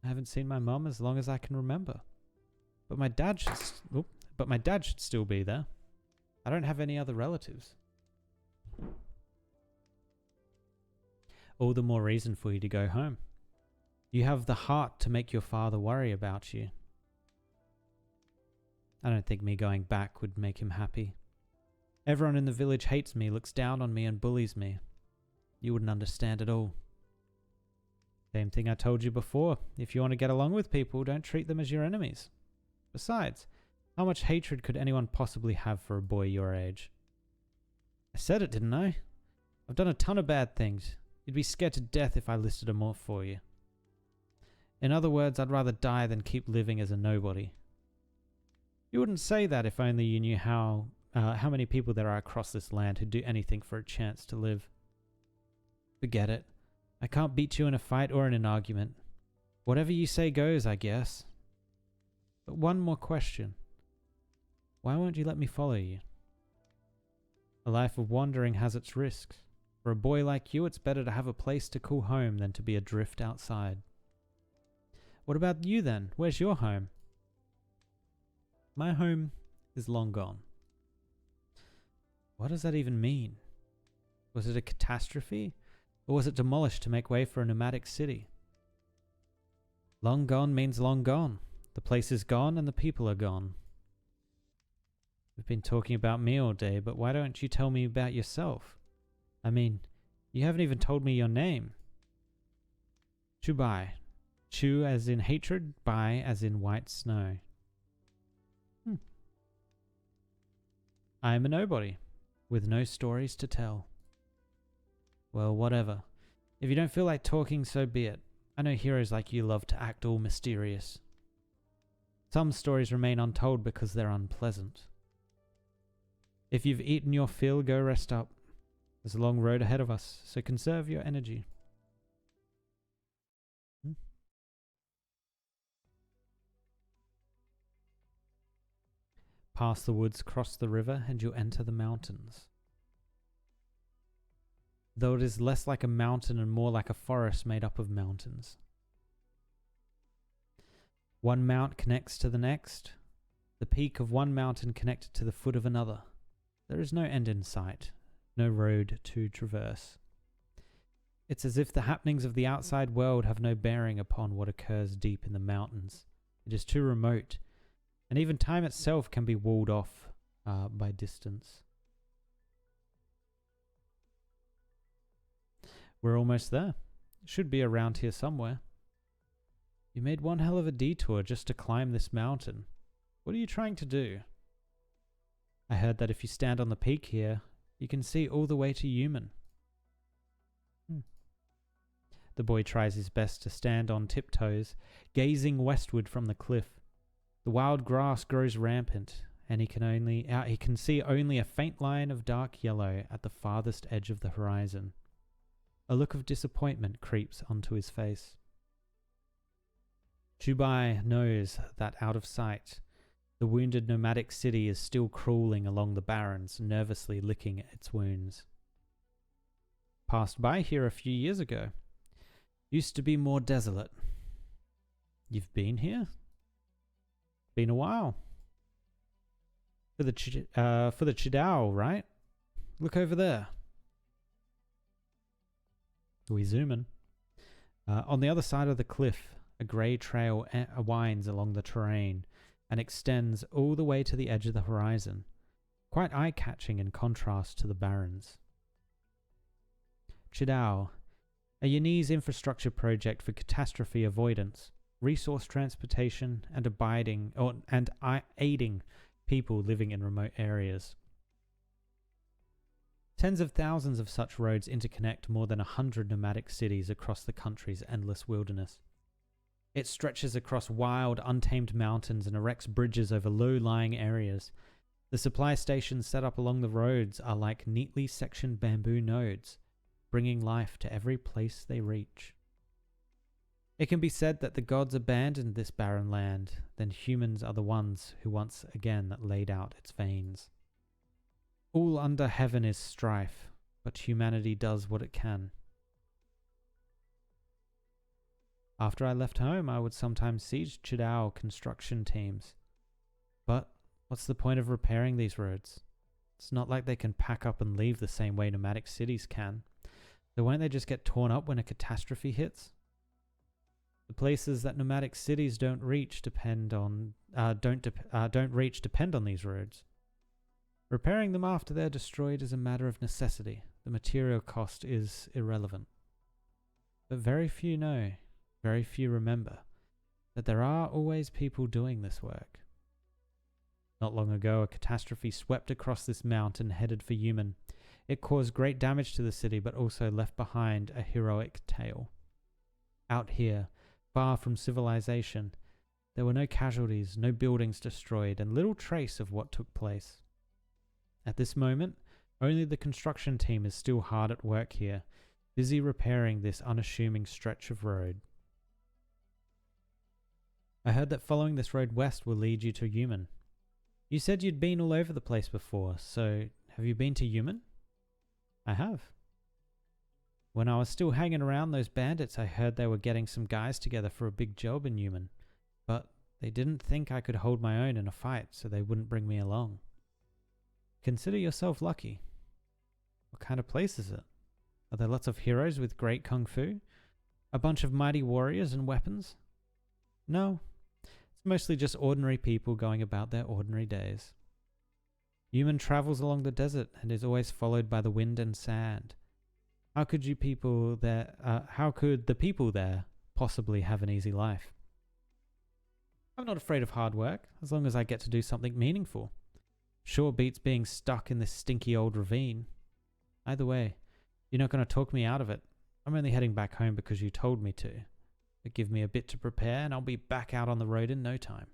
I haven't seen my mum as long as I can remember. But my dad should still be there. I don't have any other relatives. All the more reason for you to go home. You have the heart to make your father worry about you. I don't think me going back would make him happy. Everyone in the village hates me, looks down on me and bullies me. You wouldn't understand at all. Same thing I told you before. If you want to get along with people, don't treat them as your enemies. Besides, how much hatred could anyone possibly have for a boy your age? I said it, didn't I? I've done a ton of bad things. You'd be scared to death if I listed them off for you. In other words, I'd rather die than keep living as a nobody. You wouldn't say that if only you knew how many people there are across this land who'd do anything for a chance to live. Forget it. I can't beat you in a fight or in an argument. Whatever you say goes, I guess. But one more question. Why won't you let me follow you? A life of wandering has its risks. For a boy like you, it's better to have a place to call home than to be adrift outside. What about you then? Where's your home? My home is long gone. What does that even mean? Was it a catastrophe? Or was it demolished to make way for a nomadic city? Long gone means long gone. The place is gone and the people are gone. We've been talking about me all day, but why don't you tell me about yourself? I mean, you haven't even told me your name. Quebai. Chu as in hatred, Bai as in white snow. I am a nobody, with no stories to tell. Well, whatever. If you don't feel like talking, so be it. I know heroes like you love to act all mysterious. Some stories remain untold because they're unpleasant. If you've eaten your fill, go rest up. There's a long road ahead of us, so conserve your energy. Pass the woods, cross the river, and you'll enter the mountains. Though it is less like a mountain and more like a forest made up of mountains. One mount connects to the next, the peak of one mountain connected to the foot of another. There is no end in sight, no road to traverse. It's as if the happenings of the outside world have no bearing upon what occurs deep in the mountains. It is too remote, and even time itself can be walled off by distance. We're almost there. It should be around here somewhere. You made one hell of a detour just to climb this mountain. What are you trying to do? I heard that if you stand on the peak here, you can see all the way to Human. The boy tries his best to stand on tiptoes, gazing westward from the cliff. The wild grass grows rampant, and he can see only a faint line of dark yellow at the farthest edge of the horizon. A look of disappointment creeps onto his face. Quebai knows that out of sight, the wounded nomadic city is still crawling along the barrens, nervously licking its wounds. Passed by here a few years ago. Used to be more desolate. You've been here? Been a while. For the Chidao, right? Look over there. We zoom in. On the other side of the cliff, a grey trail winds along the terrain and extends all the way to the edge of the horizon, quite eye-catching in contrast to the barrens. Chidao, a Yanese infrastructure project for catastrophe avoidance, resource transportation, and aiding people living in remote areas. Tens of thousands of such roads interconnect more than 100 nomadic cities across the country's endless wilderness. It stretches across wild, untamed mountains and erects bridges over low-lying areas. The supply stations set up along the roads are like neatly sectioned bamboo nodes, bringing life to every place they reach. It can be said that the gods abandoned this barren land, then humans are the ones who once again laid out its veins. All under heaven is strife, but humanity does what it can. After I left home, I would sometimes see Chidao construction teams. But what's the point of repairing these roads? It's not like they can pack up and leave the same way nomadic cities can. So won't they just get torn up when a catastrophe hits? The places that nomadic cities don't reach depend on these roads. Repairing them after they're destroyed is a matter of necessity. The material cost is irrelevant. But very few know, very few remember, that there are always people doing this work. Not long ago, a catastrophe swept across this mountain headed for Yumen. It caused great damage to the city, but also left behind a heroic tale. Out here, far from civilization, there were no casualties, no buildings destroyed, and little trace of what took place. At this moment, only the construction team is still hard at work here, busy repairing this unassuming stretch of road. I heard that following this road west will lead you to Yumen. You said you'd been all over the place before, so have you been to Yumen? I have. When I was still hanging around those bandits, I heard they were getting some guys together for a big job in Yumen, but they didn't think I could hold my own in a fight, so they wouldn't bring me along. Consider yourself lucky. What kind of place is it? Are there lots of heroes with great kung fu? A bunch of mighty warriors and weapons? No. It's mostly just ordinary people going about their ordinary days. Yumen travels along the desert and is always followed by the wind and sand. How could the people there possibly have an easy life? I'm not afraid of hard work, as long as I get to do something meaningful. Sure beats being stuck in this stinky old ravine. Either way, you're not going to talk me out of it. I'm only heading back home because you told me to. But give me a bit to prepare and I'll be back out on the road in no time.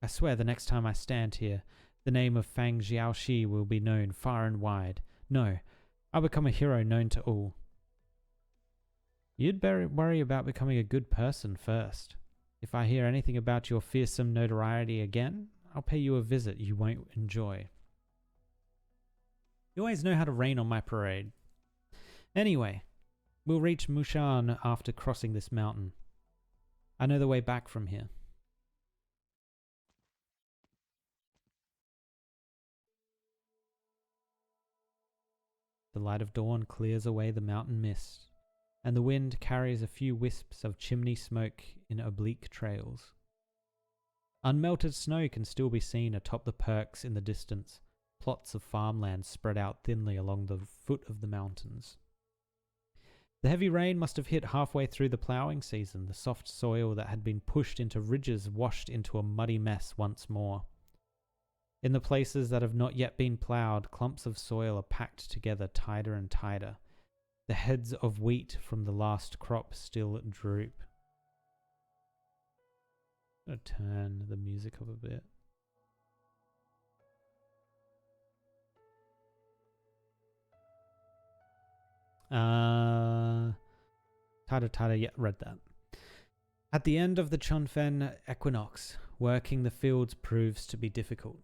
I swear the next time I stand here, the name of Fang Jiaoshi will be known far and wide. No, I'll become a hero known to all. You'd better worry about becoming a good person first. If I hear anything about your fearsome notoriety again, I'll pay you a visit you won't enjoy. You always know how to rain on my parade. Anyway, we'll reach Mushan after crossing this mountain. I know the way back from here. The light of dawn clears away the mountain mist, and the wind carries a few wisps of chimney smoke in oblique trails. Unmelted snow can still be seen atop the perks in the distance, plots of farmland spread out thinly along the foot of the mountains. The heavy rain must have hit halfway through the ploughing season. The soft soil that had been pushed into ridges washed into a muddy mess once more. In the places that have not yet been ploughed, clumps of soil are packed together tighter and tighter. The heads of wheat from the last crop still droop. I'm going to turn the music up a bit. Tighter, yeah, read that. At the end of the Chunfen equinox, working the fields proves to be difficult.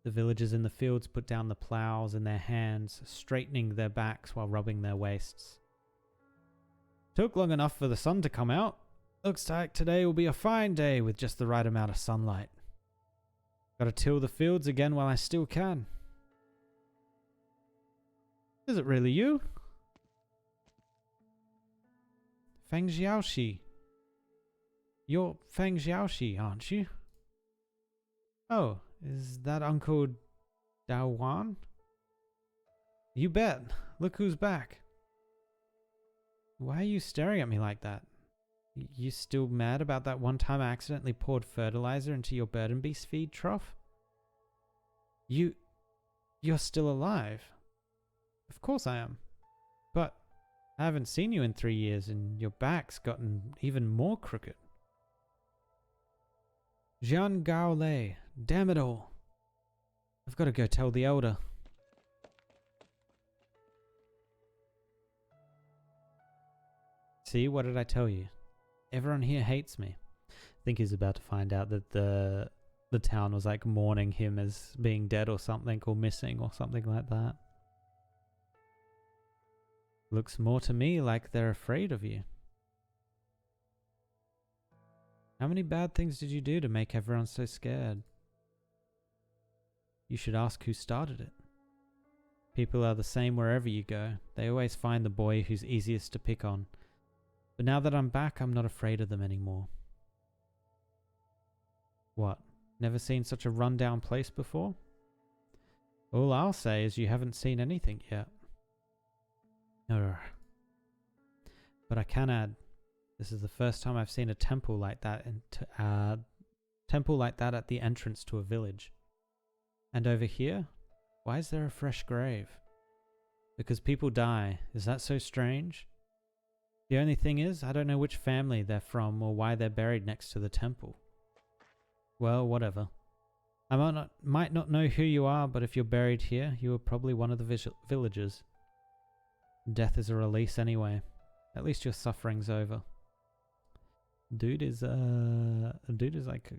The villagers in the fields put down the plows in their hands, straightening their backs while rubbing their waists. Took long enough for the sun to come out. Looks like today will be a fine day with just the right amount of sunlight. Gotta till the fields again while I still can. Is it really you? Feng Xiaoxi. You're Feng Xiaoxi, aren't you? Oh, is that Uncle Daowan? You bet. Look who's back. Why are you staring at me like that? You still mad about that one time I accidentally poured fertilizer into your bird and beast feed trough? You're still alive. Of course I am. But I haven't seen you in 3 years and your back's gotten even more crooked. Jean Gaole, damn it all. I've got to go tell the elder. See, what did I tell you? Everyone here hates me. I think he's about to find out that the town was like mourning him as being dead or something, or missing or something like that. Looks more to me like they're afraid of you. How many bad things did you do to make everyone so scared? You should ask who started it. People are the same wherever you go. They always find the boy who's easiest to pick on. But now that I'm back, I'm not afraid of them anymore. What? Never seen such a rundown place before? All I'll say is you haven't seen anything yet. Urgh. But I can add, this is the first time I've seen a temple like that at the entrance to a village. And over here, why is there a fresh grave? Because people die. Is that so strange? The only thing is, I don't know which family they're from or why they're buried next to the temple. Well, whatever. I might not know who you are, but if you're buried here, you were probably one of the villagers. Death is a release anyway. At least your suffering's over. Dude is like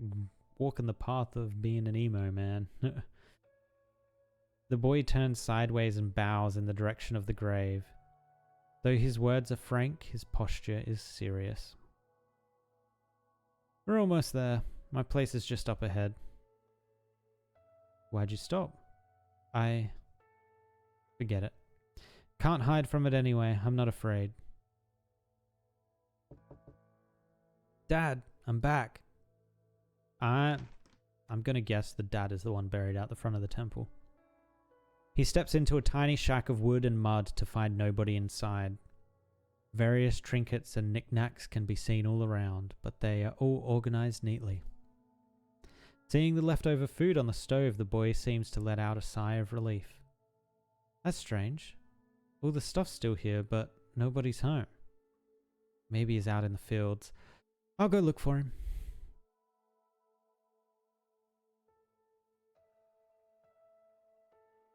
walking the path of being an emo man. The boy turns sideways and bows in the direction of the grave. Though his words are frank, his posture is serious. We're almost there. My place is just up ahead. Why'd you stop? Forget it. Can't hide from it anyway. I'm not afraid. Dad, I'm back. I'm gonna guess the dad is the one buried out the front of the temple. He steps into a tiny shack of wood and mud to find nobody inside. Various trinkets and knickknacks can be seen all around, but they are all organized neatly. Seeing the leftover food on the stove, the boy seems to let out a sigh of relief. That's strange. All the stuff's still here, but nobody's home. Maybe he's out in the fields. I'll go look for him.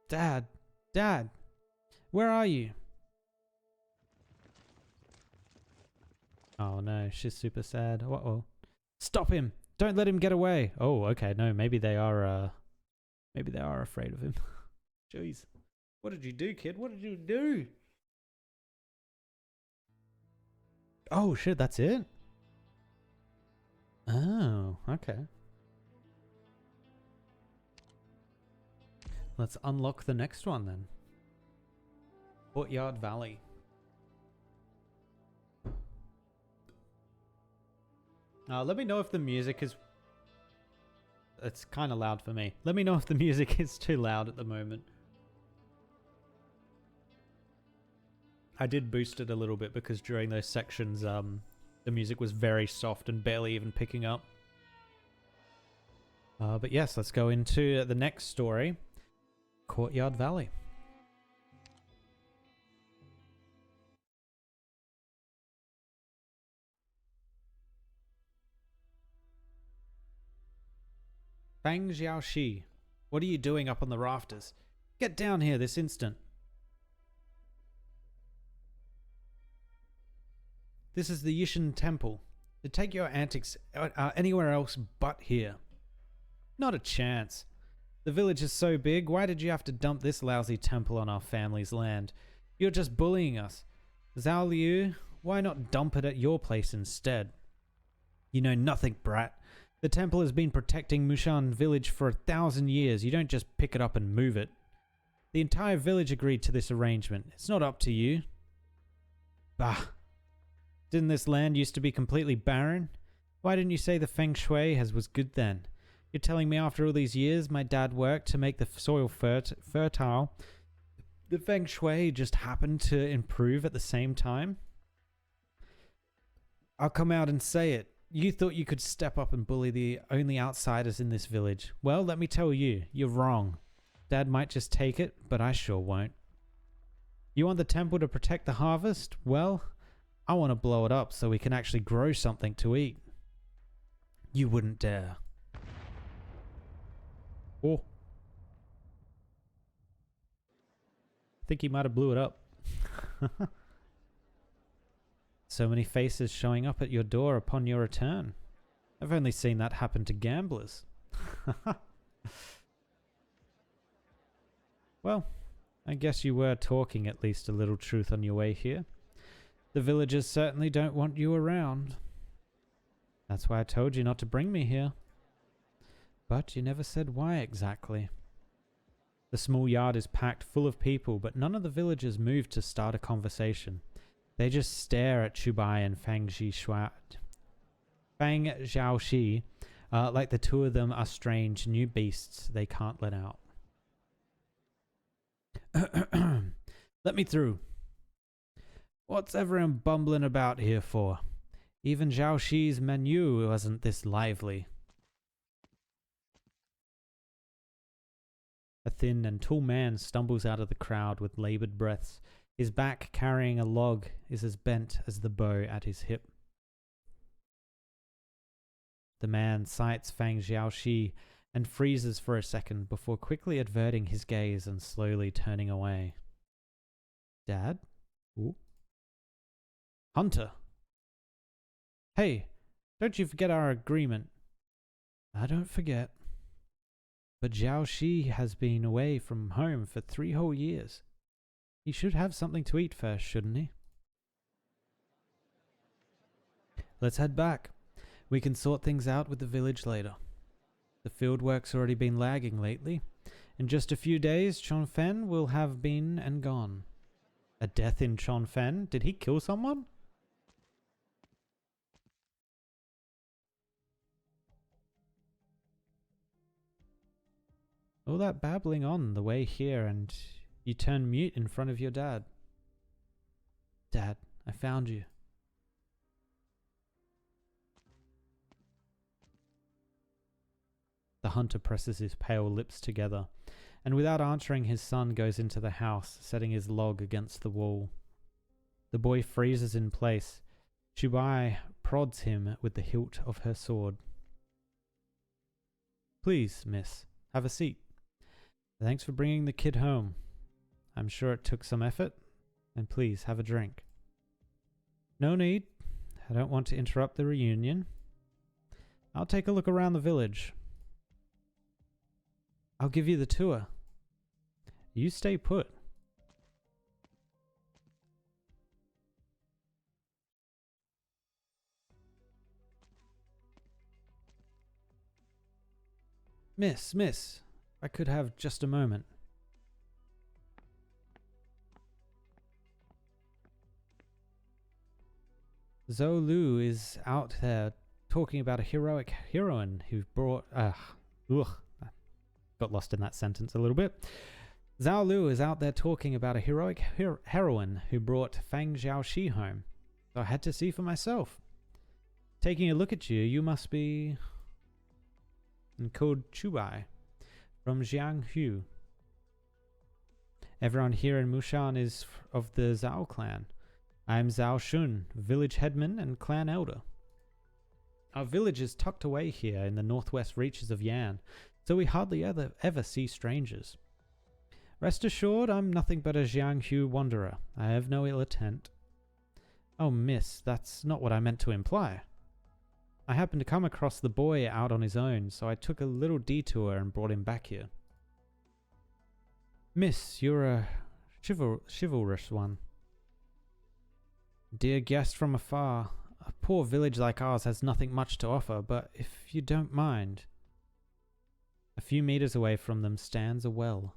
Dad! Dad! Where are you? Oh no, she's super sad. Uh-oh. Stop him! Don't let him get away! Oh, okay, no, maybe they are afraid of him. Jeez. What did you do, kid? What did you do? Oh shit, that's it? Oh, okay. Let's unlock the next one then. Courtyard Valley. Let me know if the music is... It's kind of loud for me. Let me know if the music is too loud at the moment. I did boost it a little bit because during those sections, the music was very soft and barely even picking up. But yes, let's go into the next story. Courtyard Valley. Fang Xiaoxi, what are you doing up on the rafters? Get down here this instant. This is the Yishan Temple. to take your antics anywhere else but here. Not a chance. The village is so big, why did you have to dump this lousy temple on our family's land? You're just bullying us. Zhao Liu, why not dump it at your place instead? You know nothing, brat. The temple has been protecting Mushan village for 1,000 years. You don't just pick it up and move it. The entire village agreed to this arrangement. It's not up to you. Bah. Didn't this land used to be completely barren? Why didn't you say the feng shui was good then? You're telling me after all these years my dad worked to make the soil fertile. The feng shui just happened to improve at the same time? I'll come out and say it. You thought you could step up and bully the only outsiders in this village. Well, let me tell you, you're wrong. Dad might just take it, but I sure won't. You want the temple to protect the harvest? Well, I want to blow it up so we can actually grow something to eat. You wouldn't dare. Oh. I think he might have blew it up. So many faces showing up at your door upon your return. I've only seen that happen to gamblers. Well, I guess you were talking at least a little truth on your way here. The villagers certainly don't want you around. That's why I told you not to bring me here. But you never said why exactly. The small yard is packed full of people, but none of the villagers move to start a conversation. They just stare at Quebai and Fang Xiaoxi like the two of them are strange new beasts they can't let out. Let me through. What's everyone bumbling about here for? Even Xiaoxi's menu wasn't this lively. A thin and tall man stumbles out of the crowd with labored breaths. His back, carrying a log, is as bent as the bow at his hip. The man sights Fang Xiaoxi and freezes for a second before quickly averting his gaze and slowly turning away. Dad? Ooh. Hunter! Hey, don't you forget our agreement. I don't forget. But Xiaoxi has been away from home for 3 whole years. He should have something to eat first, shouldn't he? Let's head back. We can sort things out with the village later. The field work's already been lagging lately. In just a few days, Chunfen will have been and gone. A death in Chunfen? Did he kill someone? All that babbling on the way here and you turn mute in front of your dad. Dad, I found you. The hunter presses his pale lips together, and without answering his son goes into the house, setting his log against the wall. The boy freezes in place. Quibei prods him with the hilt of her sword. Please, miss, have a seat. Thanks for bringing the kid home. I'm sure it took some effort, and please have a drink. No need. I don't want to interrupt the reunion. I'll take a look around the village. I'll give you the tour. You stay put. Miss, I could have just a moment. Zhou Lu is out there talking about a heroic heroine who brought... got lost in that sentence a little bit. Zhou Lu is out there talking about a heroic heroine who brought Fang Xiaoxi home. So I had to see for myself. Taking a look at you, you must be... called Quebai from Jianghu. Everyone here in Mushan is of the Zhao clan. I am Zhao Shun, village headman and clan elder. Our village is tucked away here in the northwest reaches of Yan, so we hardly ever see strangers. Rest assured, I'm nothing but a Jianghu wanderer. I have no ill intent. Oh, miss, that's not what I meant to imply. I happened to come across the boy out on his own, so I took a little detour and brought him back here. Miss, you're a chivalrous one. Dear guest from afar, a poor village like ours has nothing much to offer, but if you don't mind... A few meters away from them stands a well.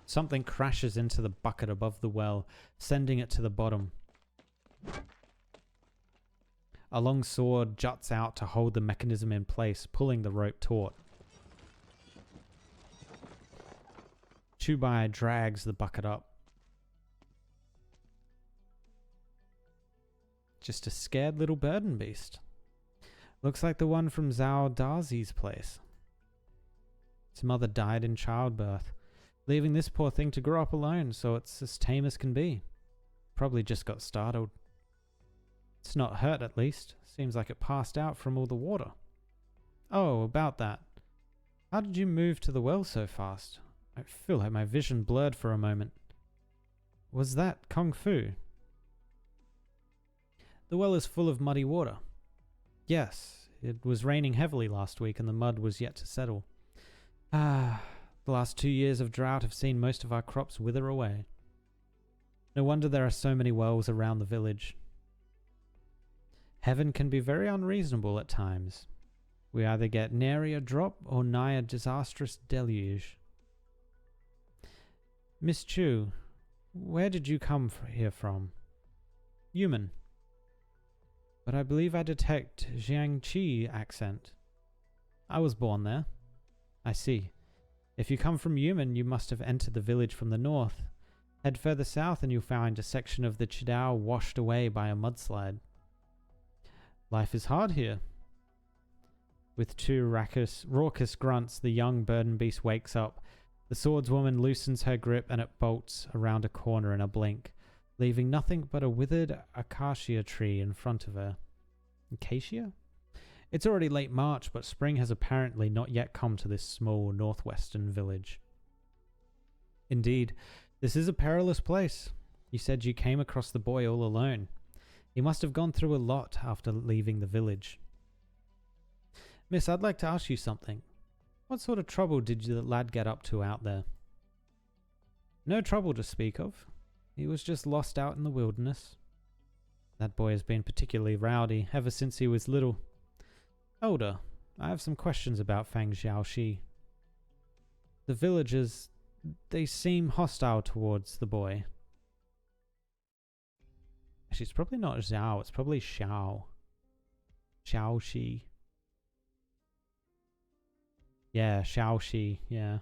Something crashes into the bucket above the well, sending it to the bottom. A long sword juts out to hold the mechanism in place, pulling the rope taut. Quebai drags the bucket up. Just a scared little burden beast. Looks like the one from Zhao Dazi's place. Its mother died in childbirth, leaving this poor thing to grow up alone, so it's as tame as can be. Probably just got startled. It's not hurt, at least. Seems like it passed out from all the water. Oh, about that. How did you move to the well so fast? I feel like my vision blurred for a moment. Was that Kung Fu? The well is full of muddy water. Yes, it was raining heavily last week and the mud was yet to settle. The last 2 years of drought have seen most of our crops wither away. No wonder there are so many wells around the village. Heaven can be very unreasonable at times. We either get nary a drop or nigh a disastrous deluge. Miss Chu, where did you come here from? Human. But I believe I detect Jiangqi accent. I was born there. I see. If you come from Yumen, you must have entered the village from the north. Head further south and you'll find a section of the Chidao washed away by a mudslide. Life is hard here. With two raucous grunts, the young burden beast wakes up. The swordswoman loosens her grip and it bolts around a corner in a blink, leaving nothing but a withered acacia tree in front of her. Acacia? It's already late March, but spring has apparently not yet come to this small northwestern village. Indeed, this is a perilous place. You said you came across the boy all alone. He must have gone through a lot after leaving the village. Miss, I'd like to ask you something. What sort of trouble did the lad get up to out there? No trouble to speak of. He was just lost out in the wilderness. That boy has been particularly rowdy ever since he was little. Elder, I have some questions about Fang Xiaoxi. The villagers, they seem hostile towards the boy. Actually, it's probably not Zhao, it's probably Xiao. Xiaoxi. Yeah, Xiaoxi, yeah.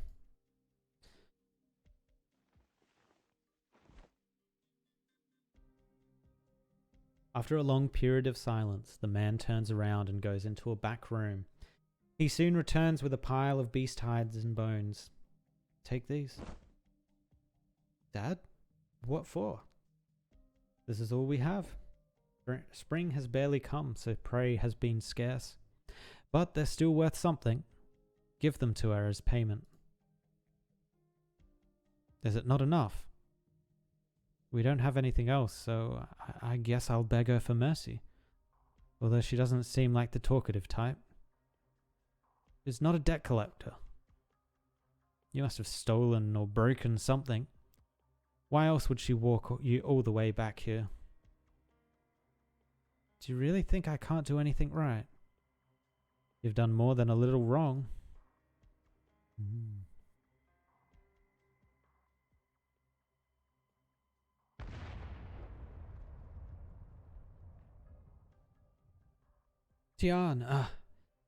After a long period of silence, the man turns around and goes into a back room. He soon returns with a pile of beast hides and bones. Take these. Dad? What for? This is all we have. Spring has barely come, so prey has been scarce. But they're still worth something. Give them to her as payment. Is it not enough? We don't have anything else, so I guess I'll beg her for mercy. Although she doesn't seem like the talkative type. She's not a debt collector. You must have stolen or broken something. Why else would she walk you all the way back here? Do you really think I can't do anything right? You've done more than a little wrong. Tian,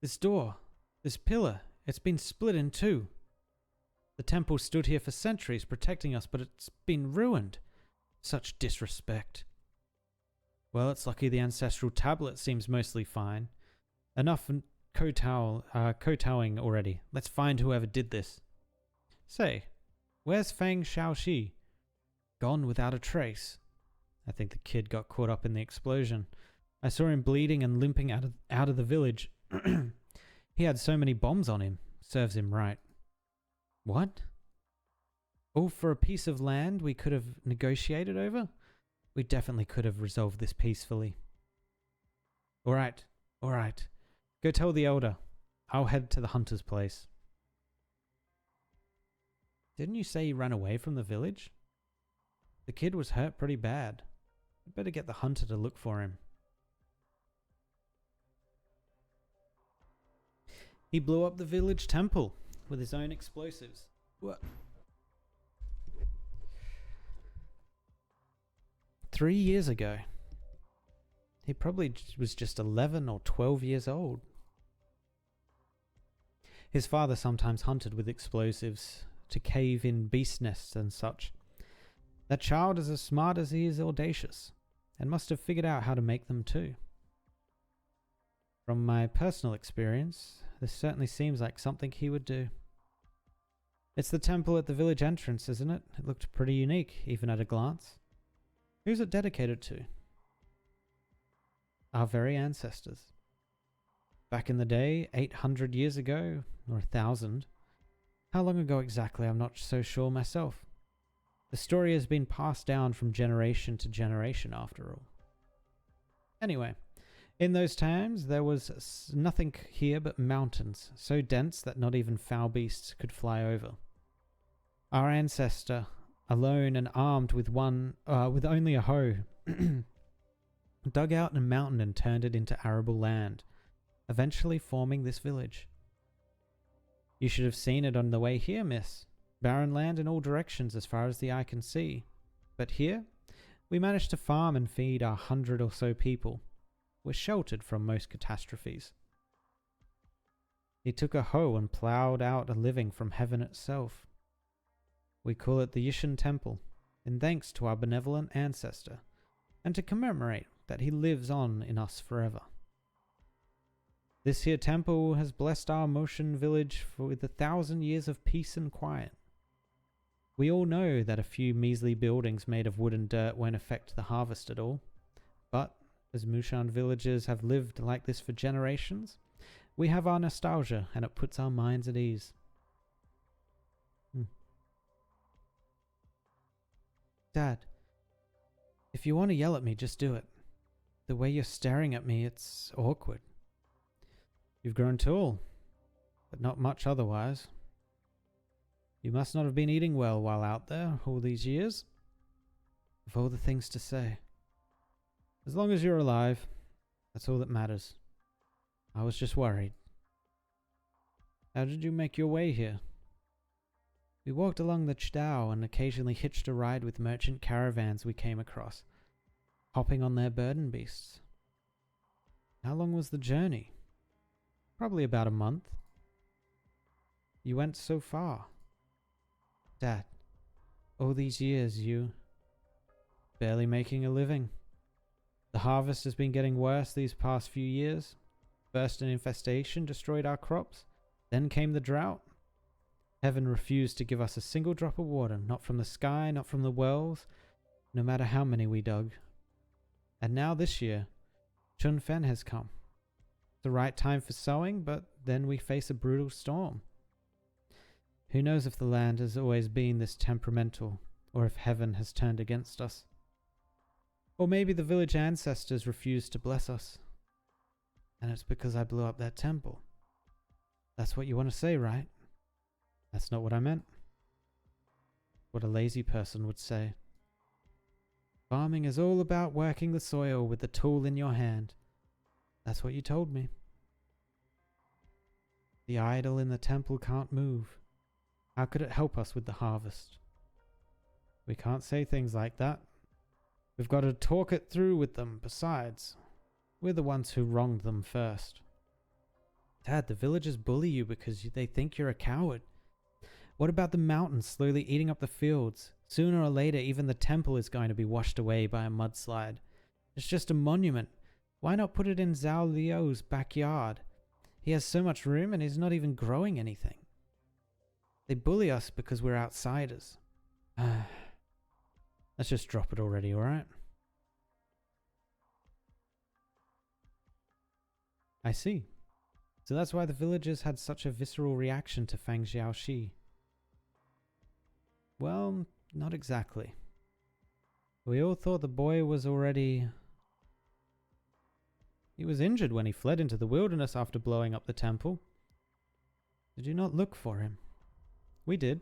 this door, this pillar, it's been split in two. The temple stood here for centuries protecting us, but it's been ruined. Such disrespect. Well, it's lucky the ancestral tablet seems mostly fine. Enough kowtowing already. Let's find whoever did this. Say, where's Fang Xiaoxi? Gone without a trace. I think the kid got caught up in the explosion. I saw him bleeding and limping out of the village. He had so many bombs on him. Serves him right. What? All for a piece of land we could have negotiated over? We definitely could have resolved this peacefully. All right. Go tell the elder. I'll head to the hunter's place. Didn't you say he ran away from the village? The kid was hurt pretty bad. I'd better get the hunter to look for him. He blew up the village temple with his own explosives. What? 3 years ago. He probably was just 11 or 12 years old. His father sometimes hunted with explosives to cave in beast nests and such. That child is as smart as he is audacious, and must have figured out how to make them too. From my personal experience, this certainly seems like something he would do. It's the temple at the village entrance, isn't it? It looked pretty unique, even at a glance. Who's it dedicated to? Our very ancestors. Back in the day, 800 years ago, or 1,000. How long ago exactly, I'm not so sure myself. The story has been passed down from generation to generation after all. Anyway, in those times there was nothing here but mountains, so dense that not even foul beasts could fly over. Our ancestor, alone and armed with only a hoe, dug out a mountain and turned it into arable land, eventually forming this village. You should have seen it on the way here, miss. Barren land in all directions as far as the eye can see. But here, we managed to farm and feed our 100 or so people. We're sheltered from most catastrophes. He took a hoe and ploughed out a living from heaven itself. We call it the Yishan Temple, in thanks to our benevolent ancestor, and to commemorate that he lives on in us forever. This here temple has blessed our Motion village with 1,000 years of peace and quiet. We all know that a few measly buildings made of wood and dirt won't affect the harvest at all, but as Mushan villagers have lived like this for generations, we have our nostalgia and it puts our minds at ease. Dad, if you want to yell at me, just do it. The way you're staring at me, it's awkward. You've grown tall, but not much otherwise. You must not have been eating well while out there all these years. Of all the things to say. As long as you're alive, that's all that matters. I was just worried. How did you make your way here? We walked along the Chidao and occasionally hitched a ride with merchant caravans we came across, hopping on their burden beasts. How long was the journey? Probably about a month. You went so far. Dad, all these years you... barely making a living. The harvest has been getting worse these past few years. First an infestation destroyed our crops, then came the drought. Heaven refused to give us a single drop of water, not from the sky, not from the wells, no matter how many we dug. And now this year, Chunfen has come. The right time for sowing, but then we face a brutal storm. Who knows if the land has always been this temperamental, or if heaven has turned against us. Or maybe the village ancestors refused to bless us. And it's because I blew up that temple. That's what you want to say, right? That's not what I meant. What a lazy person would say. Farming is all about working the soil with the tool in your hand. That's what you told me. The idol in the temple can't move. How could it help us with the harvest? We can't say things like that. We've got to talk it through with them. Besides, we're the ones who wronged them first. Dad, the villagers bully you because they think you're a coward. What about the mountains slowly eating up the fields? Sooner or later, even the temple is going to be washed away by a mudslide. It's just a monument. Why not put it in Zhao Liu's backyard? He has so much room and he's not even growing anything. They bully us because we're outsiders. Let's just drop it already, alright? I see. So that's why the villagers had such a visceral reaction to Fang Xiaoxi. Well, not exactly. We all thought the boy was already... He was injured when he fled into the wilderness after blowing up the temple. Did you not look for him? We did.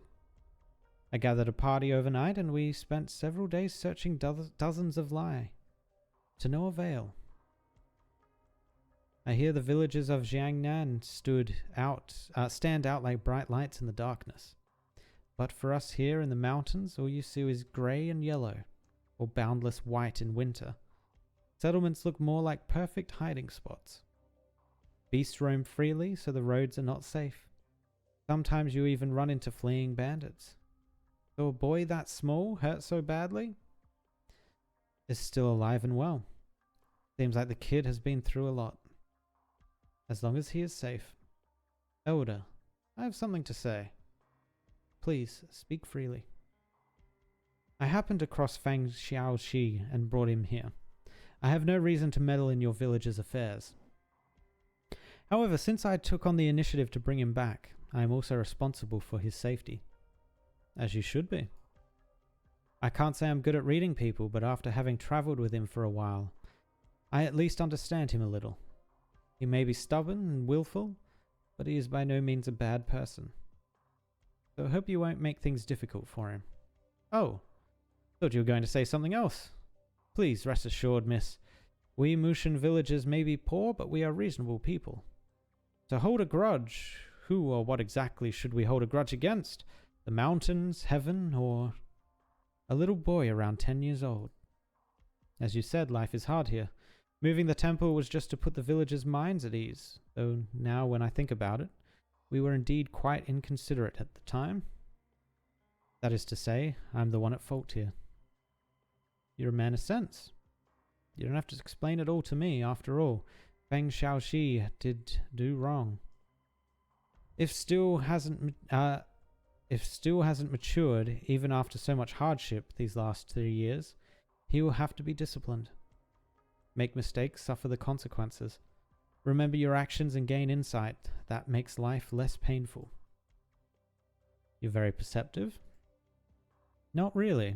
I gathered a party overnight and we spent several days searching dozens of Lai. To no avail. I hear the villages of Jiangnan stand out like bright lights in the darkness. But for us here in the mountains, all you see is grey and yellow, or boundless white in winter. Settlements look more like perfect hiding spots. Beasts roam freely, so the roads are not safe. Sometimes you even run into fleeing bandits. So a boy that small, hurt so badly, is still alive and well. Seems like the kid has been through a lot. As long as he is safe. Elder, I have something to say. Please, speak freely. I happened across Fang Xiaoxi and brought him here. I have no reason to meddle in your village's affairs. However, since I took on the initiative to bring him back, I am also responsible for his safety. As you should be. I can't say I'm good at reading people, but after having traveled with him for a while, I at least understand him a little. He may be stubborn and willful, but he is by no means a bad person. So I hope you won't make things difficult for him. Oh, thought you were going to say something else. Please rest assured, miss. We Mushan villagers may be poor, but we are reasonable people. To hold a grudge, who or what exactly should we hold a grudge against? The mountains, heaven, or a little boy around 10 years old? As you said, life is hard here. Moving the temple was just to put the villagers' minds at ease, though now when I think about it, we were indeed quite inconsiderate at the time. That is to say, I'm the one at fault here. You're a man of sense. You don't have to explain it all to me, after all. Feng Xiaoxi did do wrong. If still hasn't matured, even after so much hardship these last 3 years, he will have to be disciplined. Make mistakes, suffer the consequences. Remember your actions and gain insight. That makes life less painful. You're very perceptive? Not really.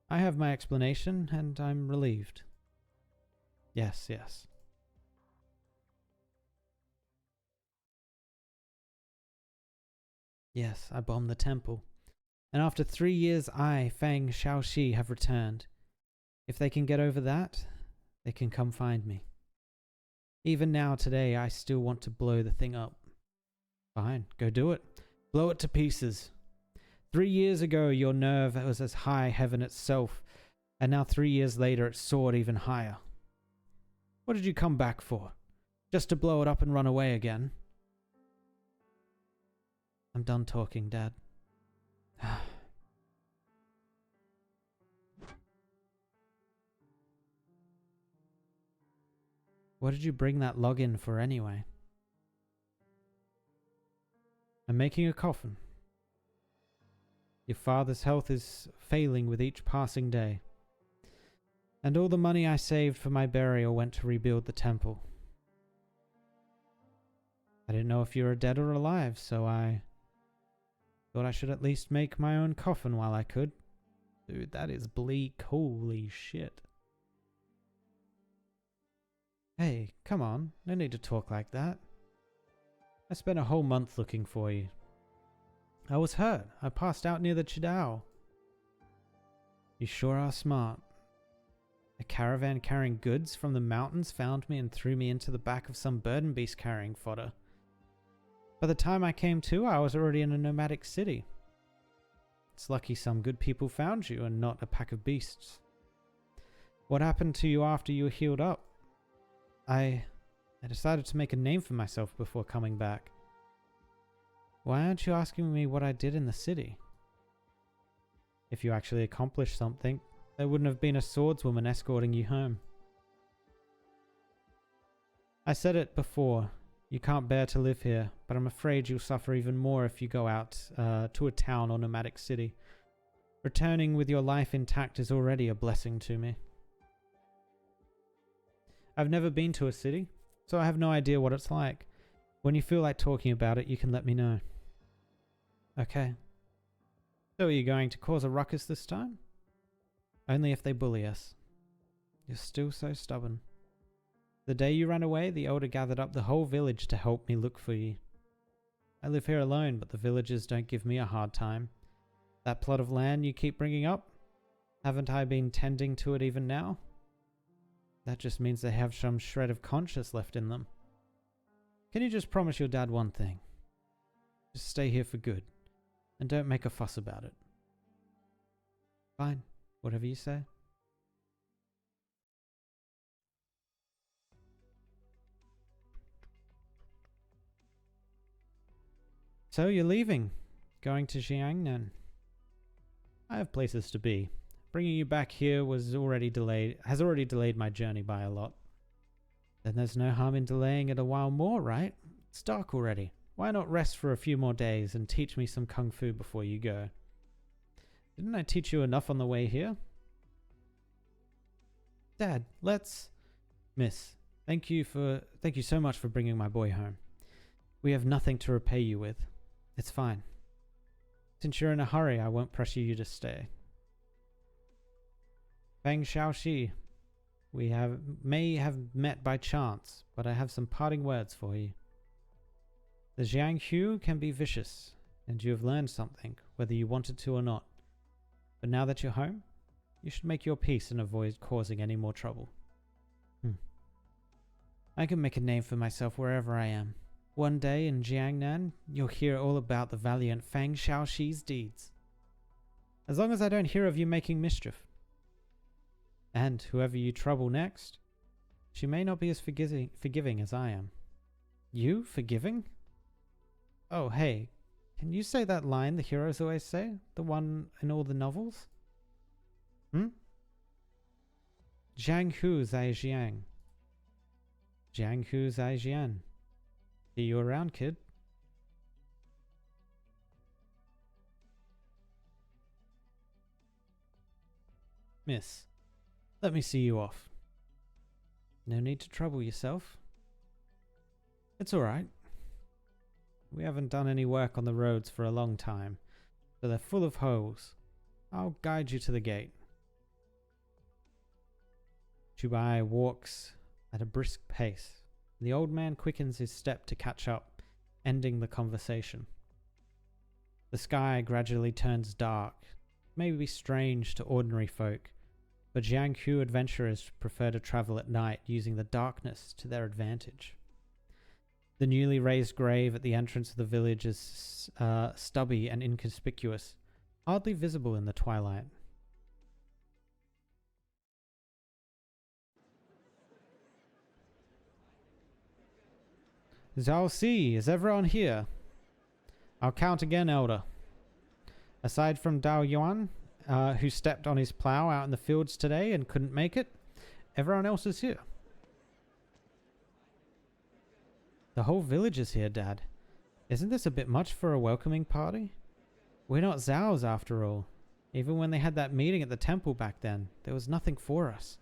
I have my explanation, and I'm relieved. Yes, yes. Yes, I bombed the temple. And after 3 years, I, Fang Xiaoxi, have returned. If they can get over that, they can come find me. Even now, today, I still want to blow the thing up. Fine, go do it. Blow it to pieces. 3 years ago, your nerve was as high heaven itself, and now 3 years later, it soared even higher. What did you come back for? Just to blow it up and run away again? I'm done talking, Dad. What did you bring that log in for anyway? I'm making a coffin. Your father's health is failing with each passing day. And all the money I saved for my burial went to rebuild the temple. I didn't know if you were dead or alive, so I thought I should at least make my own coffin while I could. Dude, that is bleak. Holy shit. Hey, come on. No need to talk like that. I spent a whole month looking for you. I was hurt. I passed out near the Chidao. You sure are smart. A caravan carrying goods from the mountains found me and threw me into the back of some burden beast carrying fodder. By the time I came to, I was already in a nomadic city. It's lucky some good people found you and not a pack of beasts. What happened to you after you were healed up? I decided to make a name for myself before coming back. Why aren't you asking me what I did in the city? If you actually accomplished something, there wouldn't have been a swordswoman escorting you home. I said it before, you can't bear to live here, but I'm afraid you'll suffer even more if you go out to a town or nomadic city. Returning with your life intact is already a blessing to me. I've never been to a city, so I have no idea what it's like. When you feel like talking about it, you can let me know. Okay. So are you going to cause a ruckus this time? Only if they bully us. You're still so stubborn. The day you ran away, the elder gathered up the whole village to help me look for you. I live here alone, but the villagers don't give me a hard time. That plot of land you keep bringing up, haven't I been tending to it even now? That just means they have some shred of conscience left in them. Can you just promise your dad one thing? Just stay here for good, and don't make a fuss about it. Fine, whatever you say. So you're leaving, going to Jiangnan. I have places to be. Bringing you back here has already delayed my journey by a lot. Then there's no harm in delaying it a while more, right? It's dark already. Why not rest for a few more days and teach me some kung fu before you go? Didn't I teach you enough on the way here? Dad, let's... Miss, thank you so much for bringing my boy home. We have nothing to repay you with. It's fine. Since you're in a hurry, I won't pressure you to stay. Feng Xiaoxi, we may have met by chance, but I have some parting words for you. The Jianghu can be vicious, and you have learned something, whether you wanted to or not. But now that you're home, you should make your peace and avoid causing any more trouble. I can make a name for myself wherever I am. One day in Jiangnan, you'll hear all about the valiant Feng Xiaoxi's deeds. As long as I don't hear of you making mischief. And whoever you trouble next, she may not be as forgiving as I am. You forgiving? Oh, hey, can you say that line the heroes always say? The one in all the novels? Jianghu Zai Jiang. Jianghu Zai Jian. See you around, kid. Miss, let me see you off. No need to trouble yourself. It's alright. We haven't done any work on the roads for a long time, so they're full of holes. I'll guide you to the gate. Quibei walks at a brisk pace. The old man quickens his step to catch up, ending the conversation. The sky gradually turns dark. It may be strange to ordinary folk, but Jianghu adventurers prefer to travel at night, using the darkness to their advantage. The newly raised grave at the entrance of the village is stubby and inconspicuous, hardly visible in the twilight. Zhao Si, is everyone here? I'll count again, Elder. Aside from Dao Yuan, who stepped on his plow out in the fields today and couldn't make it, everyone else is here. The whole village is here, Dad. Isn't this a bit much for a welcoming party? We're not Zhao's after all. Even when they had that meeting at the temple back then, there was nothing for us.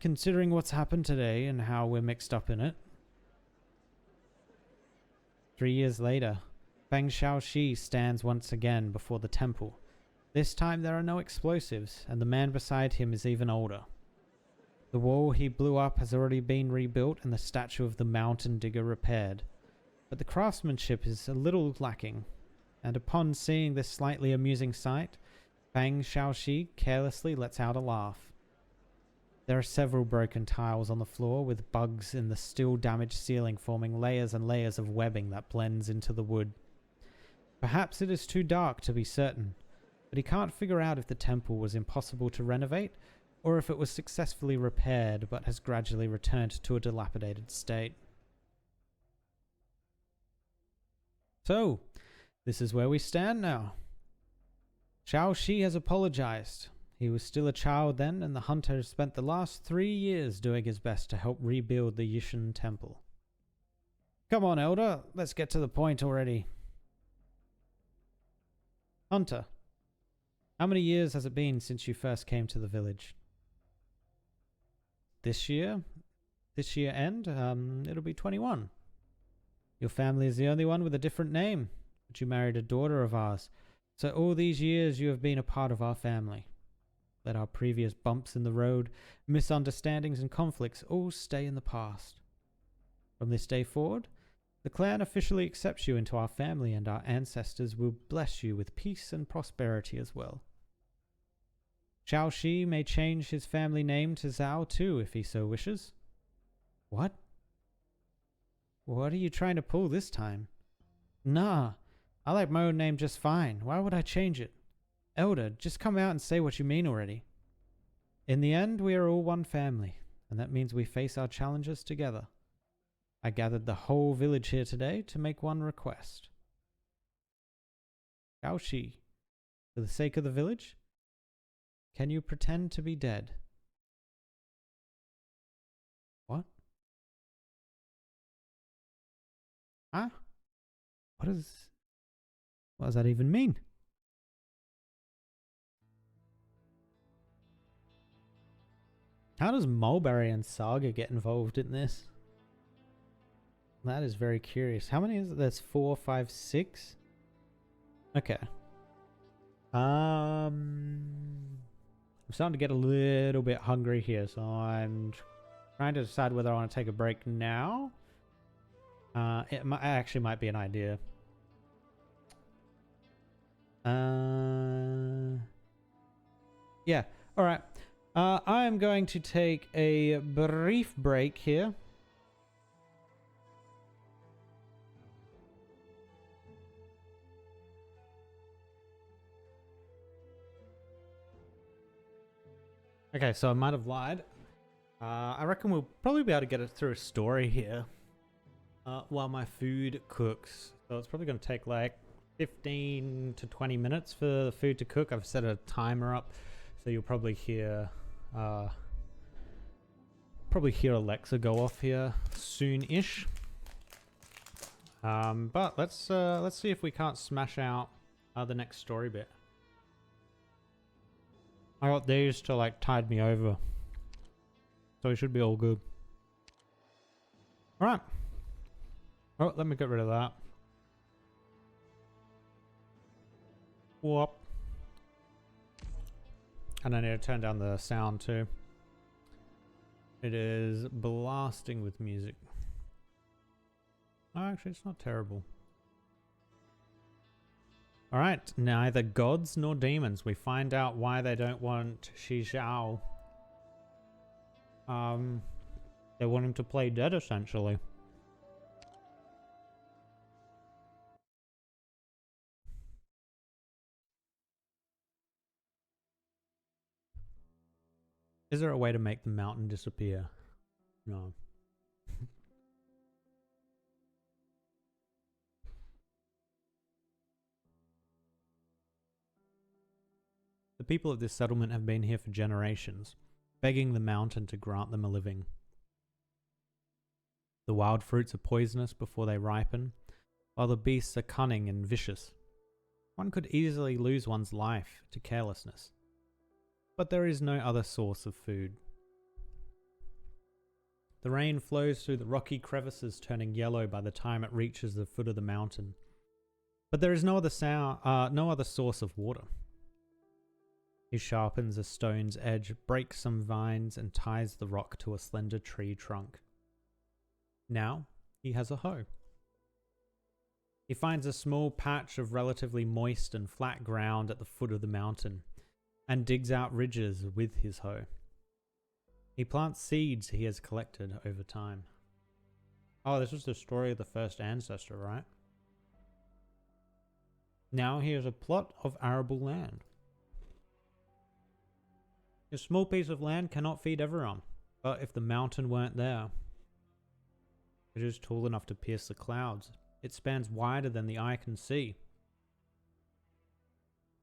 Considering what's happened today and how we're mixed up in it. 3 years later, Feng Xiaoxi stands once again before the temple. This time there are no explosives, and the man beside him is even older. The wall he blew up has already been rebuilt and the statue of the mountain digger repaired. But the craftsmanship is a little lacking, and upon seeing this slightly amusing sight, Feng Xiaoxi carelessly lets out a laugh. There are several broken tiles on the floor, with bugs in the still damaged ceiling forming layers and layers of webbing that blends into the wood. Perhaps it is too dark to be certain, but he can't figure out if the temple was impossible to renovate, or if it was successfully repaired but has gradually returned to a dilapidated state. So, this is where we stand now. Xiaoxi has apologized. He was still a child then, and the hunter spent the last 3 years doing his best to help rebuild the Yishan temple. Come on, Elder, let's get to the point already. Hunter, how many years has it been since you first came to the village? This year end, it'll be 21. Your family is the only one with a different name, but you married a daughter of ours, So all these years you have been a part of our family. Let our previous bumps in the road, misunderstandings and conflicts all stay in the past. From this day forward, the clan officially accepts you into our family, and our ancestors will bless you with peace and prosperity as well. Xiao Shi may change his family name to Zhao too if he so wishes. What? What are you trying to pull this time? Nah, I like my own name just fine. Why would I change it? Elder, just come out and say what you mean already. In the end, we are all one family, and that means we face our challenges together. I gathered the whole village here today to make one request. Xiao Shi, for the sake of the village, can you pretend to be dead? What? Huh? What does that even mean? How does Mulberry and Saga get involved in this? That is very curious. How many is it? There's 4, 5, 6? Okay. I'm starting to get a little bit hungry here, so I'm trying to decide whether I want to take a break now. It actually might be an idea. Yeah. All right. I am going to take a brief break here. Okay, so I might have lied. I reckon we'll probably be able to get it through a story here while my food cooks. So it's probably going to take like 15 to 20 minutes for the food to cook. I've set a timer up, so you'll probably hear Alexa go off here soon-ish. But let's see if we can't smash out the next story bit. I got these to like tide me over, so it should be all good. All right. Oh, let me get rid of that. Whoop. And I need to turn down the sound too. It is blasting with music. Oh, actually, it's not terrible. Alright, neither gods nor demons. We find out why they don't want Shi Zhao. They want him to play dead, essentially. Is there a way to make the mountain disappear? No. The people of this settlement have been here for generations, begging the mountain to grant them a living. The wild fruits are poisonous before they ripen, while the beasts are cunning and vicious. One could easily lose one's life to carelessness. But there is no other source of food. The rain flows through the rocky crevices, turning yellow by the time it reaches the foot of the mountain. But there is no other source of water. He sharpens a stone's edge, breaks some vines, and ties the rock to a slender tree trunk. Now he has a hoe. He finds a small patch of relatively moist and flat ground at the foot of the mountain, and digs out ridges with his hoe. He plants seeds he has collected over time. Oh, this was the story of the first ancestor, right? Now he has a plot of arable land. A small piece of land cannot feed everyone, but if the mountain weren't there, it is tall enough to pierce the clouds. It spans wider than the eye can see,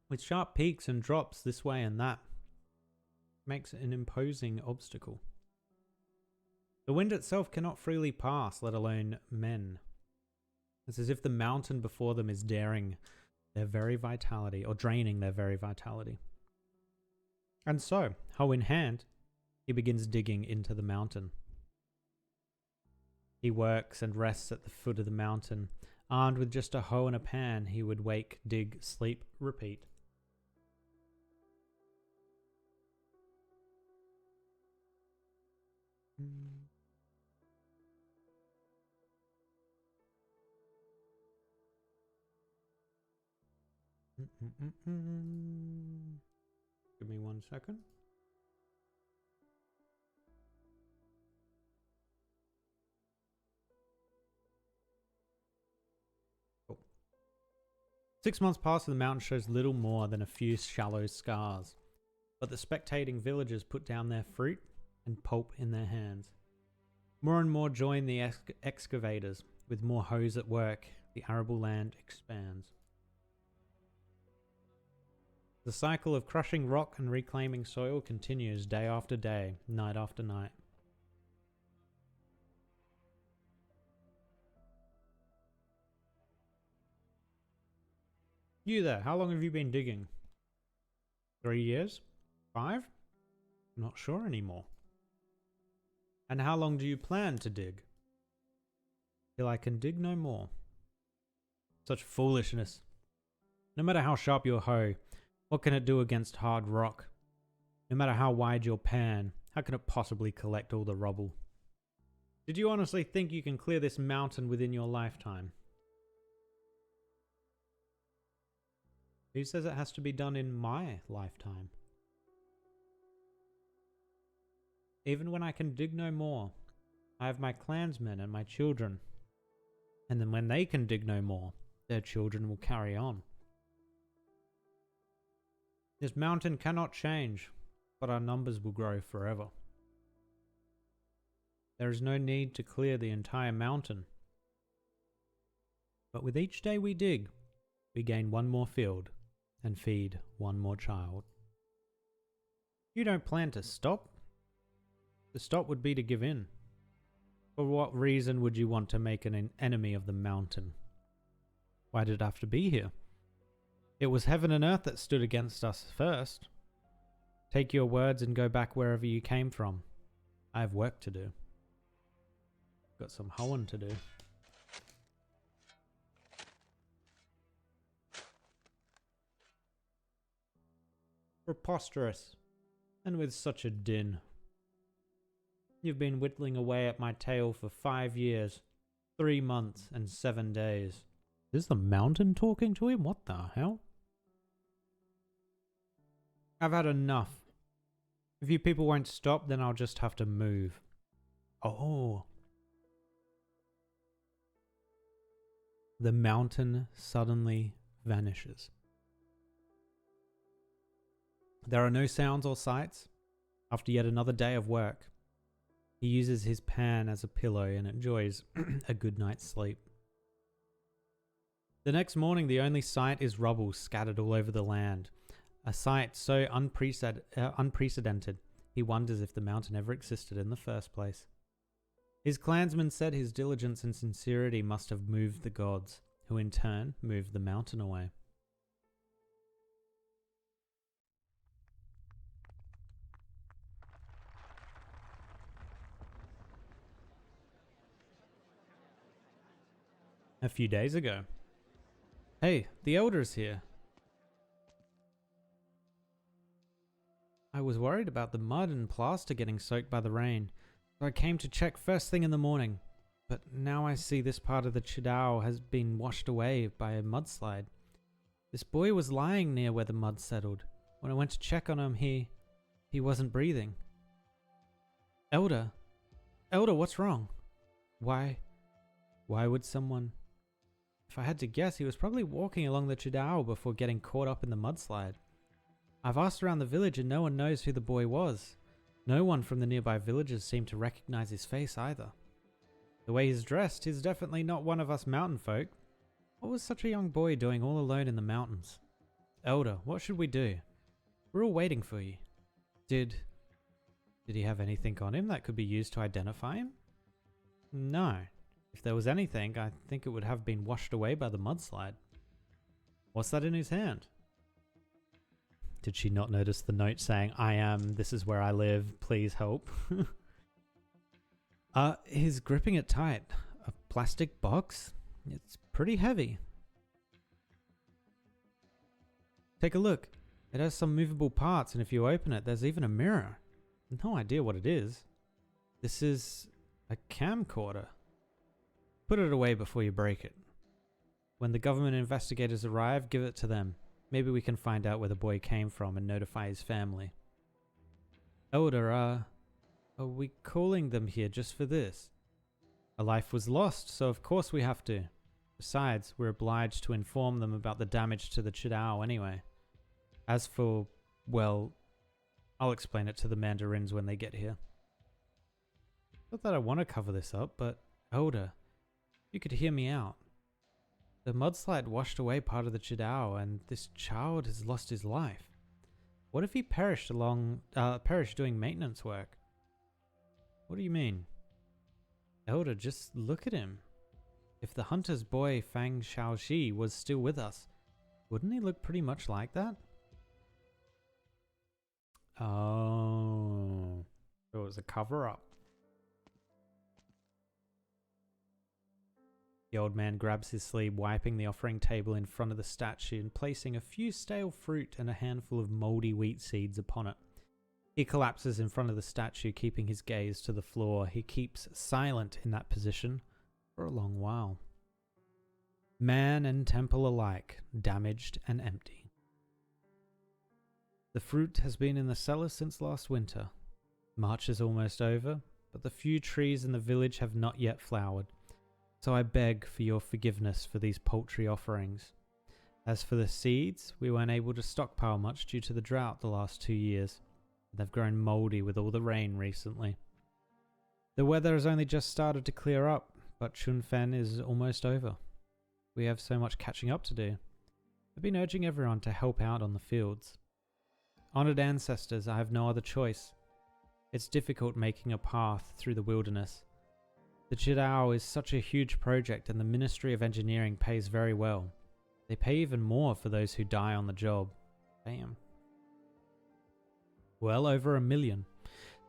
with sharp peaks and drops this way and that. Makes an imposing obstacle. The wind itself cannot freely pass, let alone men. It's as if the mountain before them is daring their very vitality, or draining their very vitality. And so, hoe in hand, he begins digging into the mountain. He works and rests at the foot of the mountain, Armed with just a hoe and a pan, he would wake, dig, sleep, repeat. Give me 1 second. Cool. 6 months past, and the mountain shows little more than a few shallow scars. But the spectating villagers put down their fruit and pulp in their hands. More and more join the excavators. With more hoes at work, the arable land expands. The cycle of crushing rock and reclaiming soil continues day after day, night after night. You there, how long have you been digging? 3 years? 5? Not sure anymore. And how long do you plan to dig? Till I can dig no more. Such foolishness. No matter how sharp your hoe, what can it do against hard rock? No matter how wide your pan, how can it possibly collect all the rubble? Did you honestly think you can clear this mountain within your lifetime? Who says it has to be done in my lifetime? Even when I can dig no more, I have my clansmen and my children. And then when they can dig no more, their children will carry on. This mountain cannot change, but our numbers will grow forever. There is no need to clear the entire mountain. But with each day we dig, we gain one more field and feed one more child. You don't plan to stop? To stop would be to give in. For what reason would you want to make an enemy of the mountain? Why did it have to be here? It was heaven and earth that stood against us first. Take your words and go back wherever you came from. I have work to do. Got some hoeing to do. Preposterous. And with such a din. You've been whittling away at my tail for 5 years, 3 months, and 7 days. Is the mountain talking to him? What the hell? I've had enough. If you people won't stop, then I'll just have to move. Oh. The mountain suddenly vanishes. There are no sounds or sights. After yet another day of work, he uses his pan as a pillow and enjoys a good night's sleep. The next morning, the only sight is rubble scattered all over the land. A sight so unprecedented, he wonders if the mountain ever existed in the first place. His clansmen said his diligence and sincerity must have moved the gods, who in turn moved the mountain away. A few days ago. Hey, the elder's here. I was worried about the mud and plaster getting soaked by the rain, so I came to check first thing in the morning. But now I see this part of the Chidao has been washed away by a mudslide. This boy was lying near where the mud settled. When I went to check on him, he wasn't breathing. Elder, what's wrong? Why would someone... If I had to guess, he was probably walking along the Chidao before getting caught up in the mudslide. I've asked around the village and no one knows who the boy was. No one from the nearby villages seemed to recognize his face either. The way he's dressed, he's definitely not one of us mountain folk. What was such a young boy doing all alone in the mountains? Elder, what should we do? We're all waiting for you. Did he have anything on him that could be used to identify him? No. If there was anything, I think it would have been washed away by the mudslide. What's that in his hand? Did she not notice the note saying, this is where I live, please help? He's gripping it tight. A plastic box? It's pretty heavy. Take a look. It has some movable parts, and if you open it, there's even a mirror. No idea what it is. This is a camcorder. Put it away before you break it. When the government investigators arrive, give it to them. Maybe we can find out where the boy came from and notify his family. Elder, are we calling them here just for this? A life was lost, so of course we have to. Besides, we're obliged to inform them about the damage to the Chidao anyway. As for, well, I'll explain it to the Mandarins when they get here. Not that I want to cover this up, but Elder, you could hear me out. The mudslide washed away part of the Chidao, and this child has lost his life. What if he perished doing maintenance work? What do you mean? Elder, just look at him. If the hunter's boy Fang Shaoxi was still with us, wouldn't he look pretty much like that? Oh, it was a cover-up. The old man grabs his sleeve, wiping the offering table in front of the statue and placing a few stale fruit and a handful of moldy wheat seeds upon it. He collapses in front of the statue, keeping his gaze to the floor. He keeps silent in that position for a long while. Man and temple alike, damaged and empty. The fruit has been in the cellar since last winter. March is almost over, but the few trees in the village have not yet flowered. So I beg for your forgiveness for these paltry offerings. As for the seeds, we weren't able to stockpile much due to the drought the last 2 years. They've grown moldy with all the rain recently. The weather has only just started to clear up, but Chunfen is almost over. We have so much catching up to do. I've been urging everyone to help out on the fields. Honored ancestors, I have no other choice. It's difficult making a path through the wilderness. The Chidao is such a huge project, and the Ministry of Engineering pays very well. They pay even more for those who die on the job. Damn. Well over $1 million.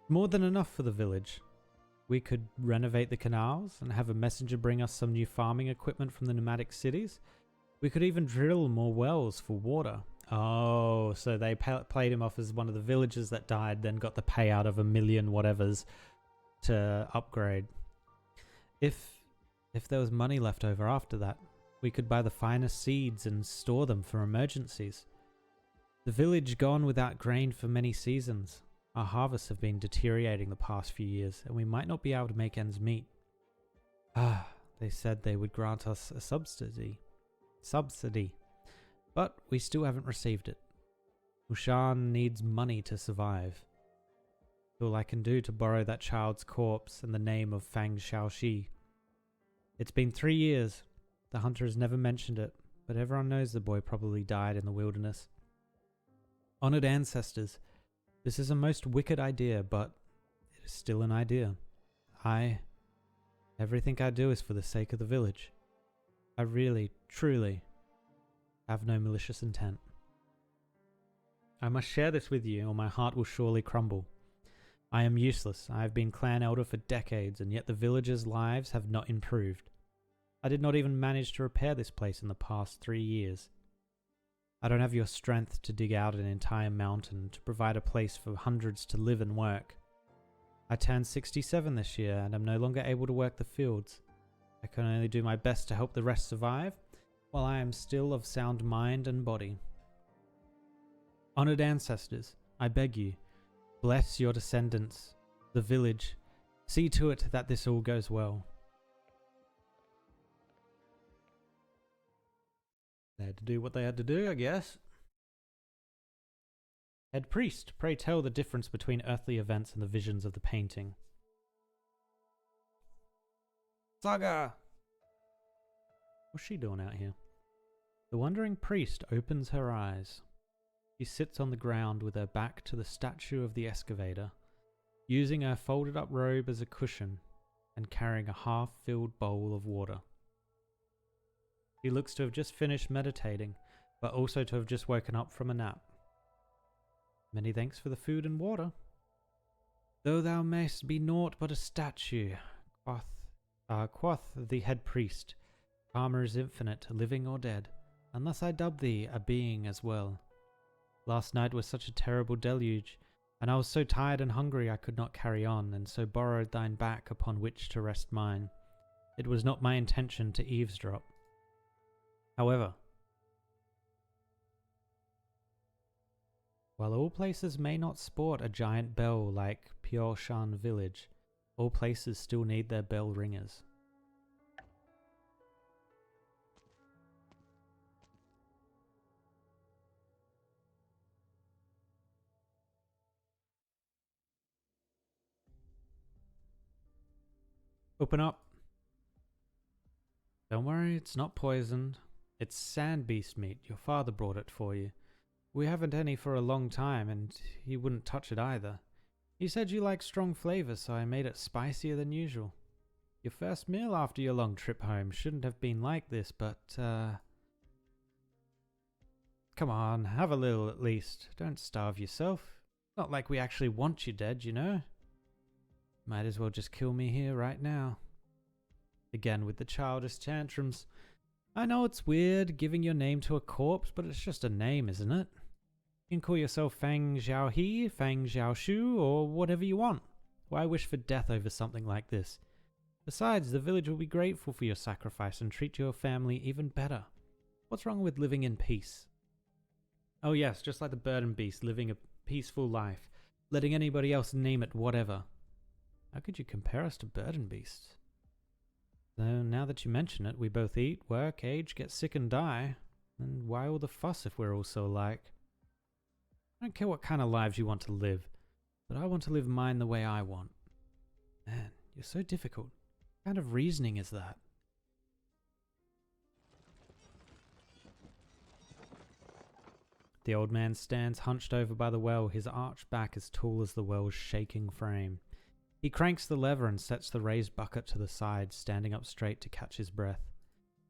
More than enough for the village. We could renovate the canals and have a messenger bring us some new farming equipment from the nomadic cities. We could even drill more wells for water. Oh, so they played him off as one of the villagers that died, then got the payout of $1 million whatevers to upgrade. If there was money left over after that, we could buy the finest seeds and store them for emergencies. The village gone without grain for many seasons. Our harvests have been deteriorating the past few years, and we might not be able to make ends meet. They said they would grant us a subsidy. But we still haven't received it. Mushan needs money to survive. All I can do to borrow that child's corpse and the name of Fang Shaoxi. It's been 3 years. The hunter has never mentioned it, but everyone knows the boy probably died in the wilderness. Honored ancestors, this is a most wicked idea, but it is still an idea. Everything I do is for the sake of the village. I really, truly have no malicious intent. I must share this with you, or my heart will surely crumble. I am useless. I have been clan elder for decades, and yet the villagers' lives have not improved. I did not even manage to repair this place in the past 3 years. I don't have your strength to dig out an entire mountain to provide a place for hundreds to live and work. I turned 67 this year, and am no longer able to work the fields. I can only do my best to help the rest survive, while I am still of sound mind and body. Honored ancestors, I beg you, bless your descendants, the village. See to it that this all goes well. They had to do what they had to do, I guess. Head priest, pray tell the difference between earthly events and the visions of the painting. Saga! What's she doing out here? The wondering priest opens her eyes. She sits on the ground with her back to the statue of the excavator, using her folded up robe as a cushion and carrying a half-filled bowl of water. He looks to have just finished meditating, but also to have just woken up from a nap. Many thanks for the food and water. Though thou mayst be naught but a statue, quoth the head priest, Karma is infinite, living or dead, unless I dub thee a being as well. Last night was such a terrible deluge, and I was so tired and hungry I could not carry on, and so borrowed thine back upon which to rest mine. It was not my intention to eavesdrop. However, while all places may not sport a giant bell like Pyorshan village, all places still need their bell ringers. Open up. Don't worry, it's not poisoned. It's sand beast meat. Your father brought it for you. We haven't any for a long time, and he wouldn't touch it either. He said you like strong flavor, so I made it spicier than usual. Your first meal after your long trip home shouldn't have been like this, but, come on, have a little at least. Don't starve yourself. Not like we actually want you dead, you know? Might as well just kill me here right now. Again with the childish tantrums. I know it's weird giving your name to a corpse, but it's just a name, isn't it? You can call yourself Fang Zhao He, Fang Zhao Shu, or whatever you want. Why wish for death over something like this? Besides, the village will be grateful for your sacrifice and treat your family even better. What's wrong with living in peace? Oh yes, just like the bird and beast, living a peaceful life, letting anybody else name it whatever. How could you compare us to bird and beast? Though now that you mention it, we both eat, work, age, get sick and die. And why all the fuss if we're all so alike? I don't care what kind of lives you want to live, but I want to live mine the way I want. Man, you're so difficult. What kind of reasoning is that? The old man stands hunched over by the well, his arched back as tall as the well's shaking frame. He cranks the lever and sets the raised bucket to the side, standing up straight to catch his breath.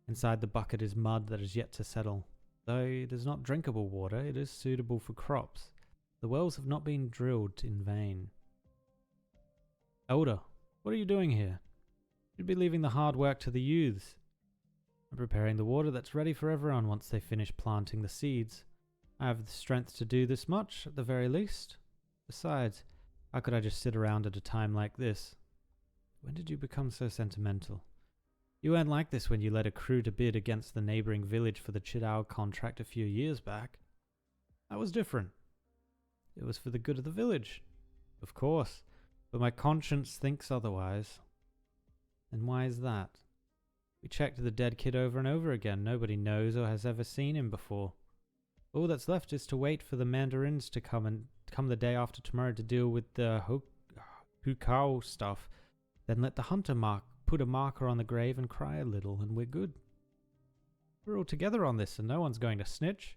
Inside the bucket is mud that is yet to settle. Though it is not drinkable water, it is suitable for crops. The wells have not been drilled in vain. Elder, what are you doing here? You'd be leaving the hard work to the youths. I'm preparing the water that's ready for everyone once they finish planting the seeds. I have the strength to do this much, at the very least. Besides, how could I just sit around at a time like this? When did you become so sentimental? You weren't like this when you led a crew to bid against the neighboring village for the Chidao contract a few years back. That was different. It was for the good of the village. Of course, but my conscience thinks otherwise. And why is that? We checked the dead kid over and over again. Nobody knows or has ever seen him before. All that's left is to wait for the mandarins to come the day after tomorrow to deal with the hukao stuff. Then let the hunter put a marker on the grave and cry a little, and we're good. We're all together on this, and no one's going to snitch.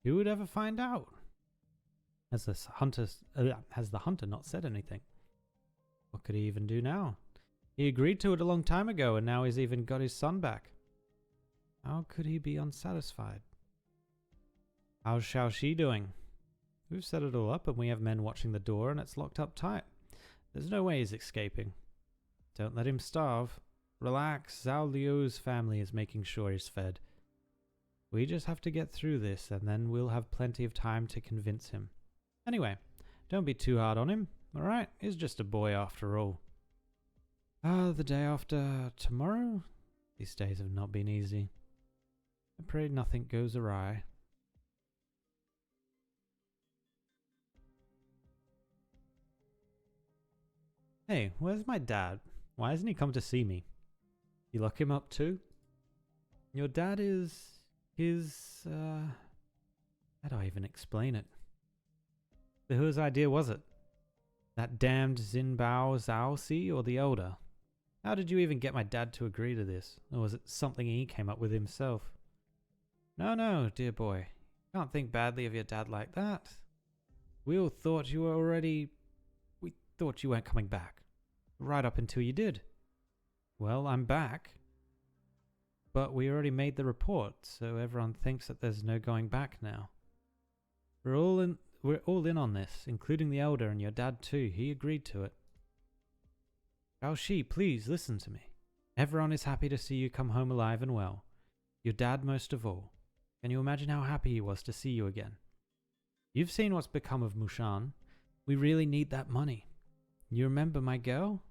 Who would ever find out? Has the hunter not said anything? What could he even do now? He agreed to it a long time ago, and now he's even got his son back. How could he be unsatisfied? How's Xiaoxi doing? We've set it all up, and we have men watching the door, and it's locked up tight. There's no way he's escaping. Don't let him starve. Relax, Zhao Liu's family is making sure he's fed. We just have to get through this, and then we'll have plenty of time to convince him. Anyway, don't be too hard on him, alright? He's just a boy after all. The day after tomorrow? These days have not been easy. I pray nothing goes awry. Hey, where's my dad? Why hasn't he come to see me? You lock him up too? Your dad is... how do I even explain it? So whose idea was it? That damned Xinbao Zhaoxi or the elder? How did you even get my dad to agree to this? Or was it something he came up with himself? No, dear boy. Can't think badly of your dad like that. We all thought you were already... We thought you weren't coming back. Right up until you did. Well, I'm back. But we already made the report, so everyone thinks that there's no going back now. We're all in on this, including the elder and your dad too. He agreed to it. Xiaoxi, please listen to me. Everyone is happy to see you come home alive and well. Your dad most of all. Can you imagine how happy he was to see you again? You've seen what's become of Mushan. We really need that money. You remember my girl?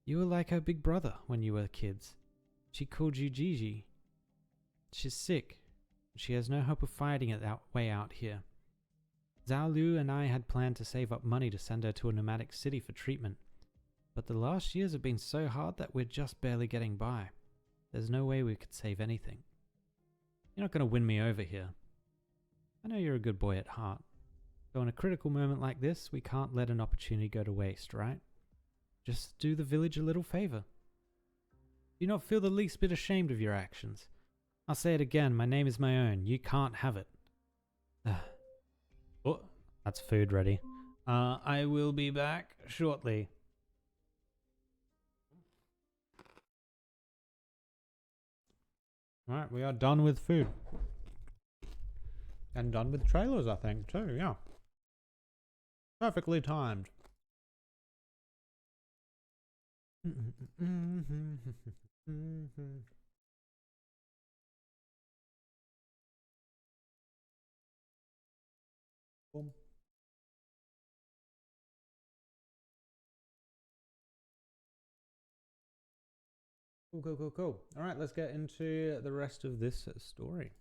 You were like her big brother when you were kids. She called you Gigi. She's sick. She has no hope of fighting it that way out here. Zhao Lu and I had planned to save up money to send her to a nomadic city for treatment. But the last years have been so hard that we're just barely getting by. There's no way we could save anything. You're not going to win me over here. I know you're a good boy at heart. So in a critical moment like this, we can't let an opportunity go to waste, right? Just do the village a little favor. Do not feel the least bit ashamed of your actions. I'll say it again, my name is my own. You can't have it. Oh, that's food ready. I will be back shortly. Alright, we are done with food. And done with trailers, I think, too, yeah. Perfectly timed. Boom. Cool. All right, let's get into the rest of this story.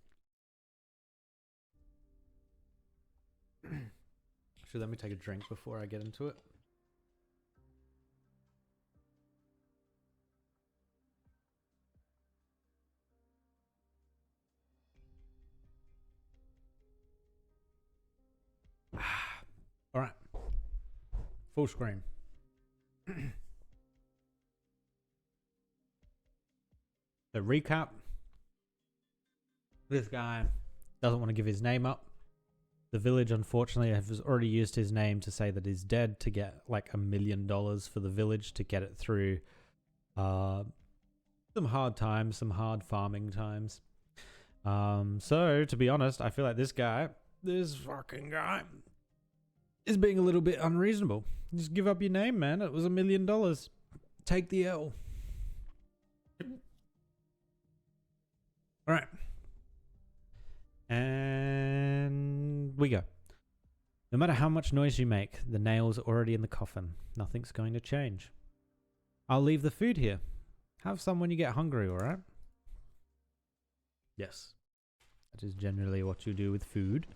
Actually, let me take a drink before I get into it. All right. Full screen. The recap. This guy doesn't want to give his name up. The village, unfortunately, has already used his name to say that he's dead to get like $1 million for the village to get it through some hard times, some hard farming times. So, to be honest, I feel like this fucking guy, is being a little bit unreasonable. Just give up your name, man. It was $1 million. Take the L. All right. And we go. No matter how much noise you make, the nail's already in the coffin. Nothing's going to change. I'll leave the food here. Have some when you get hungry, all right? Yes. That is generally what you do with food.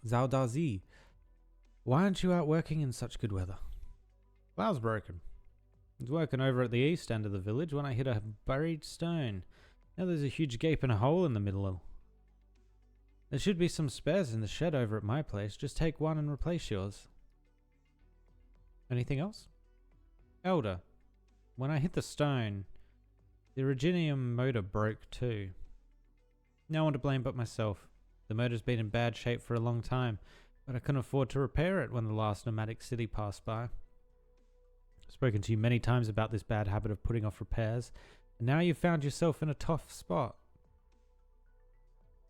Zhao Dazi, why aren't you out working in such good weather? Plough's broken. I was working over at the east end of the village when I hit a buried stone. Now there's a huge gaping hole in the middle. There should be some spares in the shed over at my place. Just take one and replace yours. Anything else? Elder, when I hit the stone, the originium motor broke too. No one to blame but myself. The motor's been in bad shape for a long time, but I couldn't afford to repair it when the last nomadic city passed by. I've spoken to you many times about this bad habit of putting off repairs, and now you've found yourself in a tough spot.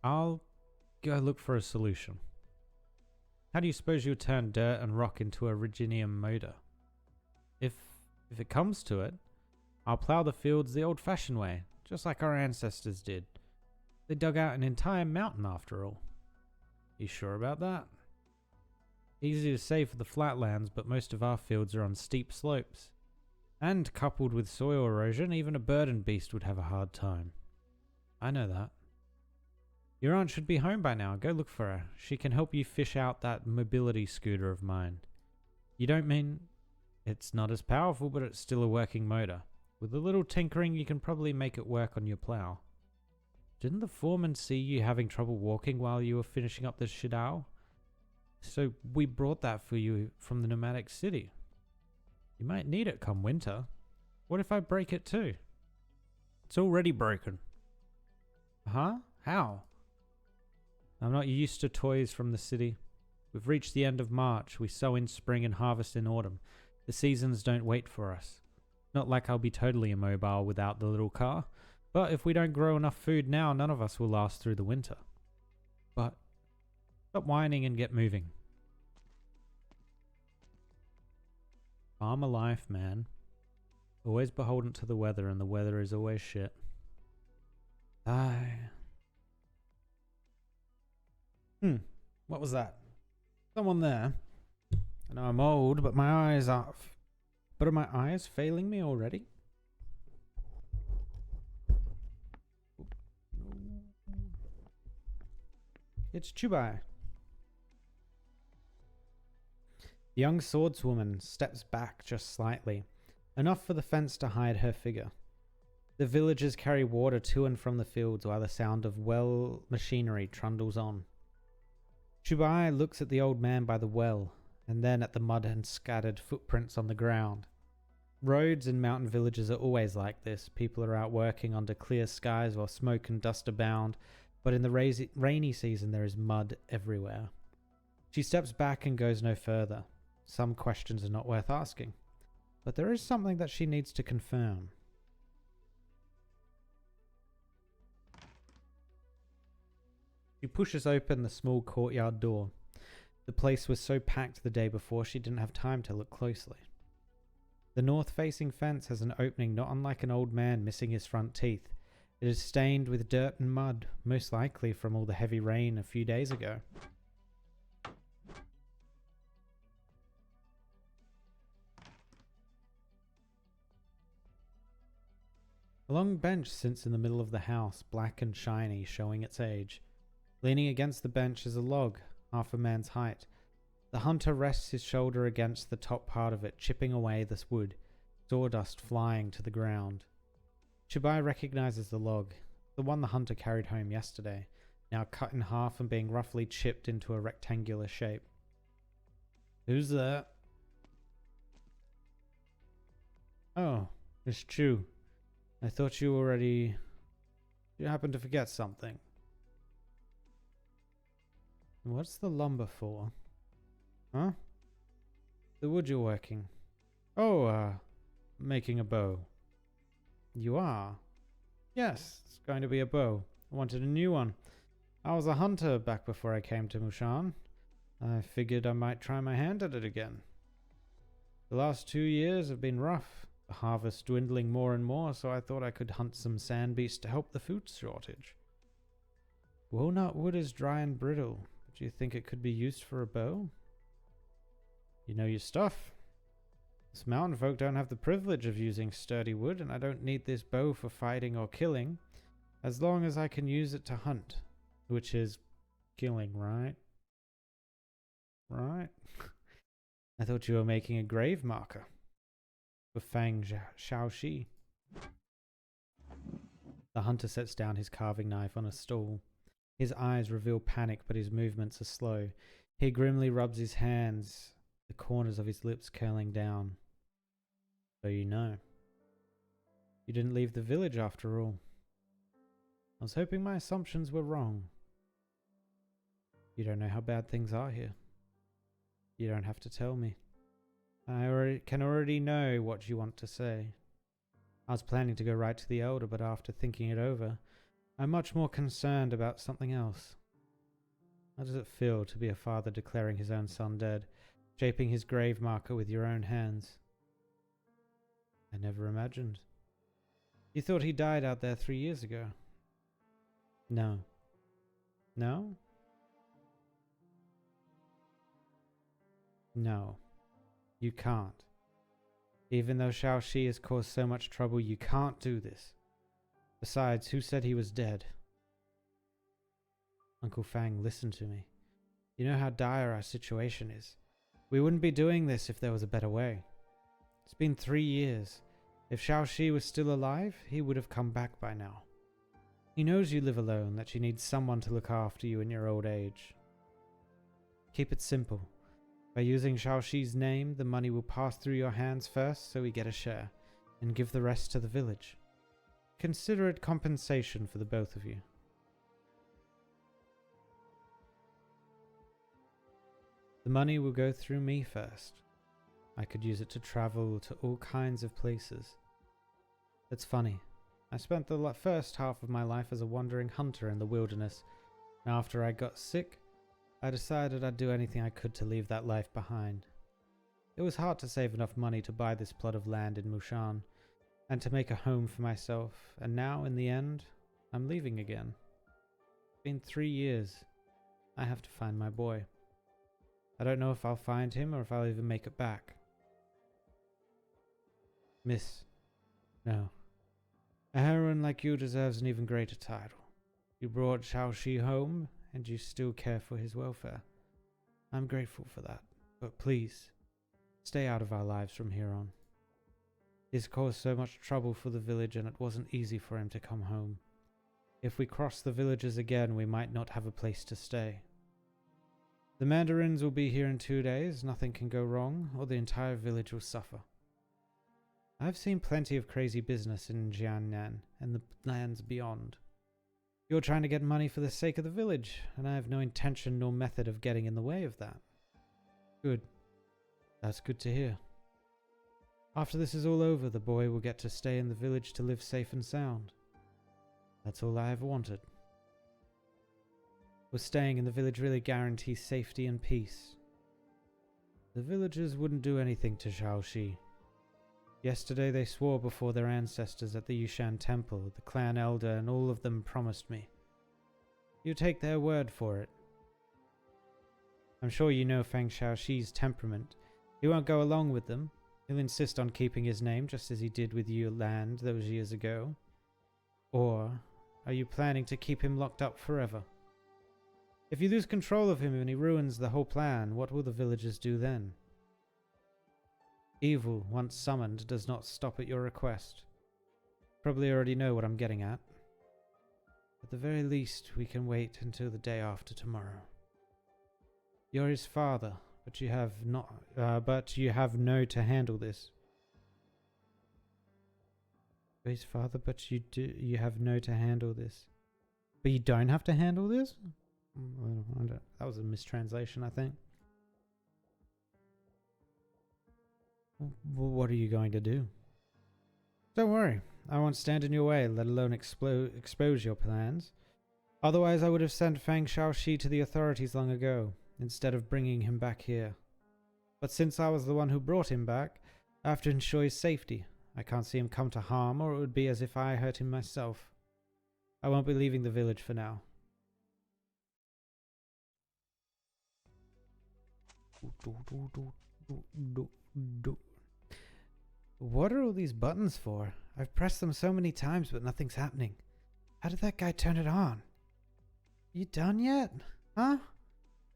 I'll go look for a solution. How do you suppose you'll turn dirt and rock into a originium motor? If it comes to it, I'll plough the fields the old-fashioned way, just like our ancestors did. They dug out an entire mountain after all. You sure about that? Easy to say for the flatlands, but most of our fields are on steep slopes. And coupled with soil erosion, even a burden beast would have a hard time. I know that. Your aunt should be home by now. Go look for her. She can help you fish out that mobility scooter of mine. You don't mean... It's not as powerful, but it's still a working motor. With a little tinkering, you can probably make it work on your plow. Didn't the foreman see you having trouble walking while you were finishing up the shidao? So we brought that for you from the nomadic city. You might need it come winter. What if I break it too? It's already broken. Huh? How? I'm not used to toys from the city. We've reached the end of March. We sow in spring and harvest in autumn. The seasons don't wait for us. Not like I'll be totally immobile without the little car. But if we don't grow enough food now, none of us will last through the winter. But stop whining and get moving. Farmer life, man. Always beholden to the weather, and the weather is always shit. Aye. What was that? Someone there. I know I'm old, but my eyes are... But are my eyes failing me already? It's Quebai. The young swordswoman steps back just slightly, enough for the fence to hide her figure. The villagers carry water to and from the fields while the sound of well machinery trundles on. Quebai looks at the old man by the well, and then at the mud and scattered footprints on the ground. Roads in mountain villages are always like this. People are out working under clear skies while smoke and dust abound, but in the rainy season there is mud everywhere. She steps back and goes no further. Some questions are not worth asking, but there is something that she needs to confirm. She pushes open the small courtyard door. The place was so packed the day before she didn't have time to look closely. The north-facing fence has an opening not unlike an old man missing his front teeth. It is stained with dirt and mud, most likely from all the heavy rain a few days ago. A long bench sits in the middle of the house, black and shiny, showing its age. Leaning against the bench is a log, half a man's height. The hunter rests his shoulder against the top part of it, chipping away this wood, sawdust flying to the ground. Quebai recognizes the log, the one the hunter carried home yesterday, now cut in half and being roughly chipped into a rectangular shape. Who's there? Oh, it's Chu. I thought you already... You happened to forget something. What's the lumber for? Huh? The wood you're working. Oh, making a bow. You are? Yes, it's going to be a bow. I wanted a new one. I was a hunter back before I came to Mushan. I figured I might try my hand at it again. The last 2 years have been rough. The harvest dwindling more and more, so I thought I could hunt some sand beasts to help the food shortage. Walnut wood is dry and brittle. Do you think it could be used for a bow? You know your stuff. Us mountain folk don't have the privilege of using sturdy wood, and I don't need this bow for fighting or killing, as long as I can use it to hunt, which is killing, right? Right? I thought you were making a grave marker for Fang Xiaoxi. The hunter sets down his carving knife on a stool. His eyes reveal panic, but his movements are slow. He grimly rubs his hands, the corners of his lips curling down. So you know. You didn't leave the village after all. I was hoping my assumptions were wrong. You don't know how bad things are here. You don't have to tell me. I can already know what you want to say. I was planning to go right to the elder, but after thinking it over, I'm much more concerned about something else. How does it feel to be a father declaring his own son dead, shaping his grave marker with your own hands? I never imagined. You thought he died out there 3 years ago? No. No? No. You can't. Even though Xiaoxi has caused so much trouble, you can't do this. Besides, who said he was dead? Uncle Fang, listen to me. You know how dire our situation is. We wouldn't be doing this if there was a better way. It's been 3 years. If Xiaoxi was still alive, he would have come back by now. He knows you live alone, that you need someone to look after you in your old age. Keep it simple. By using Xiaoxi's name, the money will pass through your hands first, so we get a share, and give the rest to the village. Consider it compensation for the both of you. The money will go through me first. I could use it to travel to all kinds of places. It's funny. I spent the first half of my life as a wandering hunter in the wilderness, and after I got sick, I decided I'd do anything I could to leave that life behind. It was hard to save enough money to buy this plot of land in Mushan, and to make a home for myself, and now, in the end, I'm leaving again. It's been 3 years. I have to find my boy. I don't know if I'll find him or if I'll even make it back. Miss. No. A heroine like you deserves an even greater title. You brought Xiaoxi home, and you still care for his welfare. I'm grateful for that, but please, stay out of our lives from here on. He's caused so much trouble for the village, and it wasn't easy for him to come home. If we cross the villages again, we might not have a place to stay. The mandarins will be here in 2 days. Nothing can go wrong, or the entire village will suffer. I've seen plenty of crazy business in Jiannan and the lands beyond. You're trying to get money for the sake of the village, and I have no intention nor method of getting in the way of that. Good. That's good to hear. After this is all over, the boy will get to stay in the village to live safe and sound. That's all I have wanted. Was staying in the village really guarantees safety and peace? The villagers wouldn't do anything to Xiaoxi. Yesterday they swore before their ancestors at the Yushan temple, the clan elder and all of them promised me. You take their word for it. I'm sure you know Fang Xiaoxi's temperament. He won't go along with them. He'll insist on keeping his name just as he did with your land those years ago. Or are you planning to keep him locked up forever? If you lose control of him and he ruins the whole plan, what will the villagers do then? Evil, once summoned, does not stop at your request. Probably already know what I'm getting at. At the very least, we can wait until the day after tomorrow. You're his father, but you have no to handle this. You're his father, but you have no to handle this. But you don't have to handle this? That was a mistranslation, I think. What are you going to do? Don't worry. I won't stand in your way, let alone expose your plans. Otherwise, I would have sent Fang Xiaoxi to the authorities long ago, instead of bringing him back here. But since I was the one who brought him back, I have to ensure his safety. I can't see him come to harm, or it would be as if I hurt him myself. I won't be leaving the village for now. What are all these buttons for? I've pressed them so many times, but nothing's happening. How did that guy turn it on? You done yet? Huh?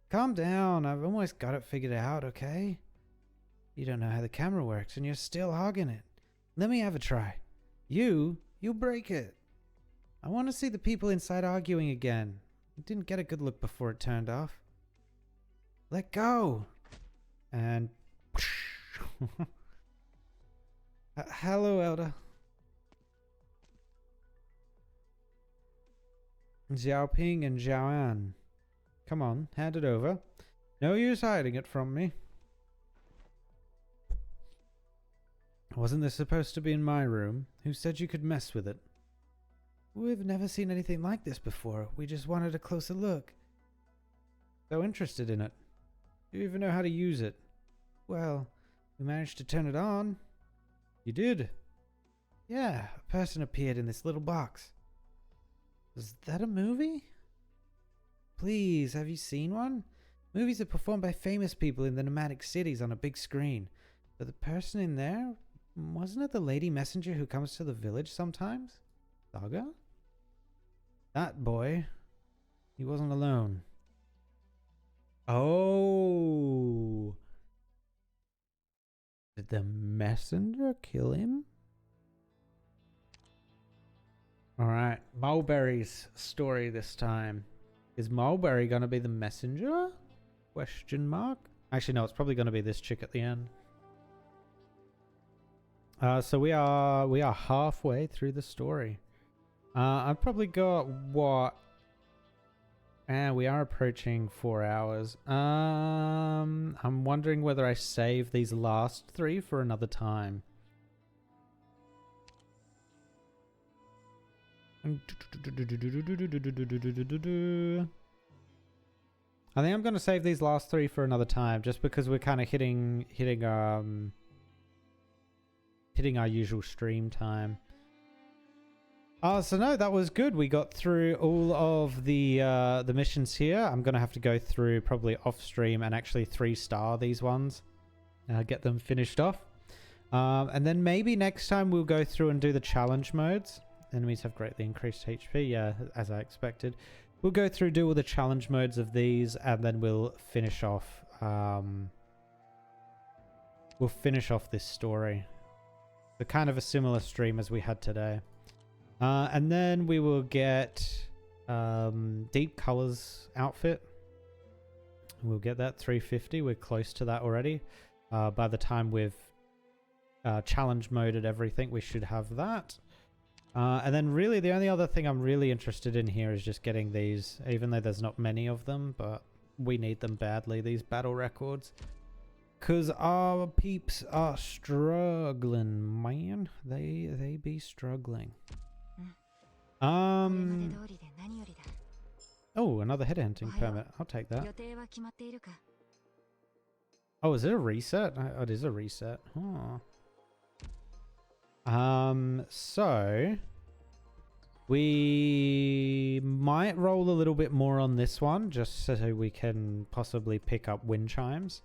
Calm down. I've almost got it figured out, okay? You don't know how the camera works, and you're still hogging it. Let me have a try. You break it. I want to see the people inside arguing again. I didn't get a good look before it turned off. Let go. And... hello, Elder. Xiaoping and Xiaoan. Come on, hand it over. No use hiding it from me. Wasn't this supposed to be in my room? Who said you could mess with it? We've never seen anything like this before. We just wanted a closer look. So interested in it. Do you even know how to use it? Well, we managed to turn it on. You did? Yeah, a person appeared in this little box. Was that a movie? Please, have you seen one? Movies are performed by famous people in the nomadic cities on a big screen. But the person in there, wasn't it the lady messenger who comes to the village sometimes? Saga? That boy. He wasn't alone. Oh. Did the messenger kill him? Alright, Mulberry's story this time. Is Mulberry gonna be the messenger? Question mark? Actually, no, it's probably gonna be this chick at the end. So we are halfway through the story. I've probably got what? We are approaching 4 hours. I'm wondering whether I save these last 3 for another time. I think I'm going to save these last 3 for another time, just because we're kind of hitting our usual stream time. So no, that was good. We got through all of the missions here. I'm going to have to go through probably off stream and actually 3-star these ones. Get them finished off. And then maybe next time we'll go through and do the challenge modes. Enemies have greatly increased HP. Yeah, as I expected. We'll go through, do all the challenge modes of these, and then we'll finish off. We'll finish off this story. So kind of a similar stream as we had today. And then we will get Deep Colors outfit. We'll get that 350. We're close to that already. By the time we've challenge moded everything, we should have that. And then really the only other thing I'm really interested in here is just getting these, even though there's not many of them, but we need them badly, these battle records. Because our peeps are struggling, man. They be struggling. Oh, another headhunting permit. I'll take that. Oh, is it a reset? Oh, it is a reset. Huh. So we might roll a little bit more on this one, just so we can possibly pick up wind chimes.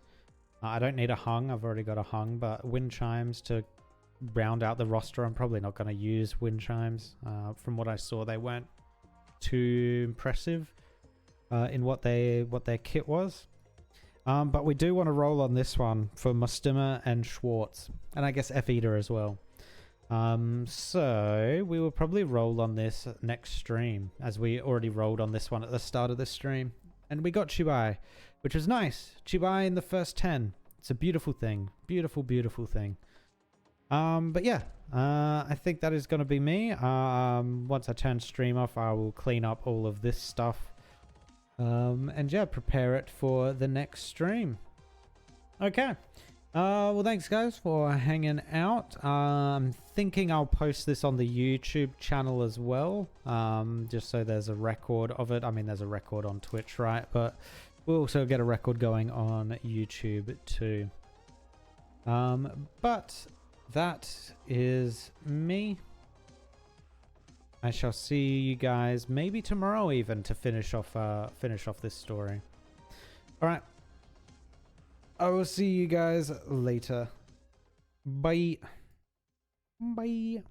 I don't need a hung. I've already got a hung, but wind chimes to round out the roster. I'm probably not going to use wind chimes. From what I saw, they weren't too impressive in what their kit was. But we do want to roll on this one for Mustima and Schwartz, and I guess F-Eater as well. So we will probably roll on this next stream, as we already rolled on this one at the start of the stream. And we got Quebai, which was nice. Quebai in the first 10. It's a beautiful thing. Beautiful, beautiful thing. But yeah, I think that is going to be me. Once I turn stream off, I will clean up all of this stuff. And yeah, prepare it for the next stream. Okay. Well, thanks guys for hanging out. I'm thinking I'll post this on the YouTube channel as well, just so there's a record of it. I mean, there's a record on Twitch, right? But we'll also get a record going on YouTube too. But that is me. I shall see you guys maybe tomorrow even to finish off this story. All right. I will see you guys later. Bye. Bye.